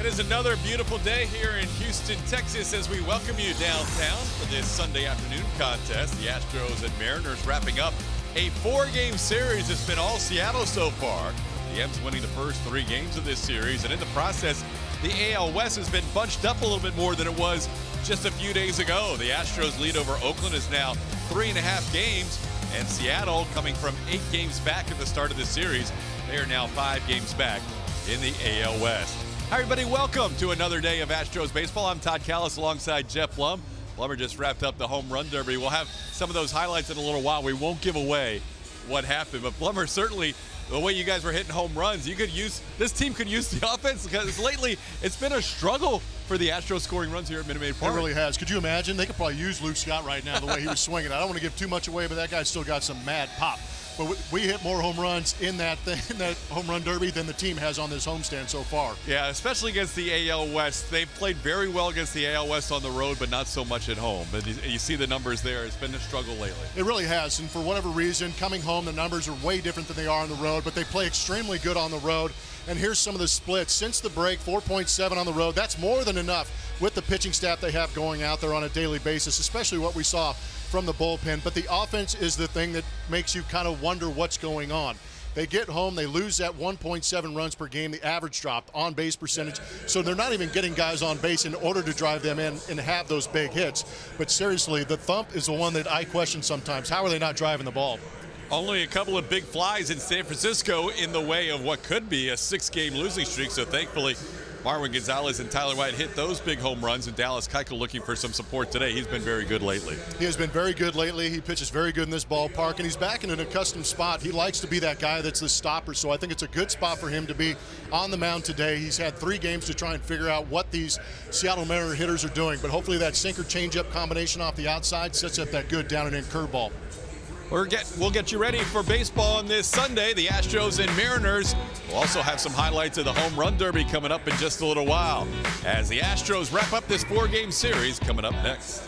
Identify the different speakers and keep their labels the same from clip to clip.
Speaker 1: It is another beautiful day here in Houston, Texas, as we welcome you downtown for this Sunday afternoon contest. The Astros and Mariners wrapping up a four-game series. It's been all Seattle so far. The M's winning the first three games of this series, and in the process, the AL West has been bunched up a little bit more than it was just a few days ago. The Astros lead over Oakland is now 3.5 games, and Seattle, coming from 8 games back at the start of the series, they are now 5 games back in the AL West. Hi, everybody. Welcome to another day of Astros baseball. I'm Todd Callis alongside Jeff Blum. Plummer just wrapped up the home run derby. We'll have some of those highlights in a little while. We won't give away what happened, but Plummer, certainly the way you guys were hitting home runs, this team could use the offense, because lately it's been a struggle for the Astros scoring runs here at Minute Maid Park.
Speaker 2: It really has. Could you imagine? They could probably use Luke Scott right now, the way he was swinging. I don't want to give too much away, but that guy's still got some mad pop. But we hit more home runs in that home run derby than the team has on this homestand so far.
Speaker 1: Yeah, especially against the AL West. They've played very well against the AL West on the road, but not so much at home. But you see the numbers there. It's been a struggle lately.
Speaker 2: It really has, and for whatever reason, coming home, the numbers are way different than they are on the road, but they play extremely good on the road. And here's some of the splits. Since the break, 4.7 on the road. That's more than enough with the pitching staff they have going out there on a daily basis, especially what we saw from the bullpen. But the offense is the thing that makes you kind of wonder what's going on. They get home, they lose that 1.7 runs per game, the average drop, on base percentage. So they're not even getting guys on base in order to drive them in and have those big hits. But seriously, the thump is the one that I question sometimes. How are they not driving the ball?
Speaker 1: Only a couple of big flies in San Francisco in the way of what could be a 6-game losing streak. So thankfully, Marwin Gonzalez and Tyler White hit those big home runs, and Dallas Keuchel looking for some support today. He's been very good lately.
Speaker 2: He has been very good lately. He pitches very good in this ballpark, and he's back in an accustomed spot. He likes to be that guy that's the stopper, so I think it's a good spot for him to be on the mound today. He's had 3 games to try and figure out what these Seattle Mariner hitters are doing, but hopefully that sinker changeup combination off the outside sets up that good down and in curveball.
Speaker 1: We'll get you ready for baseball on this Sunday. The Astros and Mariners. We'll also have some highlights of the home run derby coming up in just a little while, as the Astros wrap up this 4-game series coming up next.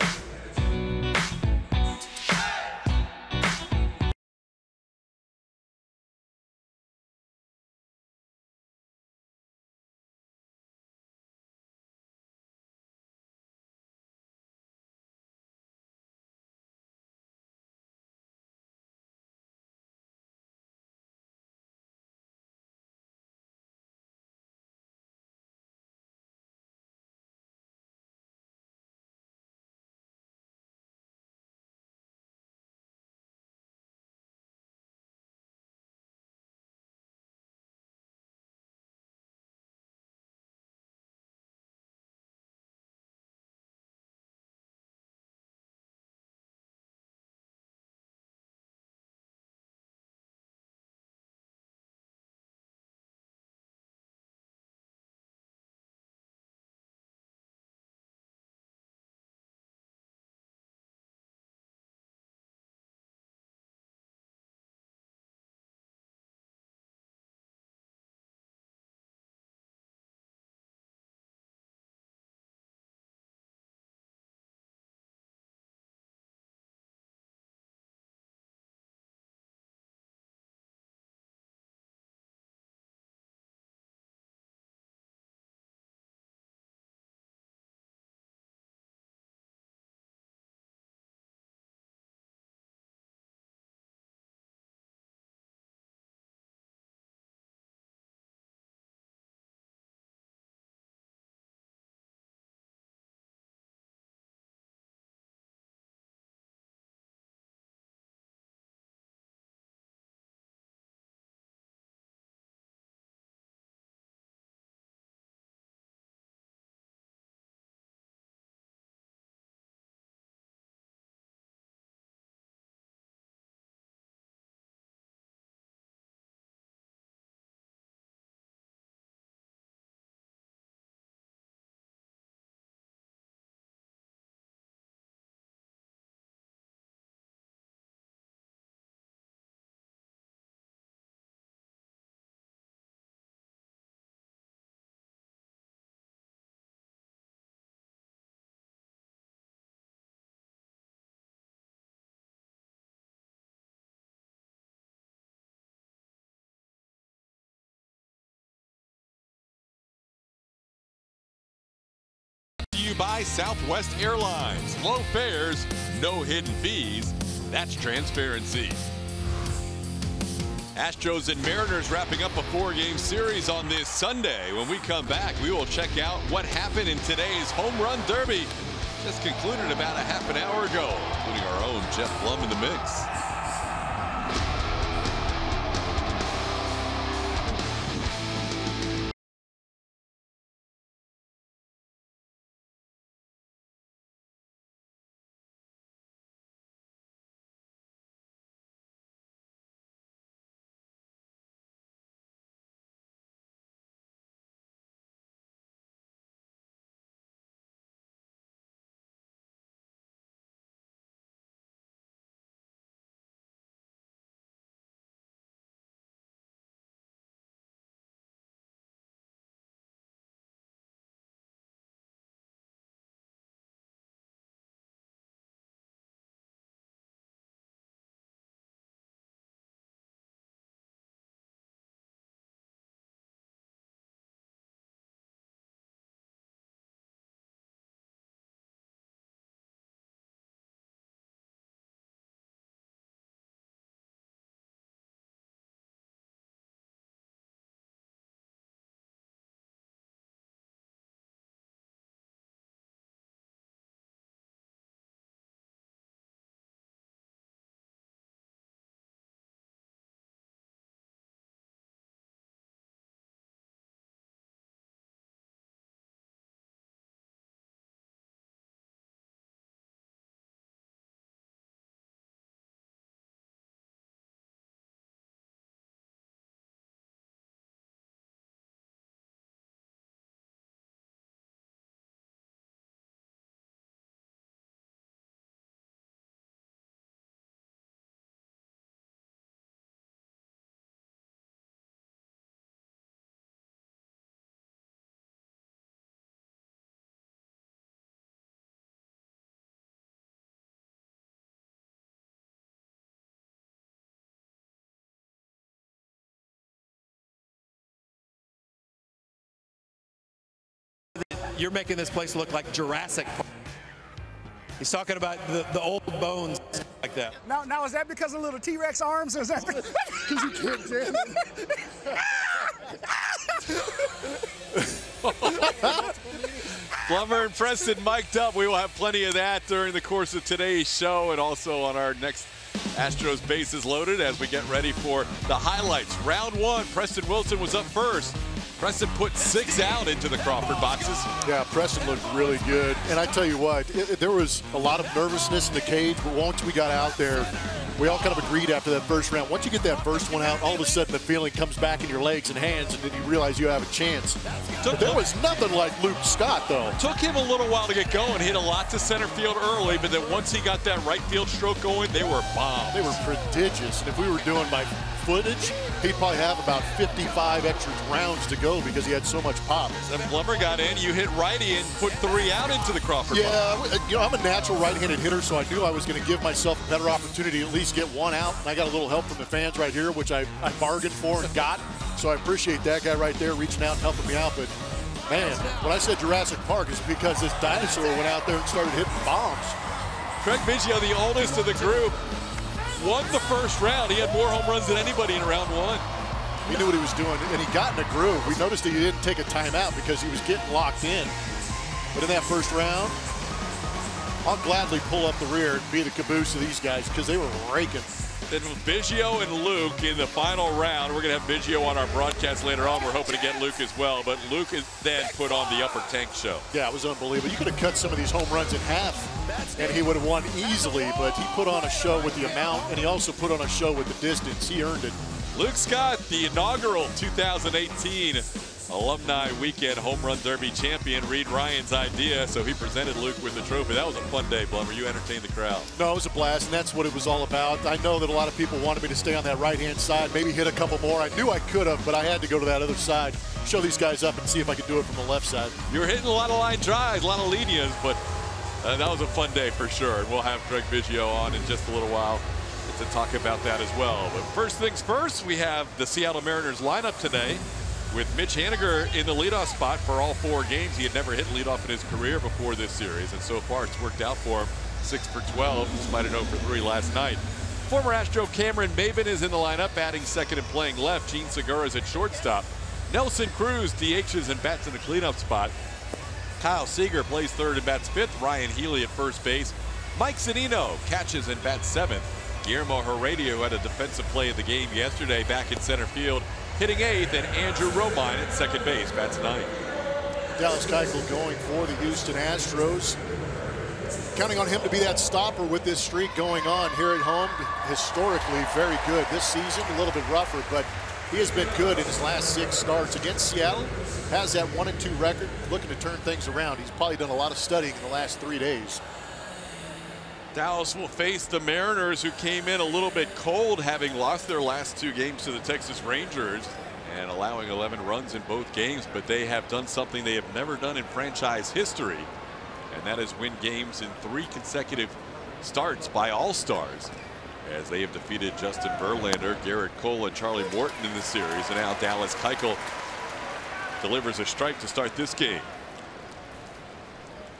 Speaker 1: you by Southwest Airlines. Low fares, no hidden fees. That's transparency. Astros and Mariners wrapping up a 4-game series on this Sunday. When we come back, we will check out what happened in today's home run derby. Just concluded about a half an hour ago, including our own Jeff Blum in the mix.
Speaker 3: You're making this place look like Jurassic Park. He's talking about the old bones like that.
Speaker 4: Now is that because of little T-Rex arms? Or is that because you kicked in?
Speaker 1: Blummer and Preston mic'd up. We will have plenty of that during the course of today's show and also on our next Astros Bases Loaded as we get ready for the highlights. Round 1, Preston Wilson was up first. Preston put 6 out into the Crawford boxes.
Speaker 2: Yeah, Preston looked really good. And I tell you what, there was a lot of nervousness in the cage, but once we got out there, we all kind of agreed after that first round. Once you get that first one out, all of a sudden the feeling comes back in your legs and hands, and then you realize you have a chance. But there was nothing like Luke Scott, though.
Speaker 1: Took him a little while to get going. Hit a lot to center field early, but then once he got that right field stroke going, they were bombs.
Speaker 2: They were prodigious. And if we were doing by footage, he'd probably have about 55 extra rounds to go because he had so much pop.
Speaker 1: Then Blummer got in, you hit righty and put 3 out into the Crawford box.
Speaker 2: Yeah, you know, I'm a natural right-handed hitter, so I knew I was going to give myself a better opportunity to at least get 1 out. And I got a little help from the fans right here, which I bargained for and got. So I appreciate that guy right there reaching out and helping me out. But, man, when I said Jurassic Park, it's because this dinosaur went out there and started hitting bombs.
Speaker 1: Craig Biggio, the oldest of the group, won the first round. He had more home runs than anybody in round 1.
Speaker 2: He knew what he was doing, and he got in a groove. We noticed that he didn't take a timeout because he was getting locked in. But in that first round, I'll gladly pull up the rear and be the caboose of these guys because they were raking.
Speaker 1: Then with Biggio and Luke in the final round, we're going to have Biggio on our broadcast later on. We're hoping to get Luke as well, but Luke is then put on the upper tank show.
Speaker 2: Yeah, it was unbelievable. You could have cut some of these home runs in half, and he would have won easily, but he put on a show with the amount, and he also put on a show with the distance. He earned it.
Speaker 1: Luke Scott, the inaugural 2018 Alumni Weekend Home Run Derby champion, Reed Ryan's idea, so he presented Luke with the trophy. That was a fun day, Blummer. You entertained the crowd.
Speaker 2: No, it was a blast, and that's what it was all about. I know that a lot of people wanted me to stay on that right-hand side, maybe hit a couple more. I knew I could have, but I had to go to that other side, show these guys up and see if I could do it from the left side.
Speaker 1: You were hitting a lot of line drives, a lot of líneas, but that was a fun day for sure. And we'll have Craig Biggio on in just a little while to talk about that as well. But first things first, we have the Seattle Mariners lineup today. with Mitch Haniger in the leadoff spot for all 4 games. He had never hit leadoff in his career before this series, and so far it's worked out for him. 6 for 12, despite an 0 for 3 last night. Former Astro Cameron Maybin is in the lineup, batting second and playing left. Gene Segura is at shortstop. Nelson Cruz DHs and bats in the cleanup spot. Kyle Seager plays third and bats fifth. Ryan Healy at first base. Mike Zunino catches and bats seventh. Guillermo Heredia, who had a defensive play of the game yesterday, back in center field, hitting eighth, and Andrew Romine at second base, bats ninth.
Speaker 2: Dallas Keuchel going for the Houston Astros. Counting on him to be that stopper with this streak going on here at home. Historically very good this season, a little bit rougher, but he has been good in his last 6 starts against Seattle. Has that 1-2 record, looking to turn things around. He's probably done a lot of studying in the last 3 days.
Speaker 1: Dallas will face the Mariners, who came in a little bit cold, having lost their last 2 games to the Texas Rangers and allowing 11 runs in both games. But they have done something they have never done in franchise history, and that is win games in 3 consecutive starts by All-Stars, as they have defeated Justin Verlander, Garrett Cole, and Charlie Morton in the series. And now Dallas Keuchel delivers a strike to start this game.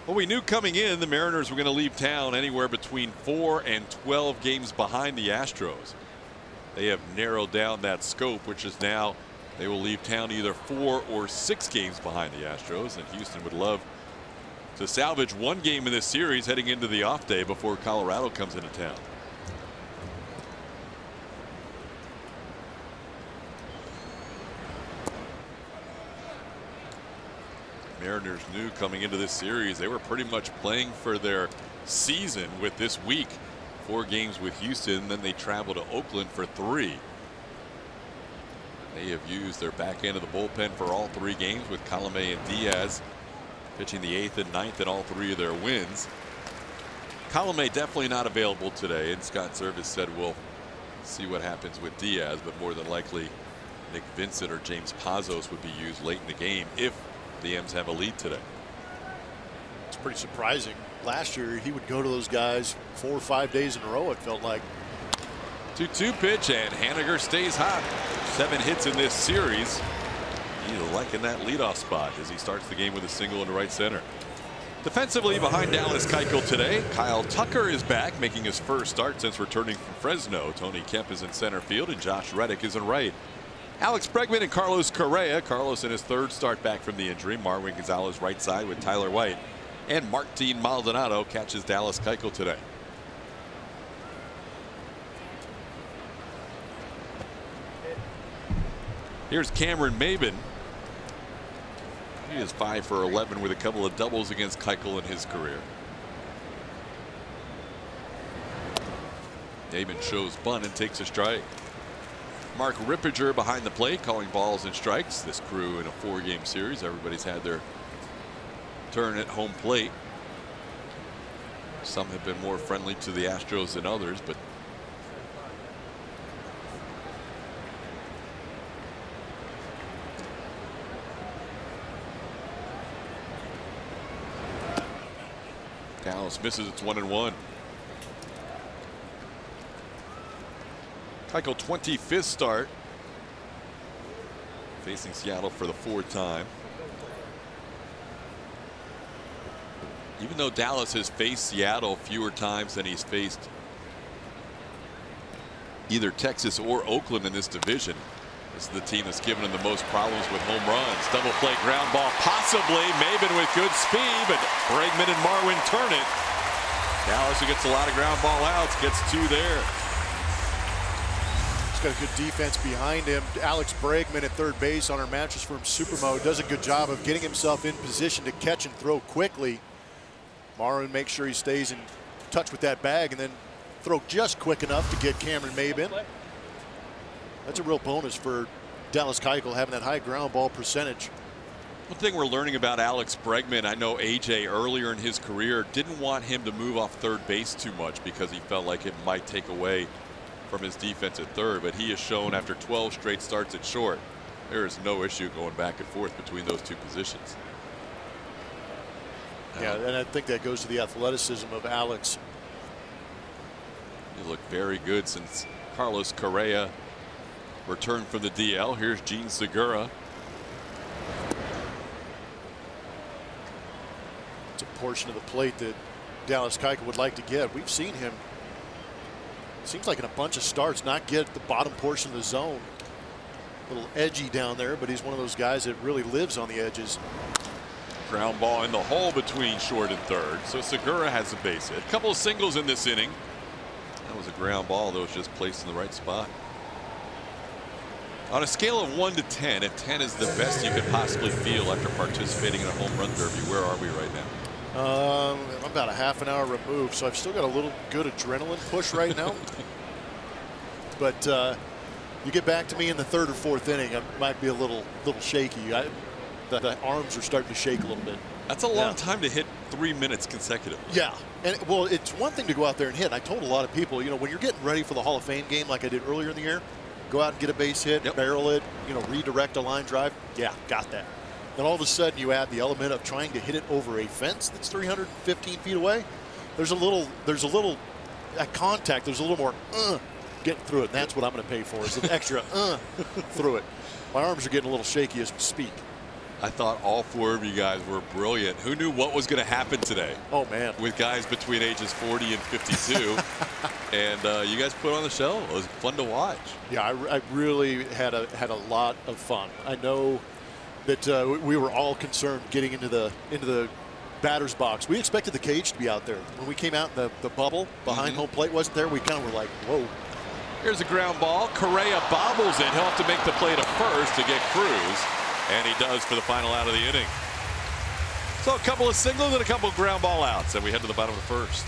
Speaker 1: Well, we knew coming in the Mariners were going to leave town anywhere between 4 and 12 games behind the Astros. They have narrowed down that scope, which is now they will leave town either 4 or 6 games behind the Astros, and Houston would love to salvage 1 game in this series heading into the off day before Colorado comes into town. Mariners knew coming into this series they were pretty much playing for their season with this week. 4 games with Houston, then they travel to Oakland for 3. They have used their back end of the bullpen for all 3 games, with Colome and Diaz pitching the 8th and 9th in all 3 of their wins. Colome definitely not available today, and Scott Servais said we'll see what happens with Diaz, but more than likely Nick Vincent or James Pazos would be used late in the game if the M's have a lead today.
Speaker 2: It's pretty surprising. Last year he would go to those guys 4 or 5 days in a row, it felt like.
Speaker 1: 2-2 pitch, and Haniger stays hot. 7 hits in this series. He's liking that leadoff spot as he starts the game with a single into right center. Defensively behind Dallas Keuchel today, Kyle Tucker is back, making his first start since returning from Fresno. Tony Kemp is in center field, and Josh Reddick is in right. Alex Bregman and Carlos Correa. Carlos in his 3rd start back from the injury. Marwin Gonzalez right side with Tyler White. And Martin Maldonado catches Dallas Keuchel today. Here's Cameron Maybin. He is 5 for 11 with a couple of doubles against Keuchel in his career. Maybin shows bunt and takes a strike. Mark Rippiger behind the plate, calling balls and strikes. This crew in a 4-game series, everybody's had their turn at home plate. Some have been more friendly to the Astros than others, but Dallas misses. It's 1-1. Keuchel 25th start, facing Seattle for the 4th time. Even though Dallas has faced Seattle fewer times than he's faced either Texas or Oakland in this division, this is the team that's given him the most problems with home runs. Double play ground ball, possibly. Maybin with good speed, but Bregman and Marwin turn it. Dallas, who gets a lot of ground ball outs, gets 2 there.
Speaker 2: Got a good defense behind him. Alex Bregman at third base on our Mattress Firm Supermo does a good job of getting himself in position to catch and throw quickly. Marwin makes sure he stays in touch with that bag and then throw just quick enough to get Cameron Maybin. That's a real bonus for Dallas Keuchel, having that high ground ball percentage.
Speaker 1: One thing we're learning about Alex Bregman, I know AJ earlier in his career didn't want him to move off third base too much because he felt like it might take away from his defense at third, but he has shown after 12 straight starts at short there is no issue going back and forth between those 2 positions.
Speaker 2: Yeah, and I think that goes to the athleticism of Alex.
Speaker 1: He looked very good since Carlos Correa returned from the DL. Here's Gene Segura.
Speaker 2: portion of the plate that Dallas Keuchel would like to get. We've seen him, seems like in a bunch of starts, not get the bottom portion of the zone. A little edgy down there, but he's one of those guys that really lives on the edges.
Speaker 1: Ground ball in the hole between short and third. So Segura has a base hit. A couple of singles in this inning. That was a ground ball that was just placed in the right spot. On a scale of 1 to 10, if 10 is the best you could possibly feel after participating in a home run derby, where are we right now?
Speaker 2: I'm about a half an hour removed, so I've still got a little good adrenaline push right now. But you get back to me in the third or fourth inning, I might be a little shaky. The arms are starting to shake a little bit.
Speaker 1: That's a long time to hit 3 minutes consecutively.
Speaker 2: Yeah, and well, it's one thing to go out there and hit. I told a lot of people, you know, when you're getting ready for the Hall of Fame game like I did earlier in the year, go out and get a base hit, barrel it, you know, redirect a line drive. Yeah, got that. Then all of a sudden you add the element of trying to hit it over a fence that's 315 feet away. There's a little at contact. There's a little more getting through it. And that's what I'm going to pay for, is an extra through it. My arms are getting a little shaky as we speak.
Speaker 1: I thought all four of you guys were brilliant. Who knew what was going to happen today?
Speaker 2: Oh, man.
Speaker 1: With guys between ages 40 and 52. And you guys put on the show. It was fun to watch.
Speaker 2: Yeah, I really had a lot of fun. I know that we were all concerned getting into the batter's box. We expected the cage to be out there. When we came out in the bubble behind home plate wasn't there, we kind of were like, whoa.
Speaker 1: Here's a ground ball. Correa bobbles it. He'll have to make the play to first to get Cruz. And he does for the final out of the inning. So a couple of singles and a couple of ground ball outs. And we head to the bottom of the first.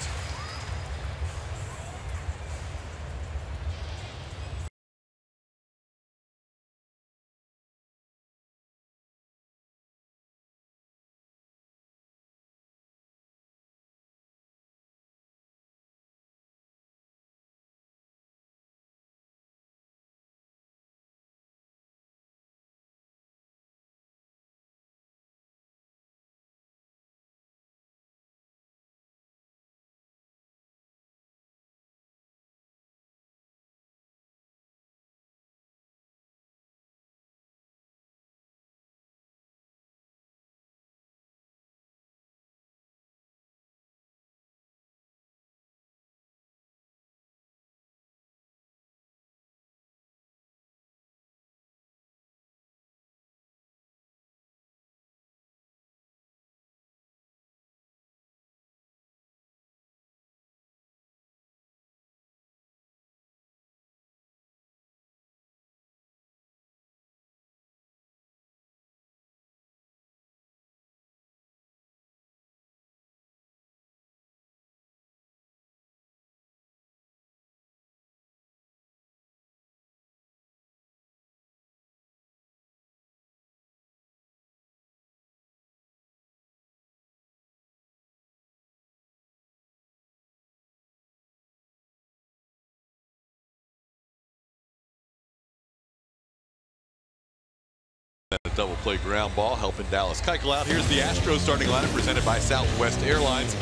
Speaker 1: And a double play ground ball helping Dallas Keuchel out. Here's the Astros starting lineup presented by Southwest Airlines.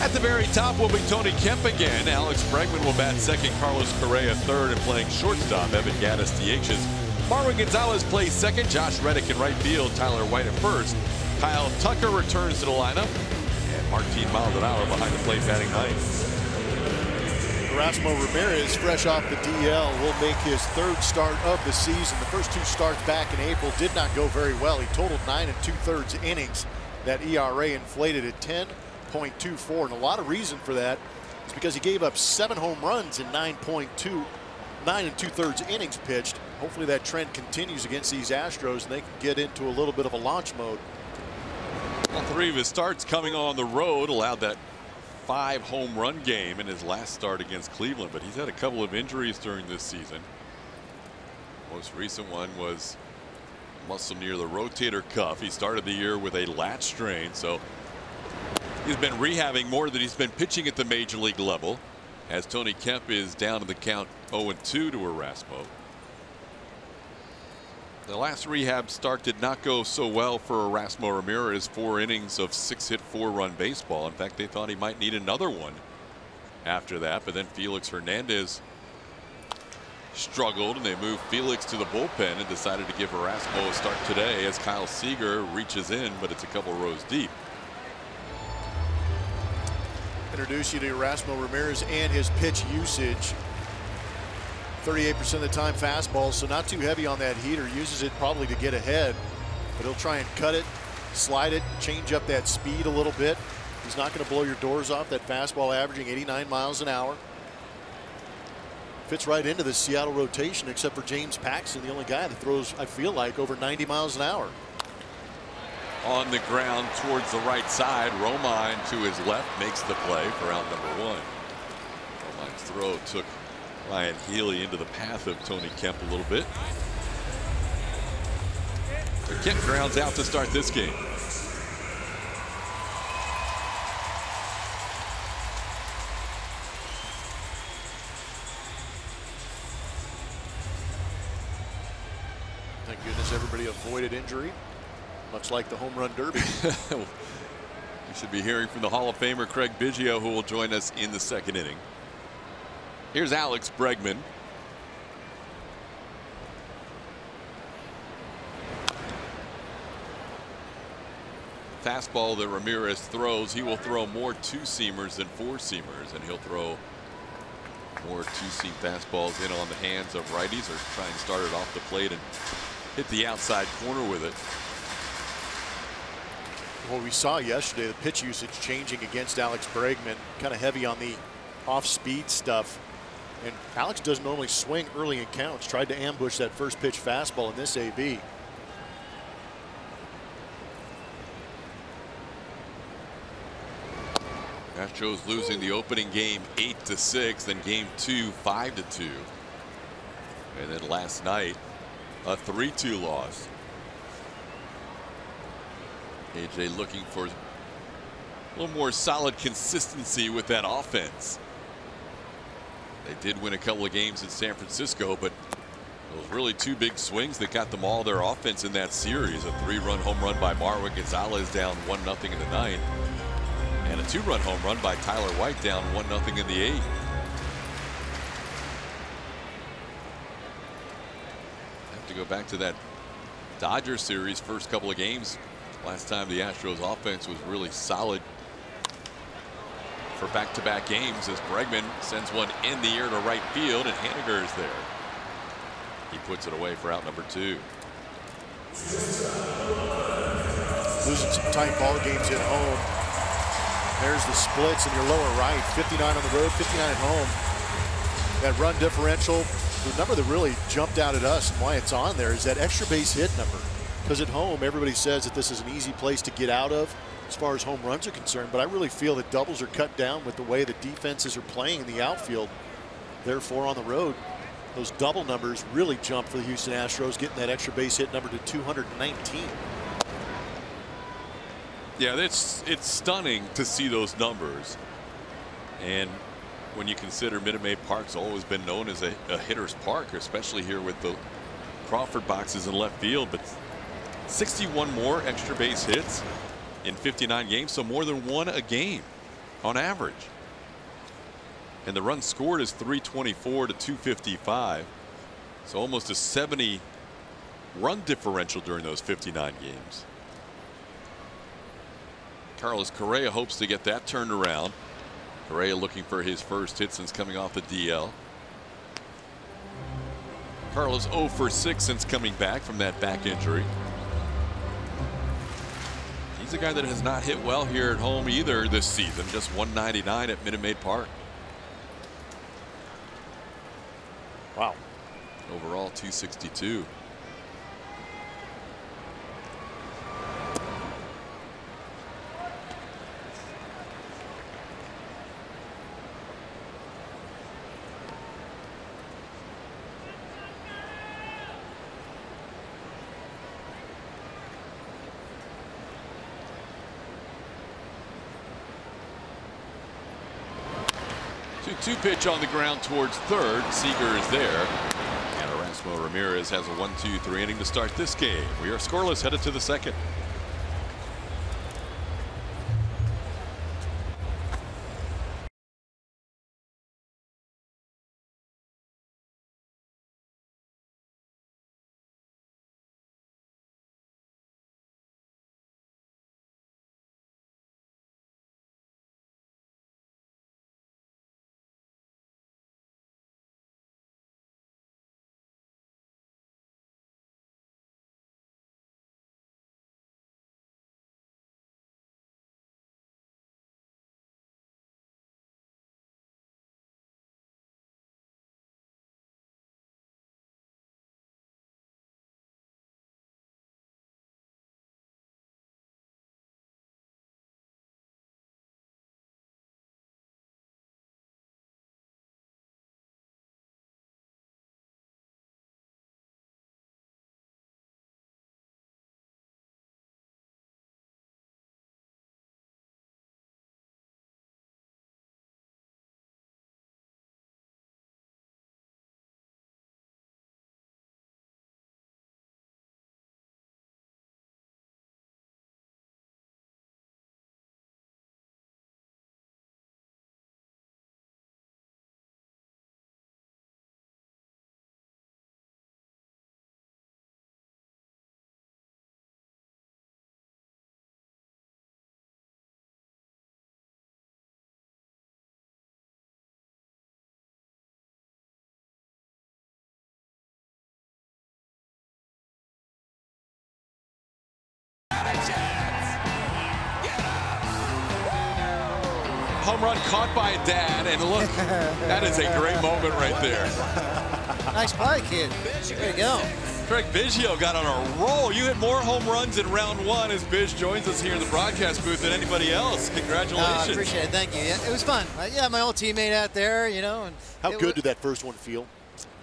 Speaker 1: At the very top will be Tony Kemp again. Alex Bregman will bat second, Carlos Correa third, and playing shortstop, Evan Gattis DHs. Marwin Gonzalez plays second, Josh Reddick in right field, Tyler White at first. Kyle Tucker returns to the lineup, and Martin Maldonado behind the plate batting ninth.
Speaker 2: Erasmo Ramirez, fresh off the DL, will make his third start of the season. The first two starts back in April did not go very well. He totaled 9 2/3 innings. That ERA inflated at 10.24, and a lot of reason for that is because he gave up 7 home runs in 9 2/3 innings pitched. Hopefully that trend continues against these Astros, and they can get into a little bit of a launch mode.
Speaker 1: All 3 of his starts coming on the road allowed that 5 home run game in his last start against Cleveland, but he's had a couple of injuries during this season. Most recent one was muscle near the rotator cuff. He started the year with a lat strain, so he's been rehabbing more than he's been pitching at the major league level, as Tony Kemp is down in the count 0-2 to Erasmo. The last rehab start did not go so well for Erasmo Ramirez. 4 innings of 6-hit 4-run baseball. In fact, they thought he might need another one after that, but then Felix Hernandez struggled, and they moved Felix to the bullpen and decided to give Erasmo a start today as Kyle Seager reaches in, but it's a couple rows deep.
Speaker 2: Introduce you to Erasmo Ramirez and his pitch usage. 38% of the time fastballs, so not too heavy on that heater. Uses it probably to get ahead, but he'll try and cut it, slide it, change up that speed a little bit. He's not going to blow your doors off. That fastball averaging 89 miles an hour. Fits right into the Seattle rotation, except for James Paxton, the only guy that throws, I feel like, over 90 miles an hour.
Speaker 1: On the ground towards the right side, Romine to his left makes the play for out number 1. Romine's throw took Ryan Healy into the path of Tony Kemp a little bit. So Kemp grounds out to start this game.
Speaker 2: Thank goodness everybody avoided injury, much like the home run derby.
Speaker 1: We should be hearing from the Hall of Famer Craig Biggio, who will join us in the second inning. Here's Alex Bregman. Fastball that Ramirez throws, he will throw more two-seamers than four-seamers, and he'll throw more two-seam fastballs in on the hands of righties, or try and start it off the plate and hit the outside corner with it.
Speaker 2: Well, we saw yesterday the pitch usage changing against Alex Bregman, kind of heavy on the off-speed stuff. And Alex doesn't normally swing early in counts. Tried to ambush that first pitch fastball in this AB.
Speaker 1: Astros losing the opening game 8-6, then game 2 5-2, and then last night a 3-2 loss. AJ looking for a little more solid consistency with that offense. They did win a couple of games in San Francisco, but those really two big swings that got them all their offense in that series. A 3-run home run by Marwin Gonzalez down 1-0 in the 9th, and a 2-run home run by Tyler White down 1-0 in the 8th. Have to go back to that Dodgers series, first couple of games. Last time the Astros offense was really solid for back-to-back games, as Bregman sends one in the air to right field, and Haniger is there. He puts it away for out number 2.
Speaker 2: Losing some tight ball games at home. There's the splits in your lower right. 59 on the road, 59 at home. That run differential, the number that really jumped out at us and why it's on there is that extra base hit number. Because at home, everybody says that this is an easy place to get out of as far as home runs are concerned, but I really feel that doubles are cut down with the way the defenses are playing in the outfield. Therefore, on the road, those double numbers really jump for the Houston Astros, getting that extra base hit number to 219.
Speaker 1: Yeah, it's stunning to see those numbers. And when you consider Minute Maid Park's always been known as a hitter's park, especially here with the Crawford boxes in left field, but 61 more extra base hits in 59 games, so more than one a game on average. And the runs scored is 324 to 255, so almost a 70 run differential during those 59 games. Carlos Correa hopes to get that turned around. Correa looking for his first hit since coming off the DL. Carlos 0 for 6 since coming back from that back injury. He's a guy that has not hit well here at home either this season. Just 199 at Minute Maid Park.
Speaker 2: Wow.
Speaker 1: Overall 262. Two pitch on the ground towards third. Seager is there. And Erasmo Ramirez has a 1-2-3 inning to start this game. We are scoreless, headed to the second. Home run caught by Dad, and look, that is a great moment right there.
Speaker 5: Nice play, kid. There you go.
Speaker 1: Craig Biggio got on a roll. You hit more home runs in round one as Bish joins us here in the broadcast booth than anybody else. Congratulations.
Speaker 5: I appreciate it. Thank you. Yeah, it was fun. Yeah, my old teammate out there, you know. And
Speaker 6: how good did that first one feel?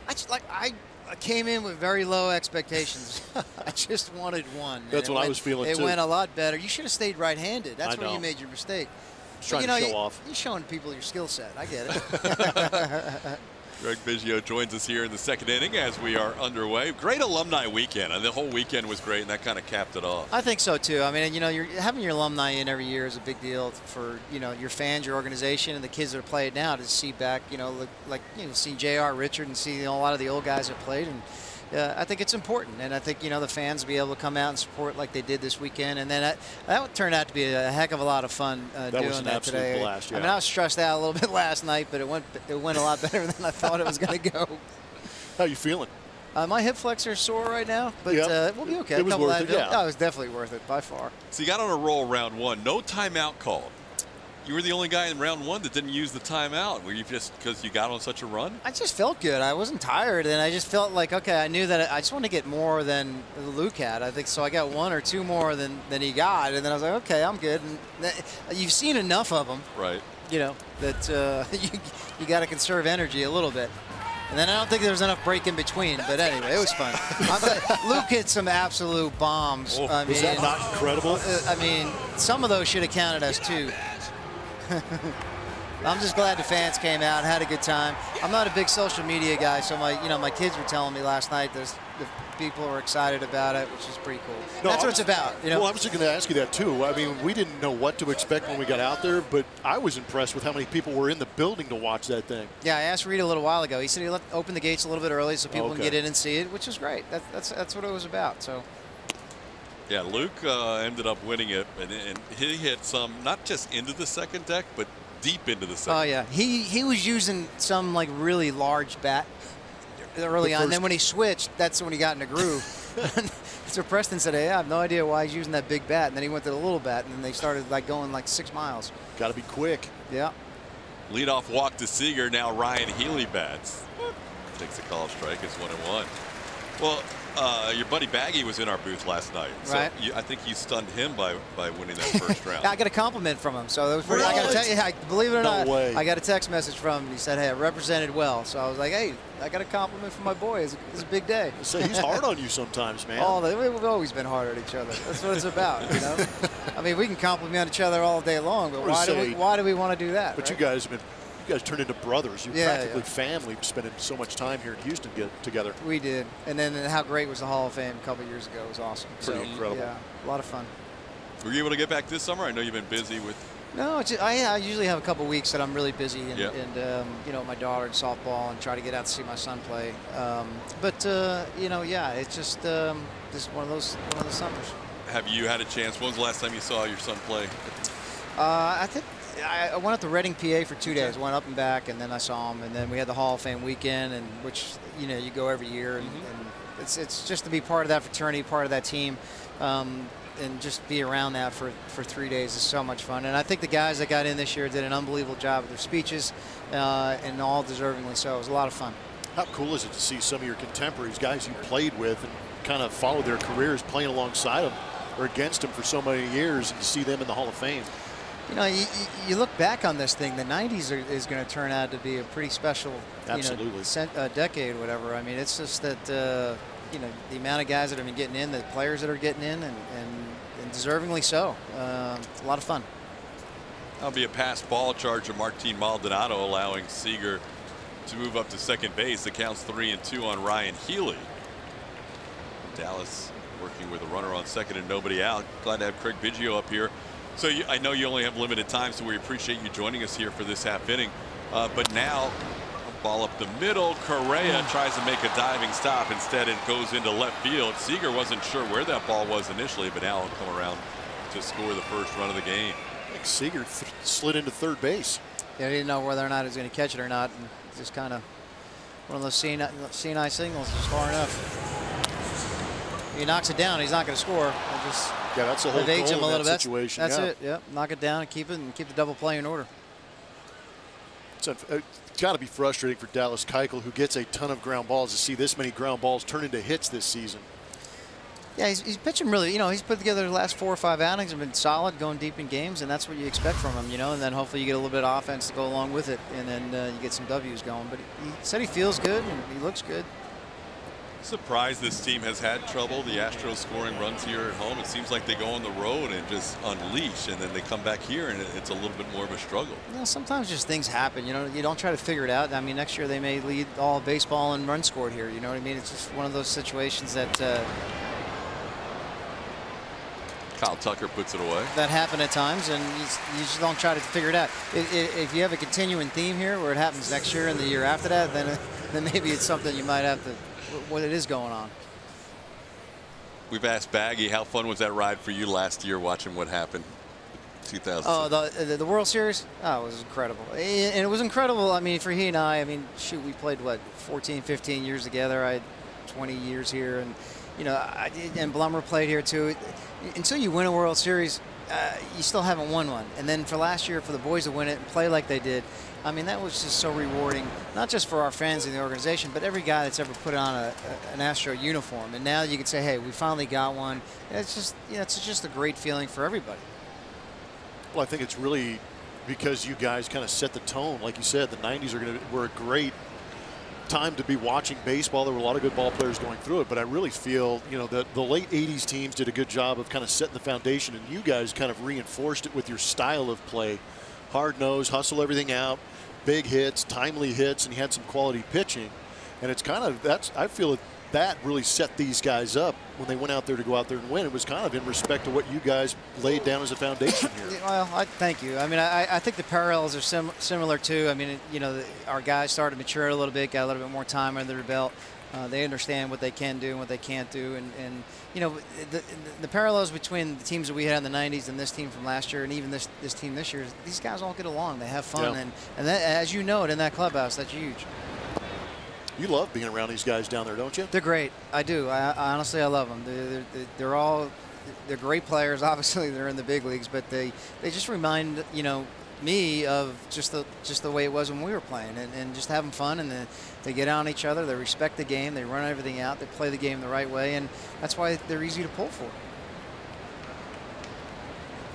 Speaker 5: I came in with very low expectations. I just wanted one.
Speaker 6: That's what I was feeling, too.
Speaker 5: It went a lot better. You should have stayed right-handed. That's where you made your mistake.
Speaker 6: Just trying to show off.
Speaker 5: You're showing people your skill set. I get it.
Speaker 1: Greg Biggio joins us here in the second inning as we are underway. Great alumni weekend. And the whole weekend was great, and that kind of capped it off.
Speaker 5: I think so, too. I mean, you know, having your alumni in every year is a big deal for, you know, your fans, your organization, and the kids that are playing now to see back, you know, see J.R. Richard and see, you know, a lot of the old guys that played. And I think it's important. And I think, you know, the fans will be able to come out and support like they did this weekend. And then that turned out to be a heck of a lot of fun doing that today. That was an absolute blast, yeah. I mean, I was stressed out a little bit last night, but it went a lot better than I thought it was going to go.
Speaker 6: How you feeling?
Speaker 5: My hip flexor is sore right now, but we'll be okay.
Speaker 6: It was worth it, yeah.
Speaker 5: It was definitely worth it, by far.
Speaker 1: So you got on a roll round one. No timeout called. You were the only guy in round one that didn't use the timeout. Were you just because you got on such a run?
Speaker 5: I just felt good. I wasn't tired, and I just felt like, okay, I knew that I just wanted to get more than Luke had. I think so. I got one or two more than he got, and then I was like, okay, I'm good. And you've seen enough of them,
Speaker 1: right?
Speaker 5: You know that you got to conserve energy a little bit. And then I don't think there was enough break in between. But anyway, it was fun. Luke hit some absolute bombs.
Speaker 6: Oh, I mean, was that not incredible?
Speaker 5: I mean, some of those should have counted as two. I'm just glad the fans came out and had a good time. I'm not a big social media guy, so my kids were telling me last night the people were excited about it, which is pretty cool. No, that's what it's about, you know.
Speaker 6: Well, I was just going to ask you that too. I mean, we didn't know what to expect when we got out there, but I was impressed with how many people were in the building to watch that thing.
Speaker 5: Yeah, I asked Reed a little while ago. He said he opened the gates a little bit early so people can get in and see it, which is great. That's what it was about. So.
Speaker 1: Yeah, Luke ended up winning it, and he hit some not just into the second deck, but deep into the second.
Speaker 5: Oh yeah, he was using some like really large bat early on. Then when he switched, that's when he got in a groove. So Preston said, "Hey, I have no idea why he's using that big bat." And then he went to the little bat, and then they started like going like 6 miles.
Speaker 6: Got to be quick.
Speaker 5: Yeah.
Speaker 1: Leadoff walk to Seager. Now Ryan Healy bats. Takes a call strike. It's 1-1. Well, your buddy Baggy was in our booth last night. So
Speaker 5: right.
Speaker 1: I think you stunned him by winning that first round.
Speaker 5: I got a compliment from him. So that was pretty, I got to tell you, believe it or not, I got a text message from him. He said, hey, I represented well. So I was like, hey, I got a compliment from my boy. It's a big day.
Speaker 6: So he's hard on you sometimes, man.
Speaker 5: We've always been hard on each other. That's what it's about, you know. I mean, we can compliment each other all day long, but why do we want to do that?
Speaker 6: But right? You guys turned into brothers. You're practically family, spending so much time here in Houston together.
Speaker 5: We did. And then how great was the Hall of Fame a couple years ago? It was awesome.
Speaker 6: Pretty incredible.
Speaker 5: Yeah, a lot of fun.
Speaker 1: Were you able to get back this summer? I know you've been busy with.
Speaker 5: No, I usually have a couple weeks that I'm really busy and you know, my daughter in softball and try to get out to see my son play. You know, yeah, it's just one of those summers.
Speaker 1: Have you had a chance? When was the last time you saw your son play?
Speaker 5: I think I went up to Reading, PA for 2 days. Went up and back, and then I saw him. And then we had the Hall of Fame weekend, and which you know you go every year, and it's just to be part of that fraternity, part of that team, and just be around that for 3 days is so much fun. And I think the guys that got in this year did an unbelievable job with their speeches, and all deservingly so. It was a lot of fun.
Speaker 6: How cool is it to see some of your contemporaries, guys you played with, and kind of follow their careers playing alongside them or against them for so many years, and to see them in the Hall of Fame?
Speaker 5: You know, you look back on this thing, the 90s is going to turn out to be a pretty special decade, whatever. I mean, it's just that, you know, the amount of guys that have been getting in, the players that are getting in, and deservingly so. A lot of fun.
Speaker 1: That'll be a pass ball charge of Martin Maldonado, allowing Seager to move up to second base. The count's 3-2 on Ryan Healy. Dallas working with a runner on second and nobody out. Glad to have Craig Biggio up here. So I know you only have limited time, so we appreciate you joining us here for this half inning. But now, ball up the middle. Correa tries to make a diving stop. Instead, it goes into left field. Seager wasn't sure where that ball was initially, but now he'll come around to score the first run of the game.
Speaker 6: I think Seager slid into third base.
Speaker 5: Yeah, he didn't know whether or not he was going to catch it or not. And just kind of one of those CNI signals, just far enough. If he knocks it down, he's not going to score.
Speaker 6: Yeah, that's the whole
Speaker 5: evades
Speaker 6: goal
Speaker 5: him a
Speaker 6: in
Speaker 5: little
Speaker 6: that
Speaker 5: bit.
Speaker 6: situation.
Speaker 5: That's
Speaker 6: yeah.
Speaker 5: it. Yep. Knock it down and keep the double play in order.
Speaker 6: It's got to be frustrating for Dallas Keuchel, who gets a ton of ground balls, to see this many ground balls turn into hits this season.
Speaker 5: Yeah, he's pitching really, he's put together the last 4 or 5 outings, have been solid, going deep in games, and that's what you expect from him, and then hopefully you get a little bit of offense to go along with it, and then you get some W's going. But he said he feels good and he looks good.
Speaker 1: Surprised this team has had trouble. The Astros scoring runs here at home. It seems like they go on the road and just unleash, and then they come back here and it's a little bit more of a struggle.
Speaker 5: Sometimes just things happen. You don't try to figure it out. I mean, next year they may lead all of baseball in runs scored here. You know what I mean? It's just one of those situations that
Speaker 1: Kyle Tucker puts it away.
Speaker 5: That happen at times, and you just don't try to figure it out. If you have a continuing theme here where it happens next year and the year after that, then maybe it's something you might have to. What it is going on.
Speaker 1: We've asked Baggy, how fun was that ride for you last year watching what happened 2000?
Speaker 5: Oh, the World Series? Oh, it was incredible. And it was incredible. I mean, for he and I mean, shoot, we played, 14, 15 years together. I had 20 years here. And, and Blummer played here too. Until you win a World Series, you still haven't won one. And then for last year, for the boys to win it and play like they did, I mean, that was just so rewarding, not just for our fans in the organization, but every guy that's ever put on an Astro uniform. And now you can say, hey, we finally got one. And it's just, it's just a great feeling for everybody.
Speaker 6: Well, I think it's really because you guys kind of set the tone. Like you said, the 90s were a great time to be watching baseball. There were a lot of good ball players going through it, but I really feel, that the late 80s teams did a good job of kind of setting the foundation, and you guys kind of reinforced it with your style of play. Hard nose, hustle everything out, big hits, timely hits, and you had some quality pitching. And it's kind of, I feel that really set these guys up when they went out there to go out there and win. It was kind of in respect to what you guys laid down as a foundation here.
Speaker 5: Well, thank you. I mean, I think the parallels are similar too. I mean, our guys started to mature a little bit, got a little bit more time under their belt. They understand what they can do and what they can't do. And the parallels between the teams that we had in the 90s and this team from last year and even this team this year, these guys all get along. They have fun.
Speaker 6: Yeah.
Speaker 5: And that, as you know it, in that clubhouse, that's huge.
Speaker 6: You love being around these guys down there, don't you?
Speaker 5: They're great. I do. I honestly, I love them. They're great players. Obviously, they're in the big leagues, but they just remind me of just the way it was when we were playing, and just having fun, and they get on each other, they respect the game, they run everything out, they play the game the right way, and that's why they're easy to pull for.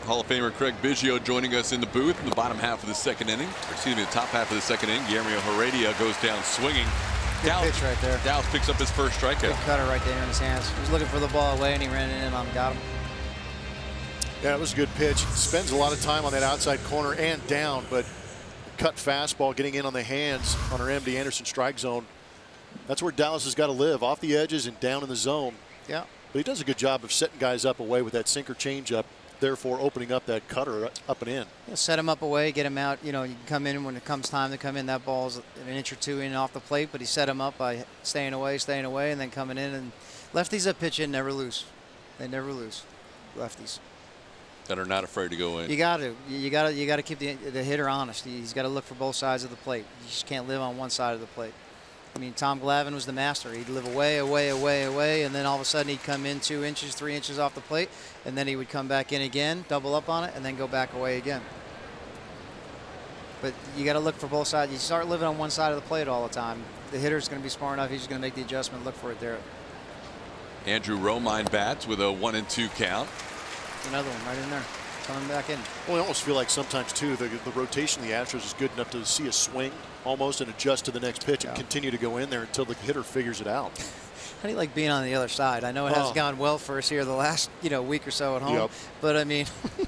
Speaker 1: Hall of Famer Craig Biggio joining us in the booth in the bottom half of the second inning. Excuse me, the top half of the second inning. Guillermo Heredia goes down swinging.
Speaker 5: Good pitch right there.
Speaker 1: Dallas picks up his first strikeout.
Speaker 5: Good cutter right there in his hands. He was looking for the ball away, and he ran it in on him, got him.
Speaker 6: Yeah, it was a good pitch. Spends a lot of time on that outside corner and down, but cut fastball getting in on the hands on our MD Anderson strike zone. That's where Dallas has got to live, off the edges and down in the zone.
Speaker 5: Yeah.
Speaker 6: But he does a good job of setting guys up away with that sinker changeup, therefore opening up that cutter up and in.
Speaker 5: Yeah, set him up away, get him out. You can come in when it comes time to come in. That ball's an inch or two in off the plate, but he set him up by staying away, and then coming in. And lefties that pitch in never lose. They never lose. Lefties
Speaker 1: that are not afraid to go in.
Speaker 5: You got to keep the hitter honest. He's got to look for both sides of the plate. You just can't live on one side of the plate. I mean, Tom Glavine was the master. He'd live away, and then all of a sudden he'd come in 2 inches, 3 inches off the plate, and then he would come back in again, double up on it, and then go back away again. But you got to look for both sides. You start living on one side of the plate all the time, the hitter's going to be smart enough. He's just going to make the adjustment, look for it there.
Speaker 1: Andrew Romine bats with a 1-2 count.
Speaker 5: Another one right in there, coming back in.
Speaker 6: Well, I almost feel like sometimes, too, the rotation of the Astros is good enough to see a swing almost and adjust to the next pitch and continue to go in there until the hitter figures it out.
Speaker 5: How do you like being on the other side? I know it hasn't gone well for us here the last week or so at home, but I mean,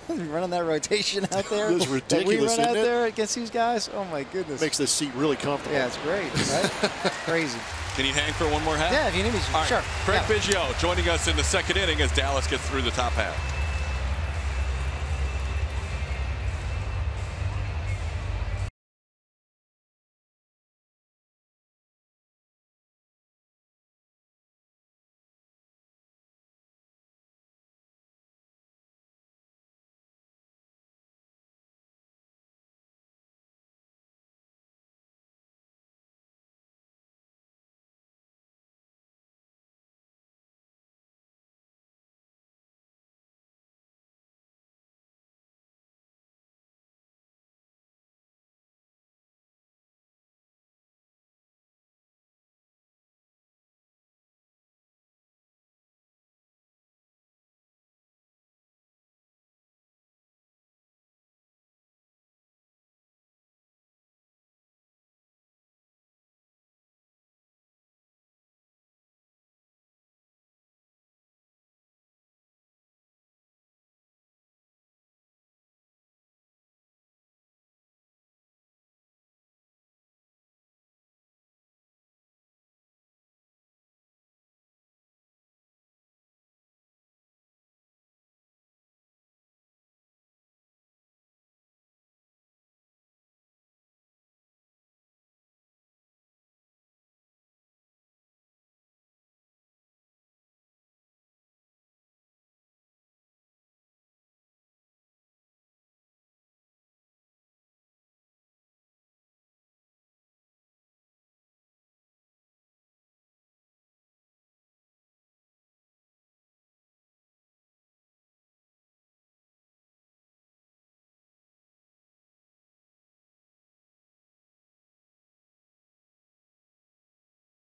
Speaker 5: running that rotation out there.
Speaker 6: It's ridiculous,
Speaker 5: we run out
Speaker 6: isn't it?
Speaker 5: there against these guys. Oh my goodness!
Speaker 6: Makes this seat really comfortable.
Speaker 5: Yeah, it's great, right? Crazy.
Speaker 1: Can you hang for one more half?
Speaker 5: Yeah, if you need me,
Speaker 1: All
Speaker 5: sure.
Speaker 1: Right. Craig Biggio joining us in the second inning as Dallas gets through the top half.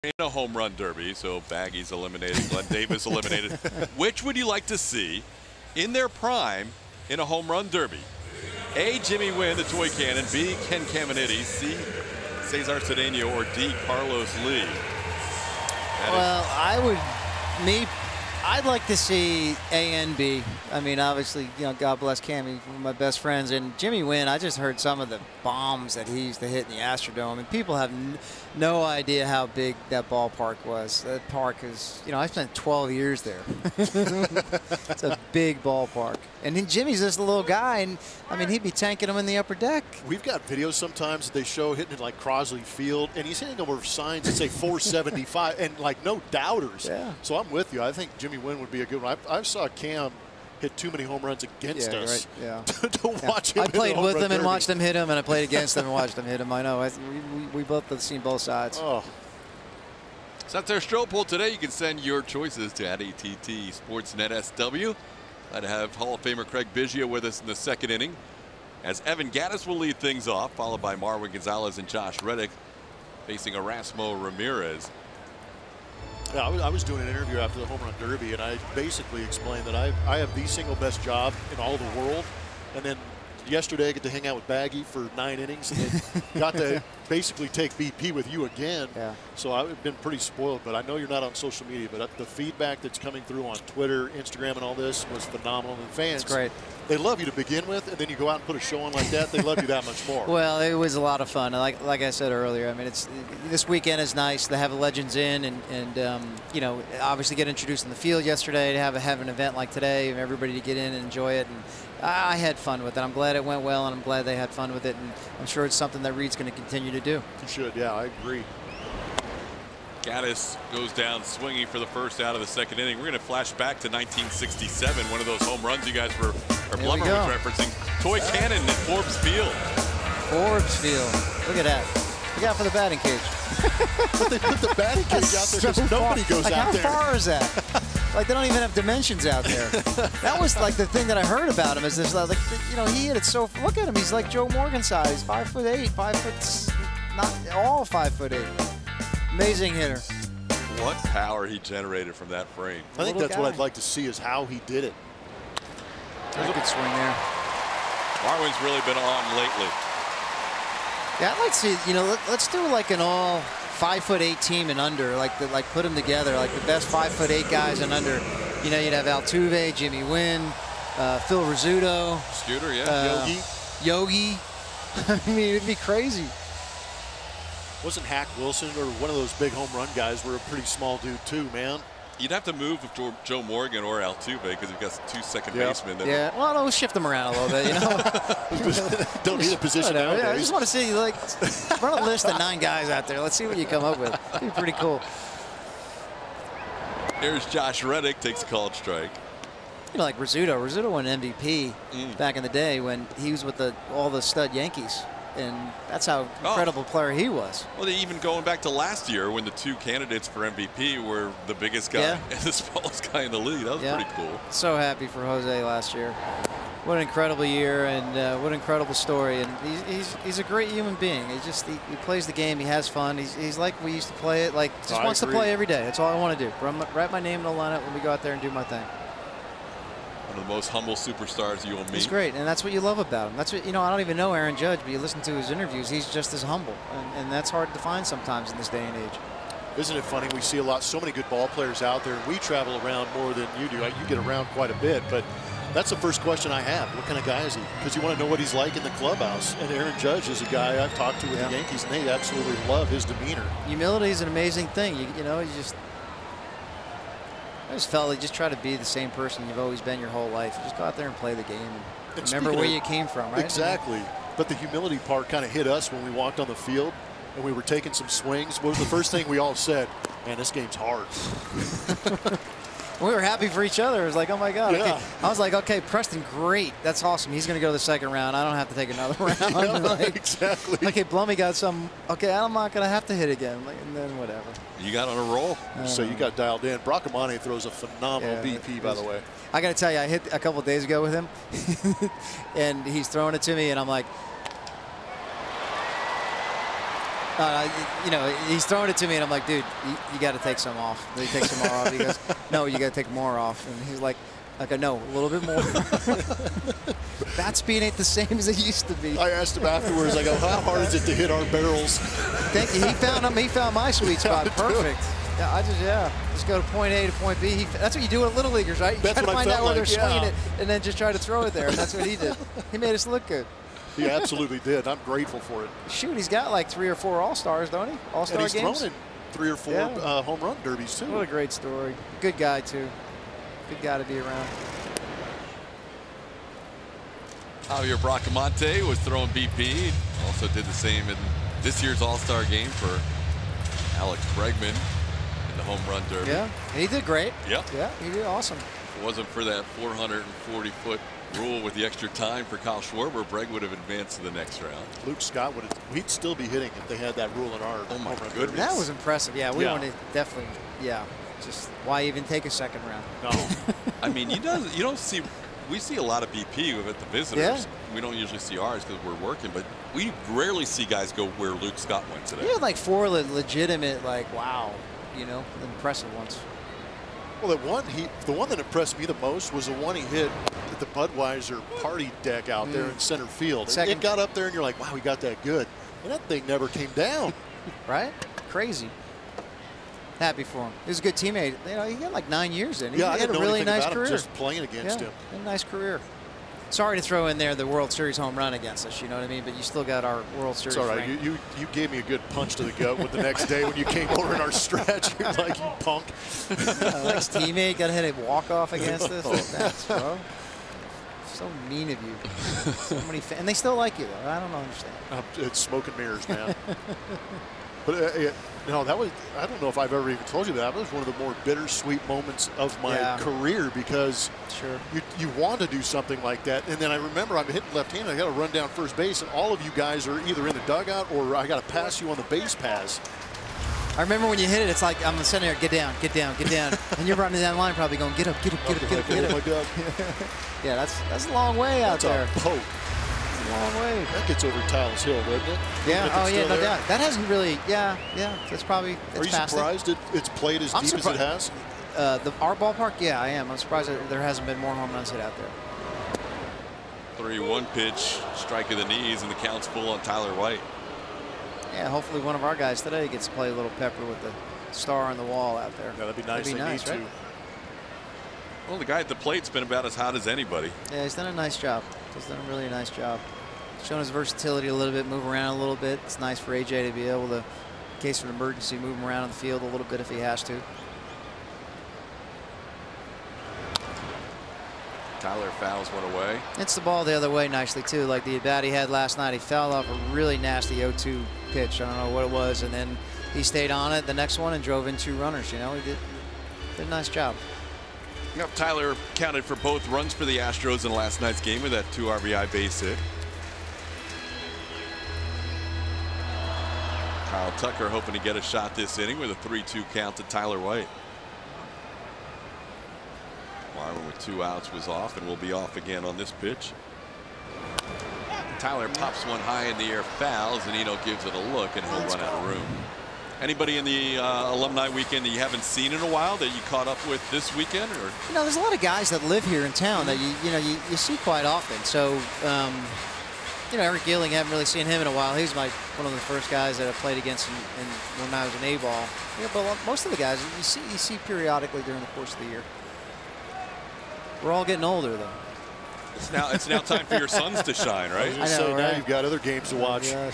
Speaker 1: in a home run derby, so Baggy's eliminated, Glenn Davis eliminated. Which would you like to see in their prime in a home run derby? A, Jimmy Wynn, the toy cannon. B, Ken Caminiti. C, Cesar Cedeno. Or D, Carlos Lee.
Speaker 5: Well, I'd like to see A and B. I mean, obviously, you know, God bless Cam, he's one of my best friends. And Jimmy Wynn, I just heard some of the bombs that he used to hit in the Astrodome. And people have no idea how big that ballpark was. That park is, you know, I spent 12 years there. It's a big ballpark. And then Jimmy's just a little guy, and I mean, he'd be tanking them in the upper deck.
Speaker 6: We've got videos sometimes that they show hitting it like Crosley Field, and he's hitting over signs that say 475, and like no doubters.
Speaker 5: Yeah.
Speaker 6: So I'm with you. I think Jimmy Wynn would be a good one. I saw Cam hit too many home runs against us to watch him.
Speaker 5: I played with him and
Speaker 6: derby.
Speaker 5: watched him hit him, and I played against him and watched him him. I know. We both have seen both sides.
Speaker 6: Oh.
Speaker 1: So that's our stroll poll today. You can send your choices to @ATT Sportsnet SW. Glad to have Hall of Famer Craig Biggio with us in the second inning, as Evan Gattis will lead things off, followed by Marwin Gonzalez and Josh Reddick facing Erasmo Ramirez.
Speaker 6: Yeah, I was doing an interview after the home run derby, and I basically explained that I have the single best job in all the world. And then yesterday I get to hang out with Baggy for 9 innings, and then got to basically take BP with you again.
Speaker 5: Yeah.
Speaker 6: So I've been pretty spoiled, but I know you're not on social media, but the feedback that's coming through on Twitter, Instagram, and all this was phenomenal. And fans,
Speaker 5: It's great.
Speaker 6: They love you to begin with, and then you go out and put a show on like that, they love you that much more.
Speaker 5: Well, it was a lot of fun. Like I said earlier, I mean, this weekend is nice to have the legends in, and you know, obviously get introduced in the field yesterday, to have an event like today, and everybody to get in and enjoy it. And I had fun with it. I'm glad it went well, and I'm glad they had fun with it. And I'm sure it's something that Reed's going to continue to do.
Speaker 6: You should, yeah, I agree.
Speaker 1: Gattis goes down swinging for the first out of the second inning. We're going to flash back to 1967, one of those home runs you guys were, or Blummer was referencing. Toy cannon at Forbes Field.
Speaker 5: Forbes Field. Look at that. Look out for the batting cage.
Speaker 6: But they put the batting cage out there because nobody goes
Speaker 5: like,
Speaker 6: out there.
Speaker 5: How far is that? Like, they don't even have dimensions out there. That was like the thing that I heard about him, is this, like, you know, he hit it so, look at him, he's like Joe Morgan size, 5'8", 5 foot, not all 5'8". Amazing hitter.
Speaker 1: What power he generated from that frame.
Speaker 6: I think that's what I'd like to see, is how he did it.
Speaker 5: There's a good swing there.
Speaker 1: Marwin's really been on lately.
Speaker 5: Yeah, I'd like to see, you know, let's do like an all 5'8" team and under, like put them together, like the best 5'8" guys and under. You know, you'd have Altuve, Jimmy Wynn, Phil Rizzuto,
Speaker 1: Scooter, yeah,
Speaker 5: Yogi. I mean, it'd be crazy.
Speaker 6: Wasn't Hack Wilson or one of those big home run guys were a pretty small dude too, man?
Speaker 1: You'd have to move with Joe Morgan or Altuve, because you've got 2 second basemen. That
Speaker 5: well, no, we'll shift them around a little bit, you know.
Speaker 6: Don't need a position
Speaker 5: Whatever,
Speaker 6: nowadays.
Speaker 5: I just want to see, like, run a list of 9 guys out there. Let's see what you come up with. It'd be pretty cool.
Speaker 1: Here's Josh Reddick, takes a called strike.
Speaker 5: You know, like Rizzuto. Rizzuto won MVP back in the day when he was with all the stud Yankees. And that's how incredible player he was.
Speaker 1: Well, even going back to last year, when the 2 candidates for MVP were the biggest guy and the smallest guy in the league. That was pretty cool.
Speaker 5: So happy for Jose last year. What an incredible year, and what an incredible story. And he's a great human being. He plays the game. He has fun. He's like we used to play it. Like, just wants to play every day. That's all I want to do. Write my name in the lineup when we go out there and do my thing.
Speaker 1: One of the most humble superstars you will meet.
Speaker 5: He's great, and that's what you love about him. That's what, you know, I don't even know Aaron Judge, but you listen to his interviews, he's just as humble, and that's hard to find sometimes in this day and age.
Speaker 6: Isn't it funny? We see so many good ball players out there. We travel around more than you do. You get around quite a bit, but that's the first question I have. What kind of guy is he? Because you want to know what he's like in the clubhouse. And Aaron Judge is a guy I've talked to with the Yankees, and they absolutely love his demeanor.
Speaker 5: Humility is an amazing thing. You know, I just felt like just try to be the same person you've always been your whole life. You just go out there and play the game and remember where you came from, right?
Speaker 6: Exactly. But the humility part kind of hit us when we walked on the field and we were taking some swings. What was the first thing we all said? Man, this game's hard.
Speaker 5: We were happy for each other. It was like, oh my God.
Speaker 6: Yeah.
Speaker 5: Okay. I was like, okay, Preston, great. That's awesome. He's going to go to the second round. I don't have to take another round. Like,
Speaker 6: exactly.
Speaker 5: Okay, Blummy got some. Okay, I'm not going to have to hit again. Like, and then whatever.
Speaker 1: You got on a roll.
Speaker 6: So you got dialed in. Bracamante throws a phenomenal BP, by the way.
Speaker 5: I got to tell you, I hit a couple of days ago with him, and he's throwing it to me, and I'm like, You know, he's throwing it to me, and I'm like, dude, you got to take some off. And he takes some more off. He goes, no, you got to take more off. And he's like, no, a little bit more. Bat speed ain't the same as it used to be.
Speaker 6: I asked him afterwards, I go, how hard is it to hit our barrels?
Speaker 5: Thank you. He found him. He found my sweet spot. Perfect. Yeah, just go to point A to point B. That's what you do with little leaguers, right? You
Speaker 6: That's
Speaker 5: try to
Speaker 6: what I
Speaker 5: find out
Speaker 6: felt
Speaker 5: where
Speaker 6: like,
Speaker 5: they're swinging it, and then just try to throw it there. And that's what he did. He made us look good.
Speaker 6: He absolutely did. I'm grateful for it.
Speaker 5: Shoot, he's got like 3 or 4 All-Stars, don't he? All-Star
Speaker 6: And he's
Speaker 5: games.
Speaker 6: thrown in 3 or 4 home run derbies, too.
Speaker 5: What a great story. Good guy, too. Good guy to be around.
Speaker 1: Javier Bracamonte was throwing BP. Also did the same in this year's All-Star game for Alex Bregman in the home run derby.
Speaker 5: Yeah, he did great.
Speaker 1: Yep.
Speaker 5: Yeah, he did awesome.
Speaker 1: If it wasn't for that 440-foot rule with the extra time for Kyle Schwarber, Breg would have advanced to the next round.
Speaker 6: Luke Scott we'd still be hitting if they had that rule in our home run derbies.
Speaker 5: That was impressive. Yeah, we wanted definitely. Yeah, just why even take a second round?
Speaker 6: No.
Speaker 1: I mean, you don't see. We see a lot of BP at the visitors.
Speaker 5: Yeah.
Speaker 1: We don't usually see ours because we're working, but we rarely see guys go where Luke Scott went today.
Speaker 5: We had like 4 legitimate, like, wow, you know, impressive ones.
Speaker 6: Well, the one that impressed me the most was the one he hit at the Budweiser party deck out there in center field. It got up there, and you're like, wow, he got that good. And that thing never came down.
Speaker 5: Right? Crazy. Happy for him. He was a good teammate. You know, he got like 9 years in. He had a really nice career.
Speaker 6: Just playing against him.
Speaker 5: A nice career. Sorry to throw in there the World Series home run against us, you know what I mean? But you still got our World Series
Speaker 6: It's all right.
Speaker 5: ring.
Speaker 6: You gave me a good punch to the gut with the next day when you came over in our stretch. You're like, you punk.
Speaker 5: Alex teammate got to hit a walk-off against us. That's, bro. So mean of you. So many and they still like you, though. I don't understand.
Speaker 6: It's smoke and mirrors, man. But no, that was, I don't know if I've ever even told you that. That was one of the more bittersweet moments of my career because you want to do something like that. And then I remember I'm hitting left-handed. I got to run down first base, and all of you guys are either in the dugout or I got to pass you on the base pass.
Speaker 5: I remember when you hit it, it's like I'm sitting there, get down, get down, get down. And you're running down the line probably going, get up, get up, get up, get up, get up.
Speaker 6: Oh, my God.
Speaker 5: Yeah, that's a long way out there.
Speaker 6: That's a poke.
Speaker 5: It's a long way.
Speaker 6: That gets over Tiles Hill, doesn't it?
Speaker 5: Yeah, oh yeah, no doubt. That hasn't really, yeah, that's probably,
Speaker 6: Are you surprised it's played as deep as it has?
Speaker 5: Our ballpark, yeah, I am. I'm surprised that there hasn't been more home runs hit out there.
Speaker 1: 3-1 pitch, strike of the knees, and the count's full on Tyler White.
Speaker 5: Yeah, hopefully one of our guys today gets to play a little pepper with the star on the wall out there.
Speaker 6: Yeah, that'd be nice. They need to.
Speaker 1: Well, the guy at the plate's been about as hot as anybody.
Speaker 5: Yeah, he's done a nice job. He's done a really nice job. Showing his versatility a little bit, move around a little bit. It's nice for AJ to be able to, in case of an emergency, move him around on the field a little bit if he has to.
Speaker 1: Tyler fouls one away.
Speaker 5: Hits the ball the other way nicely, too. Like the at-bat he had last night. He fouled off a really nasty 0-2 pitch. I don't know what it was. And then he stayed on it the next one and drove in 2 runners. You know, he did a nice job.
Speaker 1: Yep, Tyler counted for both runs for the Astros in last night's game with that 2 RBI base hit. Kyle Tucker hoping to get a shot this inning with a 3-2 count to Tyler White. Wyman with 2 outs was off and will be off again on this pitch. Tyler pops one high in the air, fouls, and Eno gives it a look, and he'll run out of room. Anybody in the alumni weekend that you haven't seen in a while that you caught up with this weekend? Or
Speaker 5: you know, there's a lot of guys that live here in town that you see quite often. So you know, Eric Gilling, haven't really seen him in a while. He's like one of the first guys that I played against when I was an A-ball. Yeah, but most of the guys you see periodically during the course of the year. We're all getting older, though.
Speaker 1: It's now time for your sons to shine, right?
Speaker 6: I know, right? Now you've got other games to watch.
Speaker 5: Oh,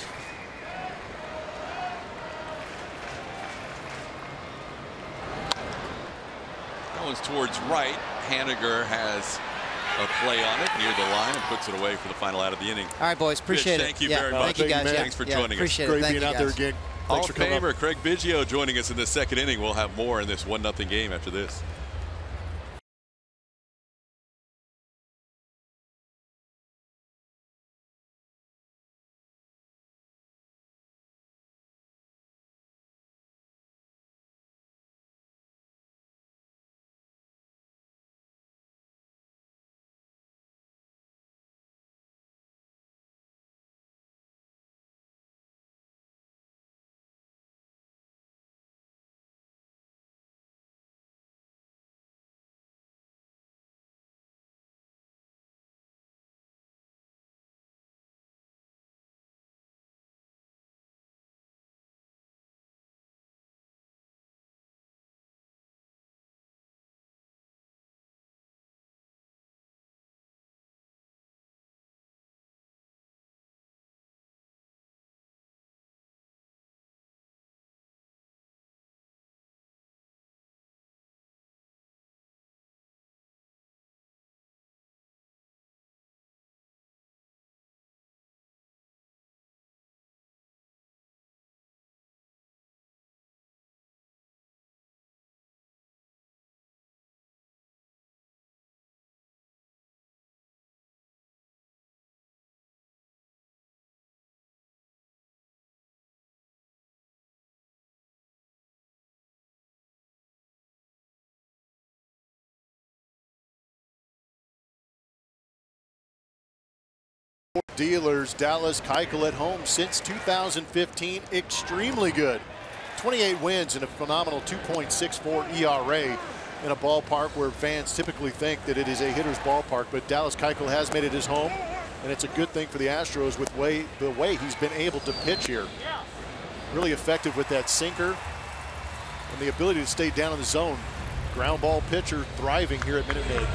Speaker 1: that one's towards right. Haniger has a play on it near the line and puts it away for the final out of the inning.
Speaker 5: All right, boys. Appreciate it.
Speaker 1: Thank you very much.
Speaker 5: Thank you, guys.
Speaker 1: Thanks for joining us.
Speaker 5: Appreciate it.
Speaker 6: Great
Speaker 5: Thank
Speaker 6: being
Speaker 5: you,
Speaker 6: out
Speaker 5: guys.
Speaker 6: there again.
Speaker 1: Hall
Speaker 6: Thanks
Speaker 1: of
Speaker 6: for coming
Speaker 1: Famer
Speaker 6: up.
Speaker 1: Craig Biggio joining us in the second inning. We'll have more in this 1-0 game after this.
Speaker 6: dealers. Dallas Keuchel at home since 2015. Extremely good. 28 wins and a phenomenal 2.64 ERA in a ballpark where fans typically think that it is a hitter's ballpark. But Dallas Keuchel has made it his home, and it's a good thing for the Astros with the way he's been able to pitch here. Really effective with that sinker and the ability to stay down in the zone. Ground ball pitcher thriving here at Minute Maid.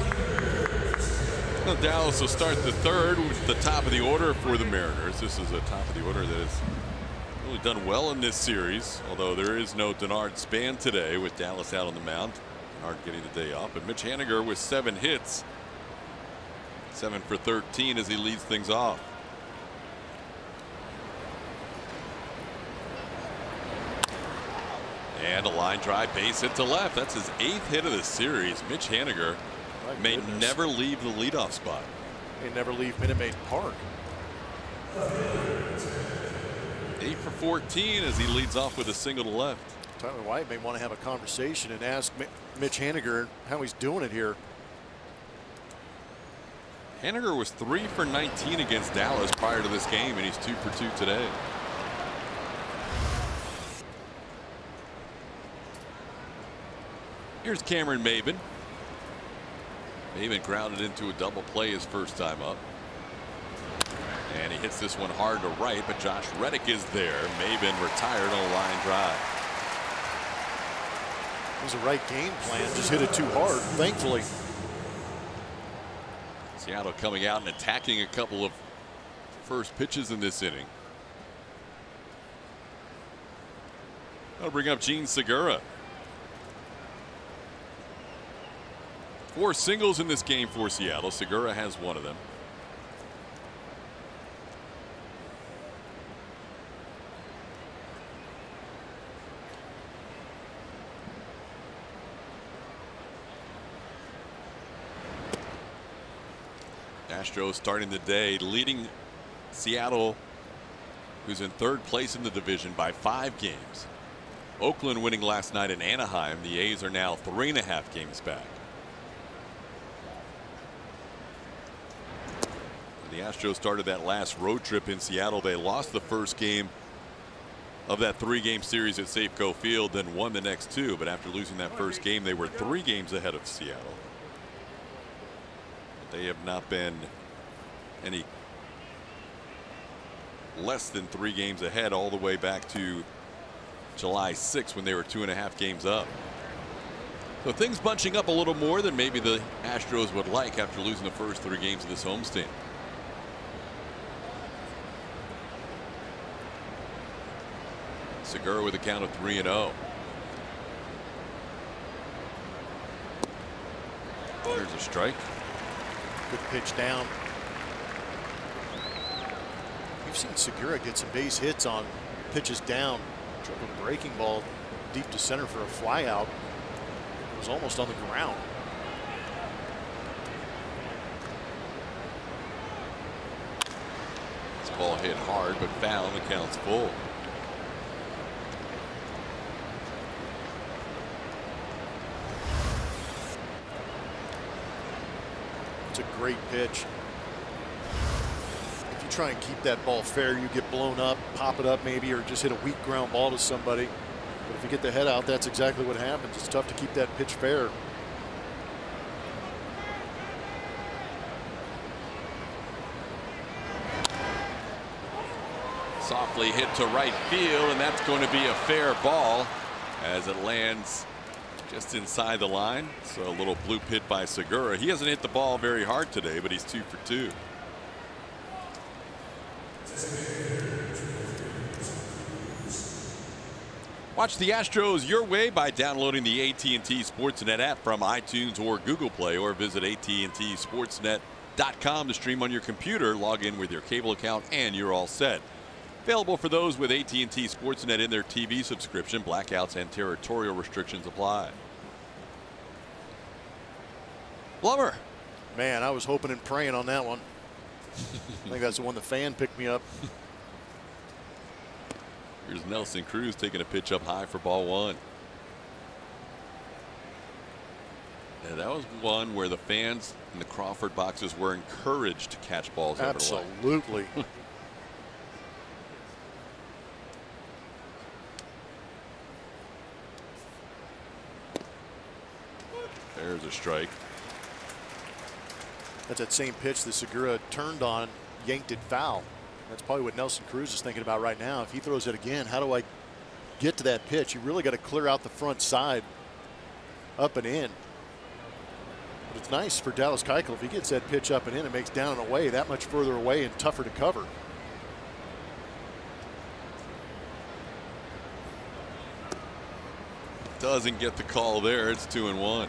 Speaker 1: Well, Dallas will start the third with the top of the order for the Mariners. This is a top of the order that has really done well in this series, although there is no Denard Span today with Dallas out on the mound. Denard getting the day off, but Mitch Haniger with 7 hits. 7 for 13 as he leads things off. And a line drive base hit to left. That's his 8th hit of the series. Mitch Haniger may never leave the leadoff spot.
Speaker 6: May never leave Minute Maid Park.
Speaker 1: 8 for 14 as he leads off with a single to left.
Speaker 6: Tyler White may want to have a conversation and ask Mitch Haniger how he's doing it here.
Speaker 1: Haniger was 3 for 19 against Dallas prior to this game, and he's 2 for 2 today. Here's Cameron Maben. Maben grounded into a double play his first time up. And he hits this one hard to right, but Josh Reddick is there. Maben retired on a line drive.
Speaker 6: It was a right game plan, just hit it too hard, thankfully.
Speaker 1: Seattle coming out and attacking a couple of first pitches in this inning. That'll bring up Gene Segura. 4 singles in this game for Seattle. Segura has 1 of them. Astros starting the day leading Seattle, who's in 3rd place in the division, by 5 games. Oakland winning last night in Anaheim. The A's are now 3.5 games back. The Astros started that last road trip in Seattle. They lost the first game of that 3-game series at Safeco Field, then won the next 2. But after losing that first game, they were 3 games ahead of Seattle. They have not been any less than 3 games ahead all the way back to July 6th when they were 2.5 games up. So things bunching up a little more than maybe the Astros would like after losing the first 3 games of this homestand. Segura with a count of 3-0. Here's a strike.
Speaker 6: Good pitch down. We've seen Segura get some base hits on pitches down. Drove a breaking ball deep to center for a fly out. It was almost on the ground.
Speaker 1: This ball hit hard but foul, and the count's full.
Speaker 6: It's a great pitch. If you try and keep that ball fair, you get blown up, pop it up maybe, or just hit a weak ground ball to somebody. But if you get the head out, that's exactly what happens. It's tough to keep that pitch fair.
Speaker 1: Softly hit to right field, and that's going to be a fair ball as it lands just inside the line. So a little bloop hit by Segura. He hasn't hit the ball very hard today, but he's 2 for 2. Watch the Astros your way by downloading the AT&T Sportsnet app from iTunes or Google Play, or visit AT&TSportsnet.com to stream on your computer. Log in with your cable account and you're all set. Available for those with AT&T Sportsnet in their TV subscription. Blackouts and territorial restrictions apply. Blummer.
Speaker 6: Man, I was hoping and praying on that one. I think that's the one the fan picked me up.
Speaker 1: Here's Nelson Cruz taking a pitch up high for ball 1. Yeah, that was one where the fans in the Crawford boxes were encouraged to catch balls over the line.
Speaker 6: Absolutely.
Speaker 1: There's a strike.
Speaker 6: That's that same pitch that Segura turned on, yanked it foul. That's probably what Nelson Cruz is thinking about right now. If he throws it again, how do I get to that pitch? You really got to clear out the front side, up and in. But it's nice for Dallas Keuchel if he gets that pitch up and in, it makes down and away that much further away and tougher to cover.
Speaker 1: Doesn't get the call there. It's 2-1.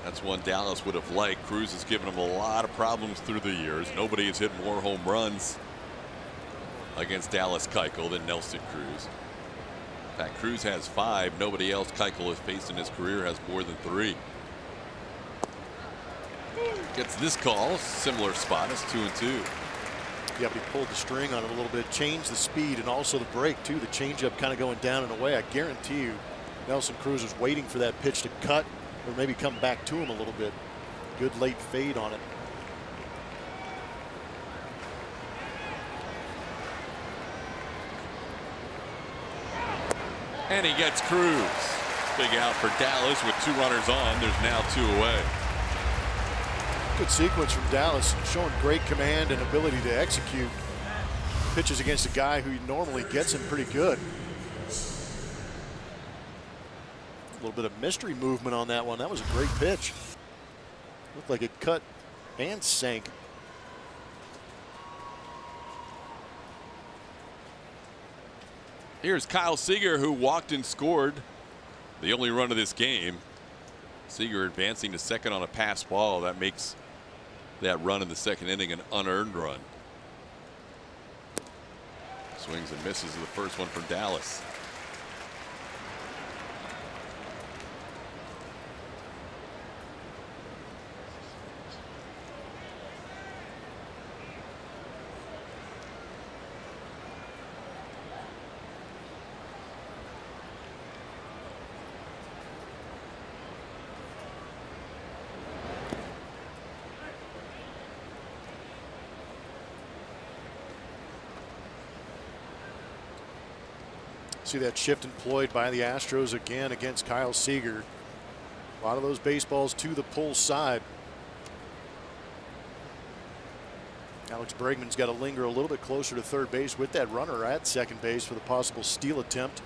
Speaker 1: That's one Dallas would have liked. Cruz has given him a lot of problems through the years. Nobody has hit more home runs against Dallas Keuchel than Nelson Cruz. In fact, Cruz has 5. Nobody else Keuchel has faced in his career has more than 3. Gets this call, similar spot. It's 2-2.
Speaker 6: Yep, he pulled the string on it a little bit, changed the speed and also the break too. The changeup kind of going down and away. I guarantee you Nelson Cruz was waiting for that pitch to cut or maybe come back to him a little bit. Good late fade on it.
Speaker 1: And he gets Cruz. Big out for Dallas with 2 runners on. There's now 2 away.
Speaker 6: Good sequence from Dallas, showing great command and ability to execute pitches against a guy who normally gets him pretty good. A little bit of mystery movement on that one. That was a great pitch. Looked like it cut and sank.
Speaker 1: Here's Kyle Seager, who walked and scored the only run of this game. Seager advancing to second on a pass ball. That makes that run in the second inning an unearned run. Swings and misses the first one from Dallas.
Speaker 6: See that shift employed by the Astros again against Kyle Seager. A lot of those baseballs to the pull side. Alex Bregman's got to linger a little bit closer to third base with that runner at second base for the possible steal attempt.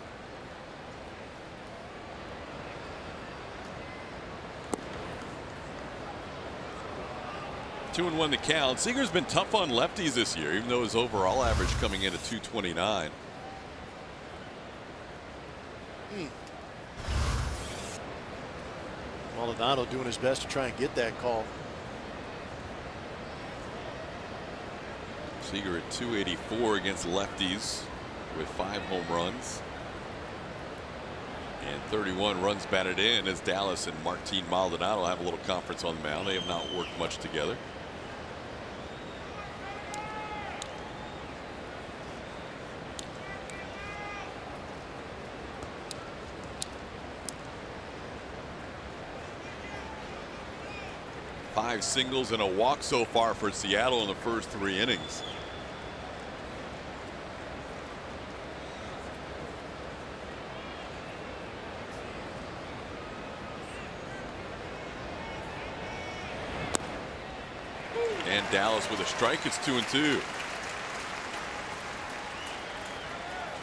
Speaker 1: Two and 1 the count. Seager's been tough on lefties this year, even though his overall average coming in at 229.
Speaker 6: Maldonado doing his best to try and get that call.
Speaker 1: Seager at 284 against lefties with 5 home runs and 31 runs batted in, as Dallas and Martin Maldonado have a little conference on the mound. They have not worked much together. Five singles and a walk so far for Seattle in the first 3 innings. And Dallas with a strike. It's 2-2.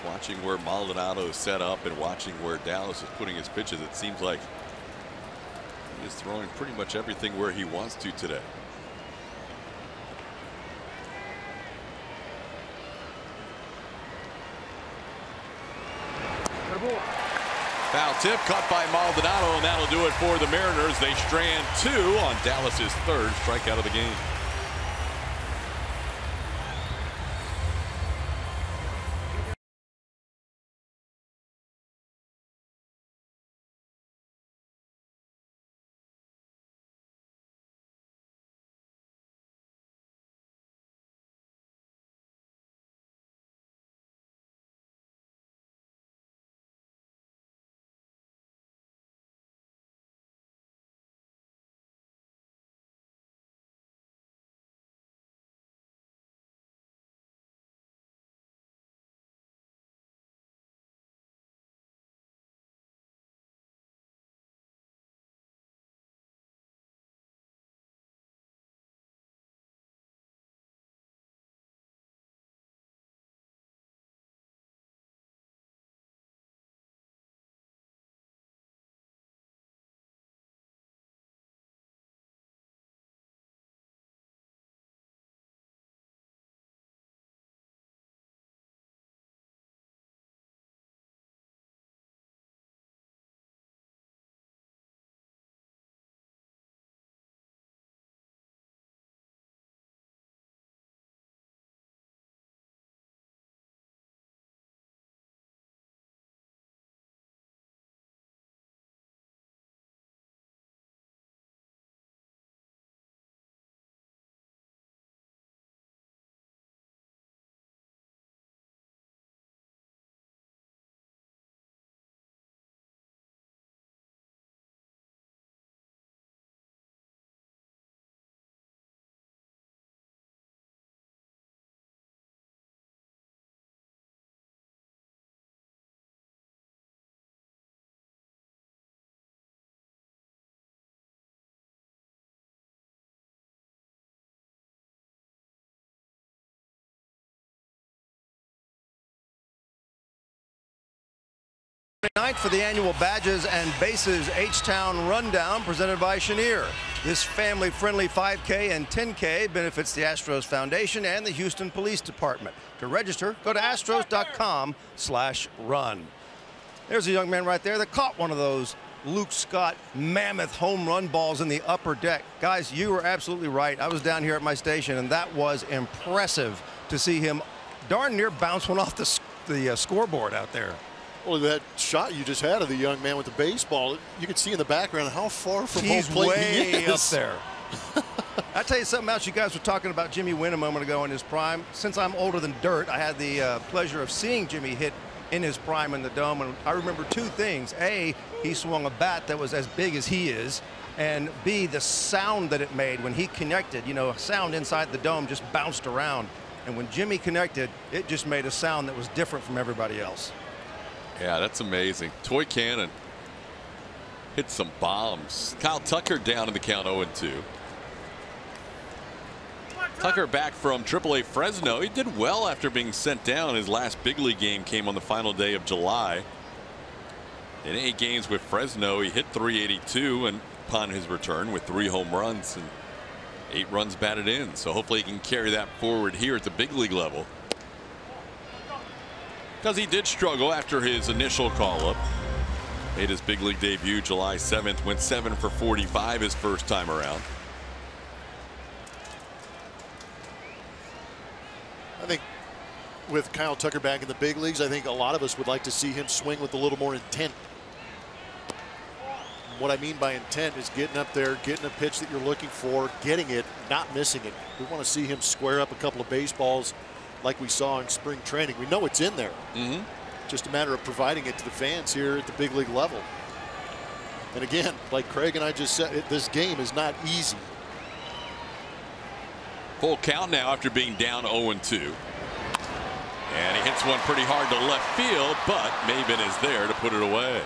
Speaker 1: Watching where Maldonado is set up and watching where Dallas is putting his pitches, it seems like he is throwing pretty much everything where he wants to today. Foul tip caught by Maldonado, and that'll do it for the Mariners. They strand 2 on Dallas's 3rd strikeout of the game.
Speaker 7: 29th for the annual Badges and Bases H-Town Rundown presented by Chenier. This family-friendly 5K and 10K benefits the Astros Foundation and the Houston Police Department. To register, go to astros.com/run. There's a young man right there that caught one of those Luke Scott mammoth home run balls in the upper deck. Guys, you were absolutely right. I was down here at my station, and that was impressive to see him darn near bounce one off the scoreboard out there.
Speaker 6: Well, that shot you just had of the young man with the baseball, you could see in the background how far from home plate he is.
Speaker 7: He's way up there. I'll tell you something else. You guys were talking about Jimmy Wynn a moment ago in his prime. Since I'm older than dirt, I had the pleasure of seeing Jimmy hit in his prime in the Dome, and I remember two things. A, he swung a bat that was as big as he is, and B, the sound that it made when he connected. You know, sound inside the Dome just bounced around, and when Jimmy connected, it just made a sound that was different from everybody else.
Speaker 1: Yeah, that's amazing. Toy Cannon hit some bombs. Kyle Tucker down in the count 0-2. Tucker back from AAA Fresno. He did well after being sent down. His last big league game came on the final day of July. In 8 games with Fresno, he hit .382 and upon his return with 3 home runs and 8 runs batted in. So hopefully he can carry that forward here at the big league level, because he did struggle after his initial call-up. Made his big league debut July 7th, went 7 for 45 his first time around.
Speaker 6: I think with Kyle Tucker back in the big leagues, I think a lot of us would like to see him swing with a little more intent. What I mean by intent is getting up there, getting a pitch that you're looking for, getting it, not missing it. We want to see him square up a couple of baseballs like we saw in spring training. We know it's in there. Just a matter of providing it to the fans here at the big league level. And again, like Craig and I just said, this game is not easy.
Speaker 1: Full count now after being down 0-2. And he hits one pretty hard to left field, but Maben is there to put it away.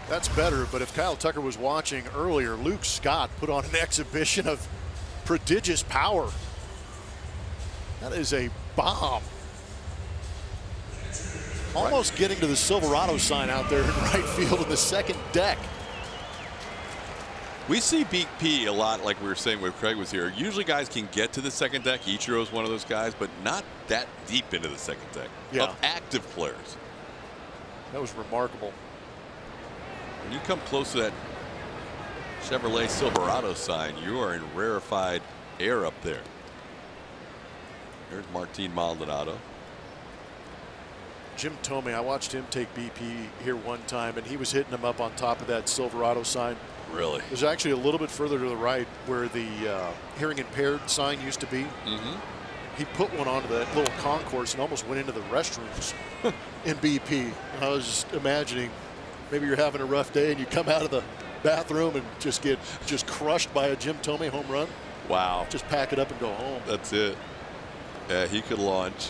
Speaker 6: That's better, but if Kyle Tucker was watching earlier, Luke Scott put on an exhibition of prodigious power. That is a bomb. Almost getting to the Silverado sign out there in right field in the second deck.
Speaker 1: We see BP a lot, like we were saying when Craig was here. Usually guys can get to the second deck. Ichiro's one of those guys, but not that deep into the second deck of active players.
Speaker 6: That was remarkable.
Speaker 1: When you come close to that Chevrolet Silverado sign, you are in rarefied air up there. There's Martin Maldonado.
Speaker 6: Jim Thome, I watched him take BP here one time, and he was hitting him up on top of that Silverado sign.
Speaker 1: Really?
Speaker 6: There's actually a little bit further to the right where the hearing impaired sign used to be. He put one onto that little concourse and almost went into the restrooms in BP. I was just imagining, maybe you're having a rough day and you come out of the bathroom and just get crushed by a Jim Thome home run.
Speaker 1: Wow.
Speaker 6: Just pack it up and go home.
Speaker 1: That's it. Yeah, he could launch.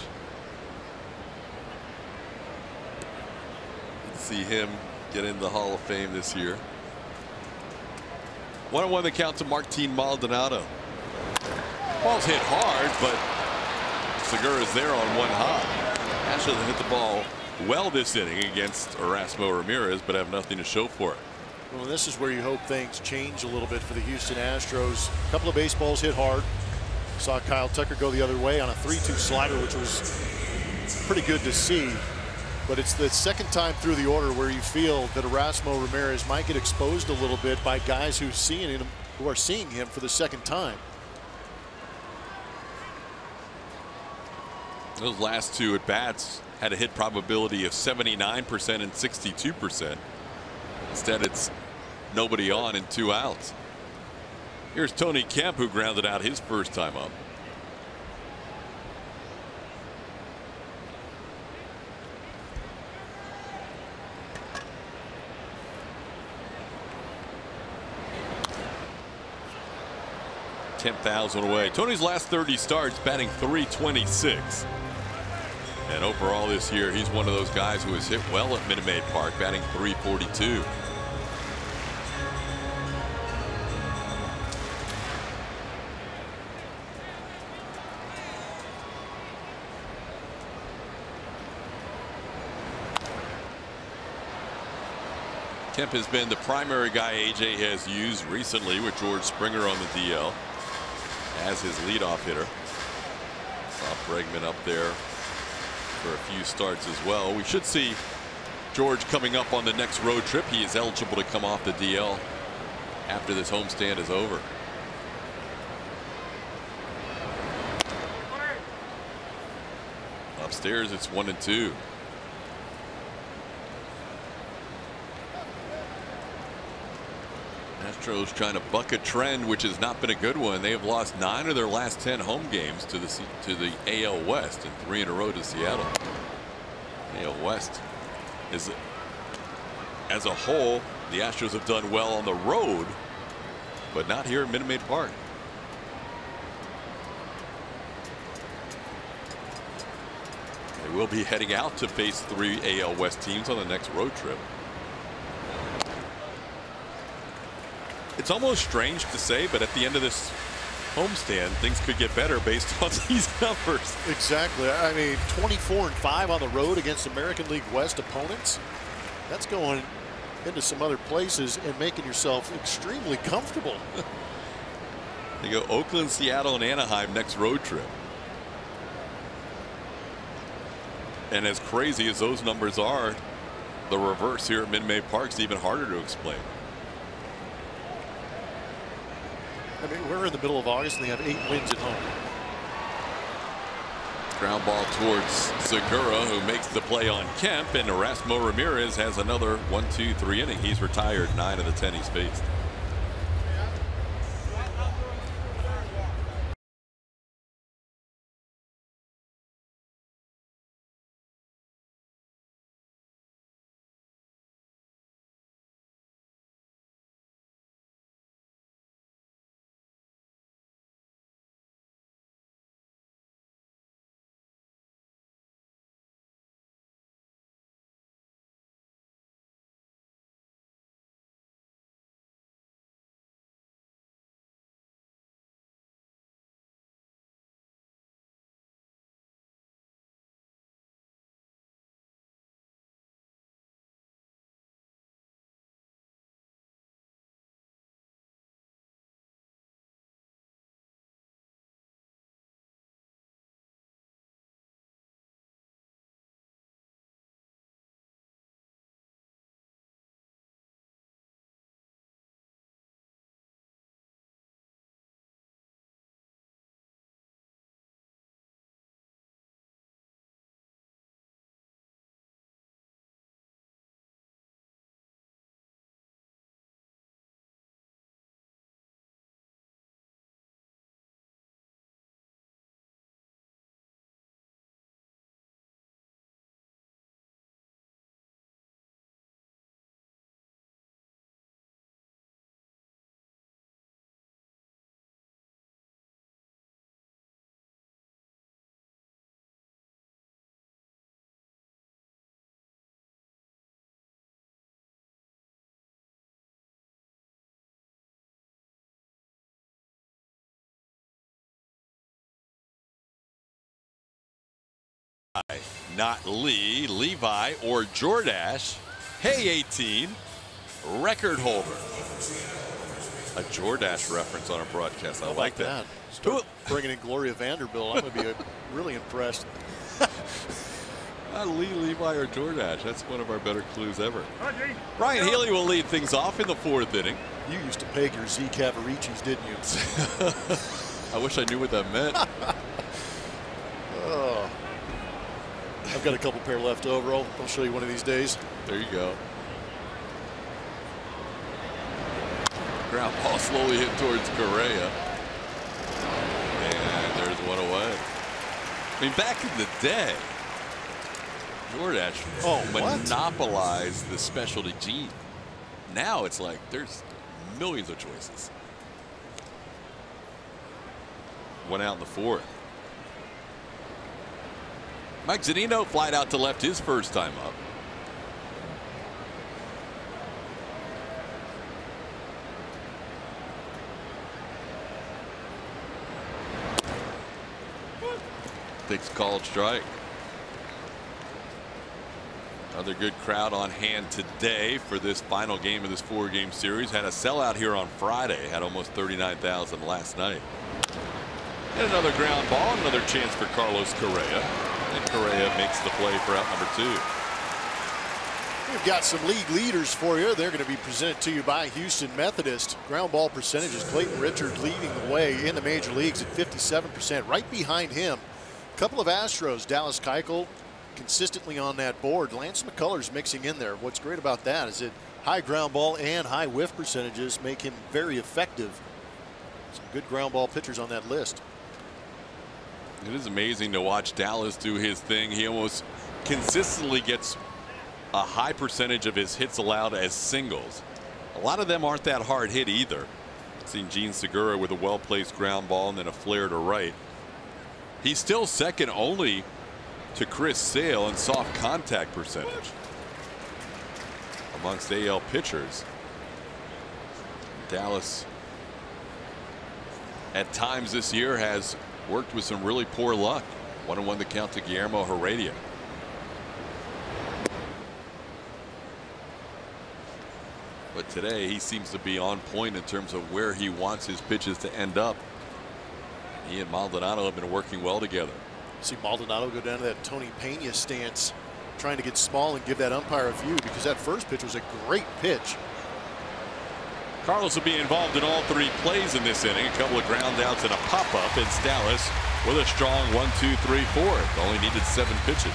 Speaker 1: Let's see him get into the Hall of Fame this year. 1-1 the count to Martin Maldonado. Ball's hit hard, but Segura's there on one hop. Astros hit the ball well this inning against Erasmo Ramirez, but have nothing to show for it.
Speaker 6: Well, this is where you hope things change a little bit for the Houston Astros. A couple of baseballs hit hard. Saw Kyle Tucker go the other way on a 3-2 slider, which was pretty good to see. But it's the second time through the order where you feel that Erasmo Ramirez might get exposed a little bit by guys who are seeing him for the second time.
Speaker 1: Those last 2 at bats had a hit probability of 79% and 62%. Instead, it's nobody on and 2 outs. Here's Tony Kemp, who grounded out his first time up. $10,000 away. Tony's last 30 starts batting .326. And overall this year, he's one of those guys who has hit well at Minute Maid Park, batting .342. Kemp has been the primary guy AJ has used recently, with George Springer on the DL as his leadoff hitter. Saw Bregman up there for a few starts as well. We should see George coming up on the next road trip. He is eligible to come off the DL after this homestand is over. Upstairs, it's 1-2. Astros trying to buck a trend which has not been a good one. They have lost 9 of their last 10 home games to the AL West, and 3 in a row to Seattle. AL West is, as a whole, the Astros have done well on the road, but not here at Minute Maid Park. They will be heading out to face 3 AL West teams on the next road trip. It's almost strange to say, but at the end of this homestand, things could get better based on these numbers.
Speaker 6: Exactly. I mean, 24-5 on the road against American League West opponents. That's going into some other places and making yourself extremely comfortable.
Speaker 1: They go Oakland, Seattle, and Anaheim next road trip. And as crazy as those numbers are, the reverse here at Minute Maid Park is even harder to explain.
Speaker 6: I mean, we're in the middle of August and they have 8 wins at home.
Speaker 1: Ground ball towards Segura, who makes the play on Kemp, and Erasmo Ramirez has another 1-2-3 inning. He's retired 9 of the 10 he's faced. Not Lee, Levi, or Jordash. Hey, 18, record holder. A Jordash reference on a broadcast. I like that.
Speaker 6: Start bringing in Gloria Vanderbilt. I'm going to be really impressed.
Speaker 1: Not Lee, Levi, or Jordash. That's one of our better clues ever. Ryan Healy will lead things off in the 4th inning.
Speaker 6: You used to peg your Z Cavaricis, didn't you?
Speaker 1: I wish I knew what that meant.
Speaker 6: Oh. I've got a couple pair left over. I'll show you one of these days.
Speaker 1: There you go. Ground ball slowly hit towards Correa. And there's one away. I mean, back in the day, Jordash monopolized the specialty gene. Now it's like there's millions of choices. One out in the 4th. Mike Zunino flied out to left his first time up. Takes a called strike. Another good crowd on hand today for this final game of this 4-game series. Had a sellout here on Friday. Had almost 39,000 last night. And another ground ball. Another chance for Carlos Correa. And Correa makes the play for out number 2.
Speaker 6: We've got some league leaders for you. They're going to be presented to you by Houston Methodist. Ground ball percentages. Clayton Richard leading the way in the major leagues at 57%. Right behind him, a couple of Astros. Dallas Keuchel consistently on that board. Lance McCullers mixing in there. What's great about that is that high ground ball and high whiff percentages make him very effective. Some good ground ball pitchers on that list.
Speaker 1: It is amazing to watch Dallas do his thing. He almost consistently gets a high percentage of his hits allowed as singles. A lot of them aren't that hard hit either. I've seen Gene Segura with a well-placed ground ball and then a flare to right. He's still second only to Chris Sale in soft contact percentage amongst AL pitchers. Dallas at times this year has worked with some really poor luck. 1-1 the count to Guillermo Heredia. But today he seems to be on point in terms of where he wants his pitches to end up. He and Maldonado have been working well together.
Speaker 6: See Maldonado go down to that Tony Pena stance, trying to get small and give that umpire a view, because that first pitch was a great pitch.
Speaker 1: Carlos will be involved in all 3 plays in this inning. A couple of ground outs and a pop-up. It's Dallas with a strong 1, 2, 3, 4. Only needed 7 pitches.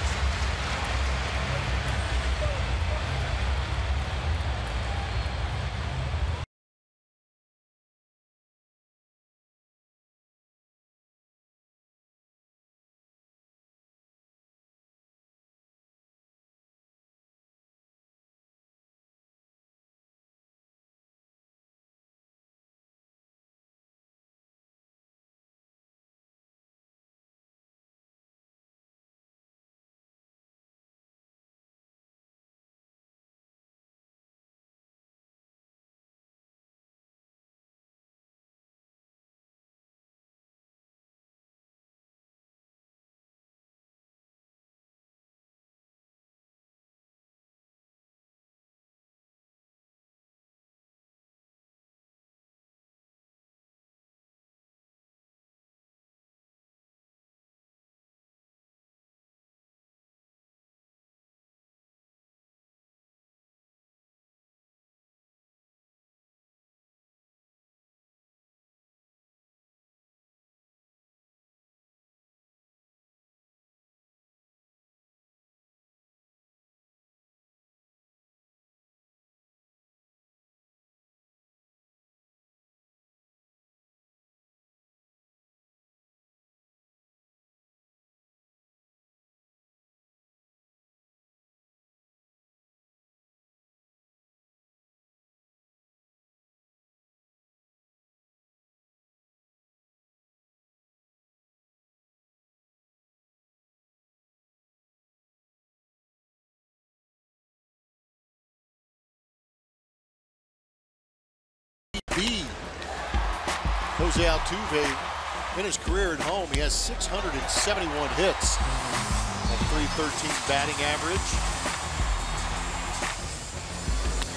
Speaker 6: Jose Altuve in his career at home, he has 671 hits at .313 batting average.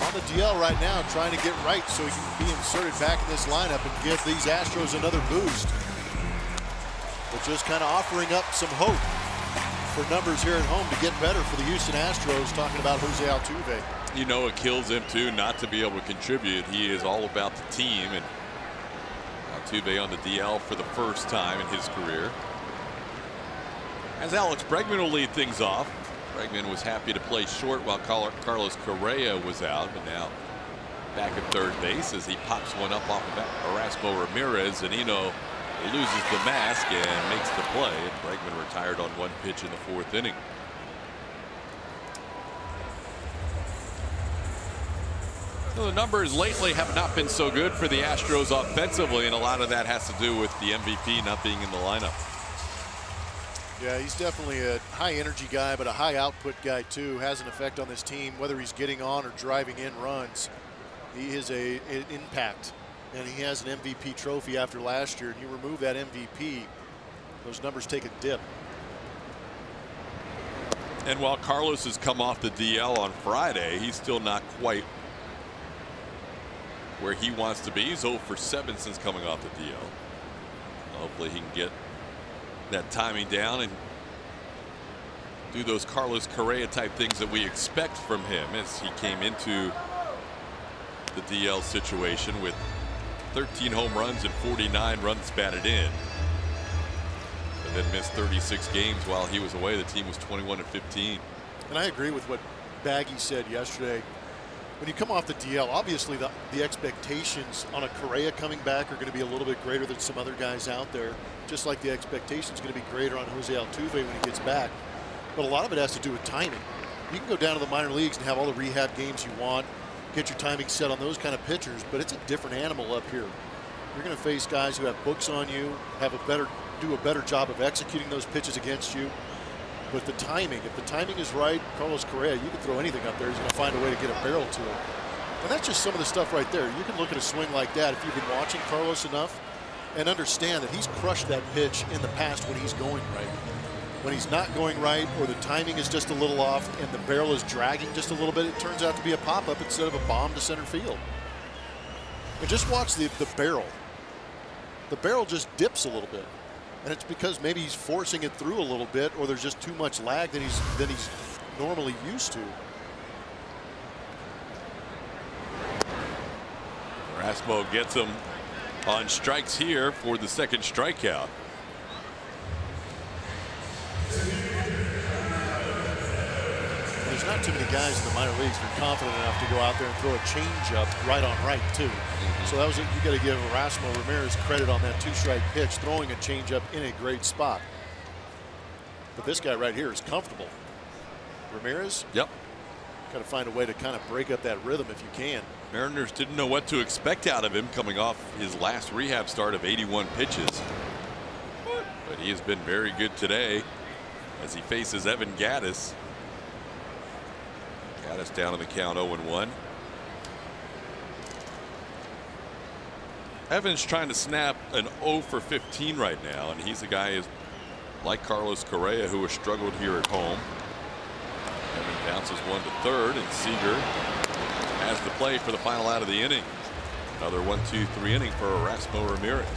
Speaker 6: On the DL right now, trying to get right so he can be inserted back in this lineup and give these Astros another boost. But just kind of offering up some hope for numbers here at home to get better for the Houston Astros, talking about Jose Altuve.
Speaker 1: You know, it kills him too not to be able to contribute. He is all about the team, and Altuve on the DL for the first time in his career. As Alex Bregman will lead things off. Bregman was happy to play short while Carlos Correa was out, but now back at third base as he pops one up off of Erasmo Ramirez. Zanino loses the mask and makes the play, and Bregman retired on 1 pitch in the 4th inning. So the numbers lately have not been so good for the Astros offensively, and a lot of that has to do with the MVP not being in the lineup.
Speaker 6: Yeah, he's definitely a high energy guy, but a high output guy too. Has an effect on this team, whether he's getting on or driving in runs. He is an impact, and he has an MVP trophy after last year. And you remove that MVP, those numbers take a dip.
Speaker 1: And while Carlos has come off the DL on Friday, he's still not quite where he wants to be. He's 0 for 7 since coming off the DL. Hopefully he can get that timing down and do those Carlos Correa type things that we expect from him, as he came into the DL situation with 13 home runs and 49 runs batted in. And then missed 36 games while he was away. The team was 21-15.
Speaker 6: And I agree with what Baggy said yesterday. When you come off the DL, obviously the expectations on a Correa coming back are going to be a little bit greater than some other guys out there. Just like the expectations going to be greater on Jose Altuve when he gets back. But a lot of it has to do with timing. You can go down to the minor leagues and have all the rehab games you want, get your timing set on those kind of pitchers, but it's a different animal up here. You're going to face guys who have books on you, do a better job of executing those pitches against you. But the timing, if the timing is right, Carlos Correa, you can throw anything up there. He's going to find a way to get a barrel to it. And that's just some of the stuff right there. You can look at a swing like that if you've been watching Carlos enough and understand that he's crushed that pitch in the past when he's going right. When he's not going right, or the timing is just a little off and the barrel is dragging just a little bit, it turns out to be a pop-up instead of a bomb to center field. And just watch the barrel. The barrel just dips a little bit. And it's because maybe he's forcing it through a little bit, or there's just too much lag than he's normally used to.
Speaker 1: Rasmo gets him on strikes here for the second strikeout.
Speaker 6: There's not too many guys in the minor leagues that are confident enough to go out there and throw a changeup right on right too. So that was you got to give Erasmo Ramirez credit on that 2-strike pitch, throwing a changeup in a great spot. But this guy right here is comfortable. Ramirez,
Speaker 1: yep,
Speaker 6: got to find a way to kind of break up that rhythm if you can.
Speaker 1: Mariners didn't know what to expect out of him coming off his last rehab start of 81 pitches. But he has been very good today as he faces Evan Gattis. Gattis down in the count 0-1. Evans trying to snap an 0 for 15 right now, and he's a guy who's like Carlos Correa, who has struggled here at home. Evan bounces one to third, and Seager has the play for the final out of the inning. Another 1-2-3 inning for Erasmo Ramirez.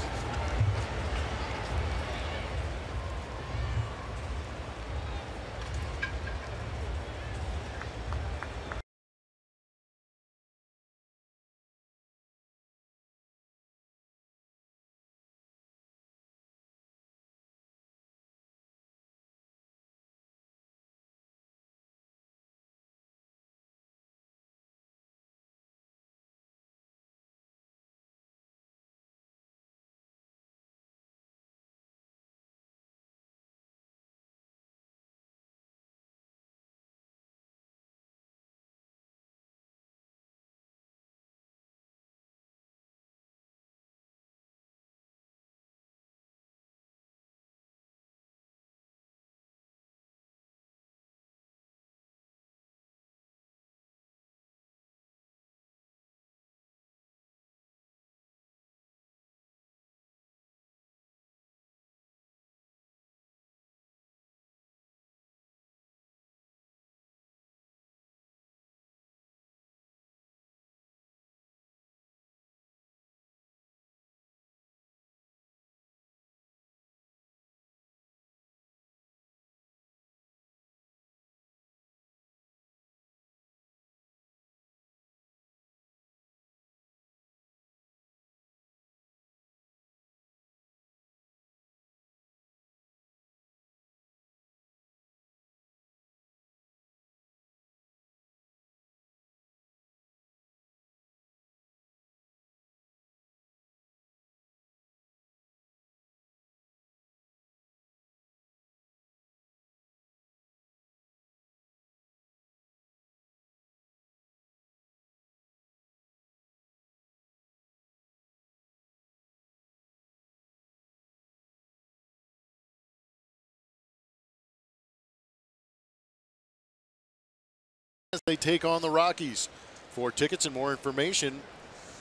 Speaker 6: As they take on the Rockies. For tickets and more information,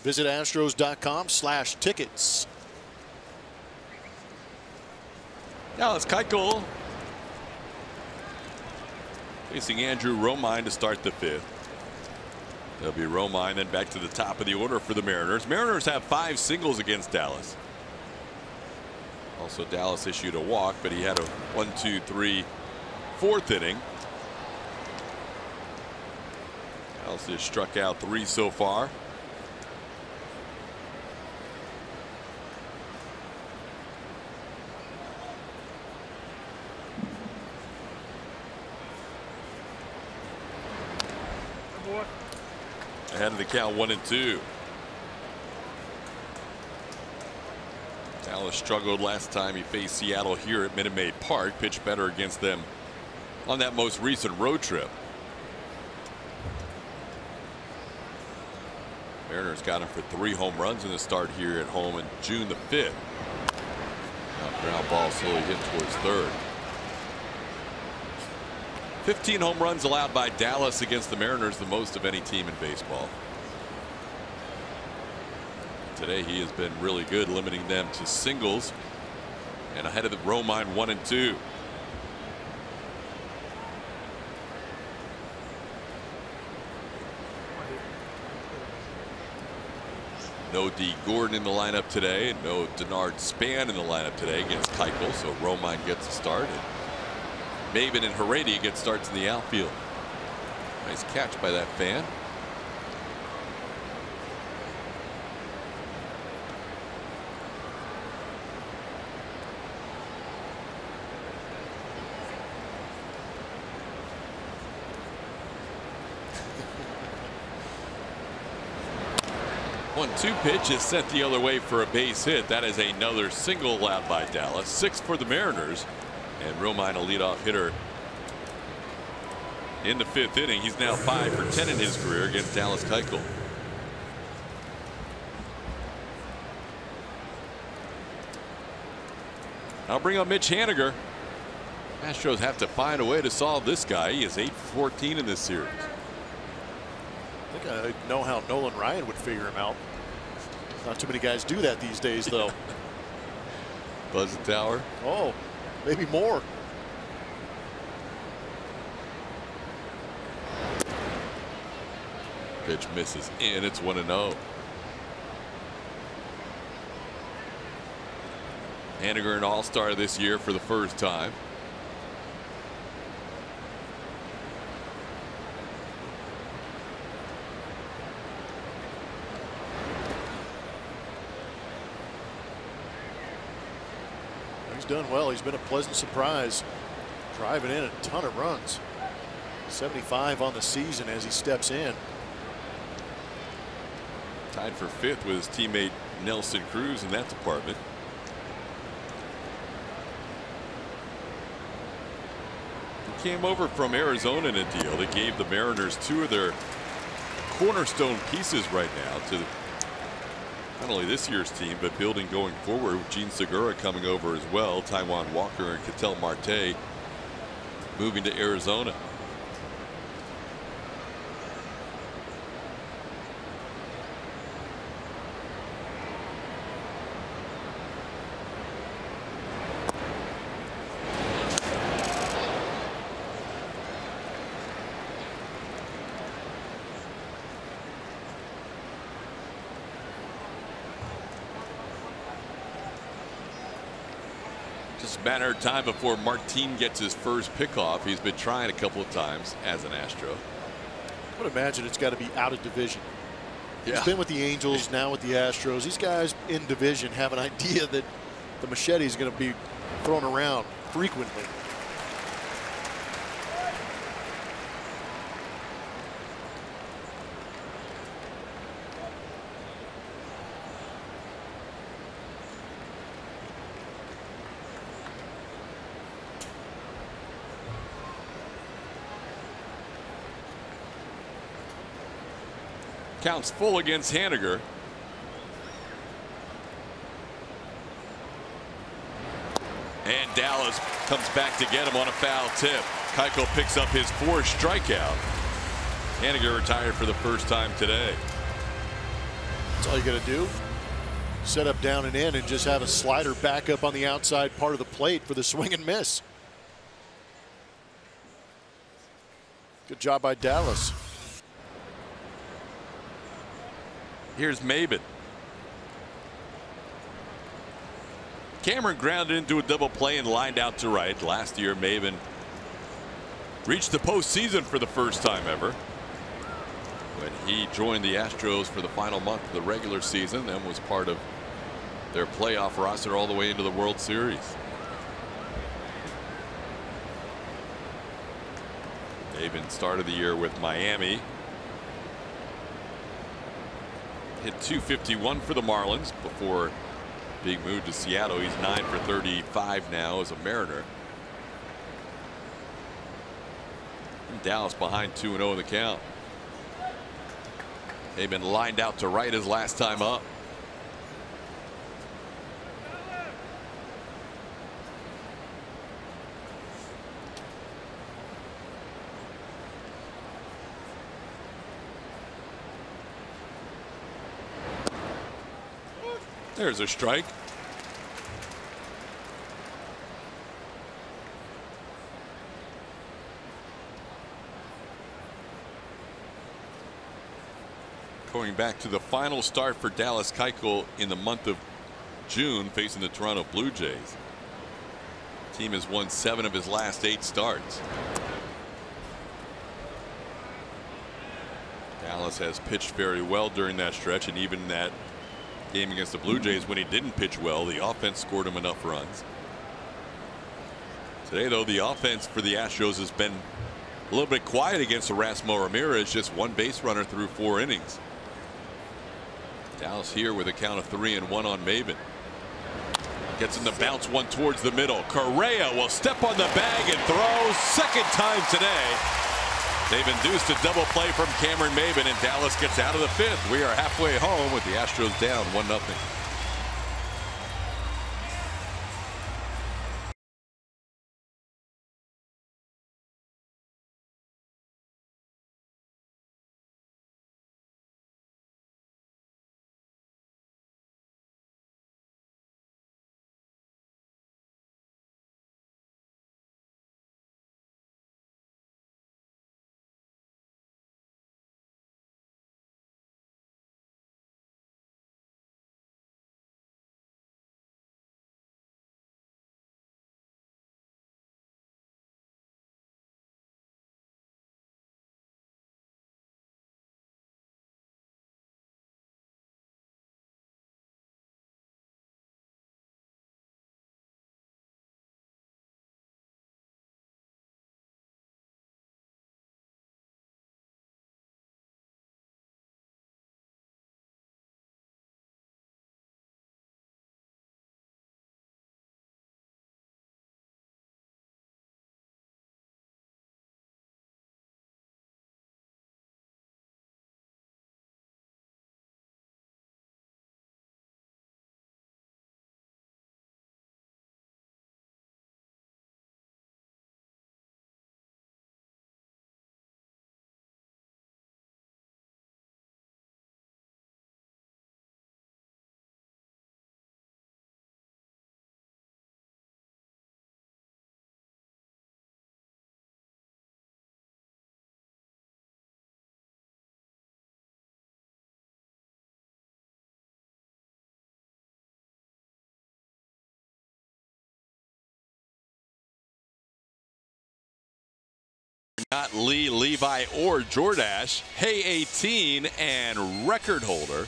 Speaker 6: visit astros.com/tickets.
Speaker 1: Now it's Keuchel Facing Andrew Romine to start the 5th. There'll be Romine, then back to the top of the order for the Mariners. Mariners have 5 singles against Dallas. Also, Dallas issued a walk, but he had a 1, 2, 3, 4th inning. Dallas has struck out 3 so far. Ahead of the count, 1 and 2. Dallas struggled last time he faced Seattle here at Minute Maid Park. Pitched better against them on that most recent road trip. Mariners got him for 3 home runs in the start here at home on June the 5th. Now ground ball slowly hit towards third. 15 home runs allowed by Dallas against the Mariners, the most of any team in baseball. Today he has been really good, limiting them to singles and ahead of the Romine 1 and 2. No D. Gordon in the lineup today, and no Denard Span in the lineup today against Keuchel, so Romine gets a start. And Maven and Herrera get starts in the outfield. Nice catch by that fan. One-two pitch is sent the other way for a base hit. That is another single allowed by Dallas. 6 for the Mariners. And Romine, a leadoff hitter in the 5th inning. He's now 5 for 10 in his career against Dallas Keuchel. I'll bring on Mitch Haniger. Astros have to find a way to solve this guy. He is 8 for 14 in this series.
Speaker 6: I think I know how Nolan Ryan would figure him out. Not too many guys do that these days, though.
Speaker 1: Buzz the tower.
Speaker 6: Oh, maybe more.
Speaker 1: Pitch misses in. It's 1-0. Haniger, an all-star this year for the first time.
Speaker 6: He's done well. He's been a pleasant surprise, driving in a ton of runs. 75 on the season as he steps in.
Speaker 1: Tied for 5th with his teammate Nelson Cruz in that department. He came over from Arizona in a deal that gave the Mariners 2 of their cornerstone pieces right now to not only this year's team, but building going forward, with Gene Segura coming over as well. Taijuan Walker and Ketel Marte moving to Arizona. Just a matter of time before Martin gets his first pickoff. He's been trying a couple of times as an Astro.
Speaker 6: I would imagine it's got to be out of division.
Speaker 1: Yeah.
Speaker 6: He's been with the Angels, now with the Astros. These guys in division have an idea that the machete is going to be thrown around frequently.
Speaker 1: Counts full against Haniger. And Dallas comes back to get him on a foul tip. Keuchel picks up his 4th strikeout. Haniger retired for the first time today.
Speaker 6: That's all you got to do. Set up down and in and just have a slider back up on the outside part of the plate for the swing and miss. Good job by Dallas.
Speaker 1: Here's Maben. Cameron grounded into a double play and lined out to right. Last year, Maben reached the postseason for the first time ever when he joined the Astros for the final month of the regular season and was part of their playoff roster all the way into the World Series. Maben started the year with Miami. Hit .251 for the Marlins before being moved to Seattle. He's 9 for 35 now as a Mariner. And Dallas behind 2-0 in the count. They've been lined out to right his last time up. There's a strike. Going back to the final start for Dallas Keuchel in the month of June facing the Toronto Blue Jays. The team has won 7 of his last 8 starts. Dallas has pitched very well during that stretch, and even that game against the Blue Jays when he didn't pitch well, the offense scored him enough runs. Today, though, the offense for the Astros has been a little bit quiet against Erasmo Ramirez. Just 1 base runner through 4 innings. Dallas here with a count of 3-1 on Maben. Gets him to bounce one towards the middle. Correa will step on the bag and throw. Second time today. They've induced a double play from Cameron Maben, and Dallas gets out of the 5th. We are halfway home with the Astros down 1-0. Not Lee, Levi, or Jordash. Hey 18 and record holder.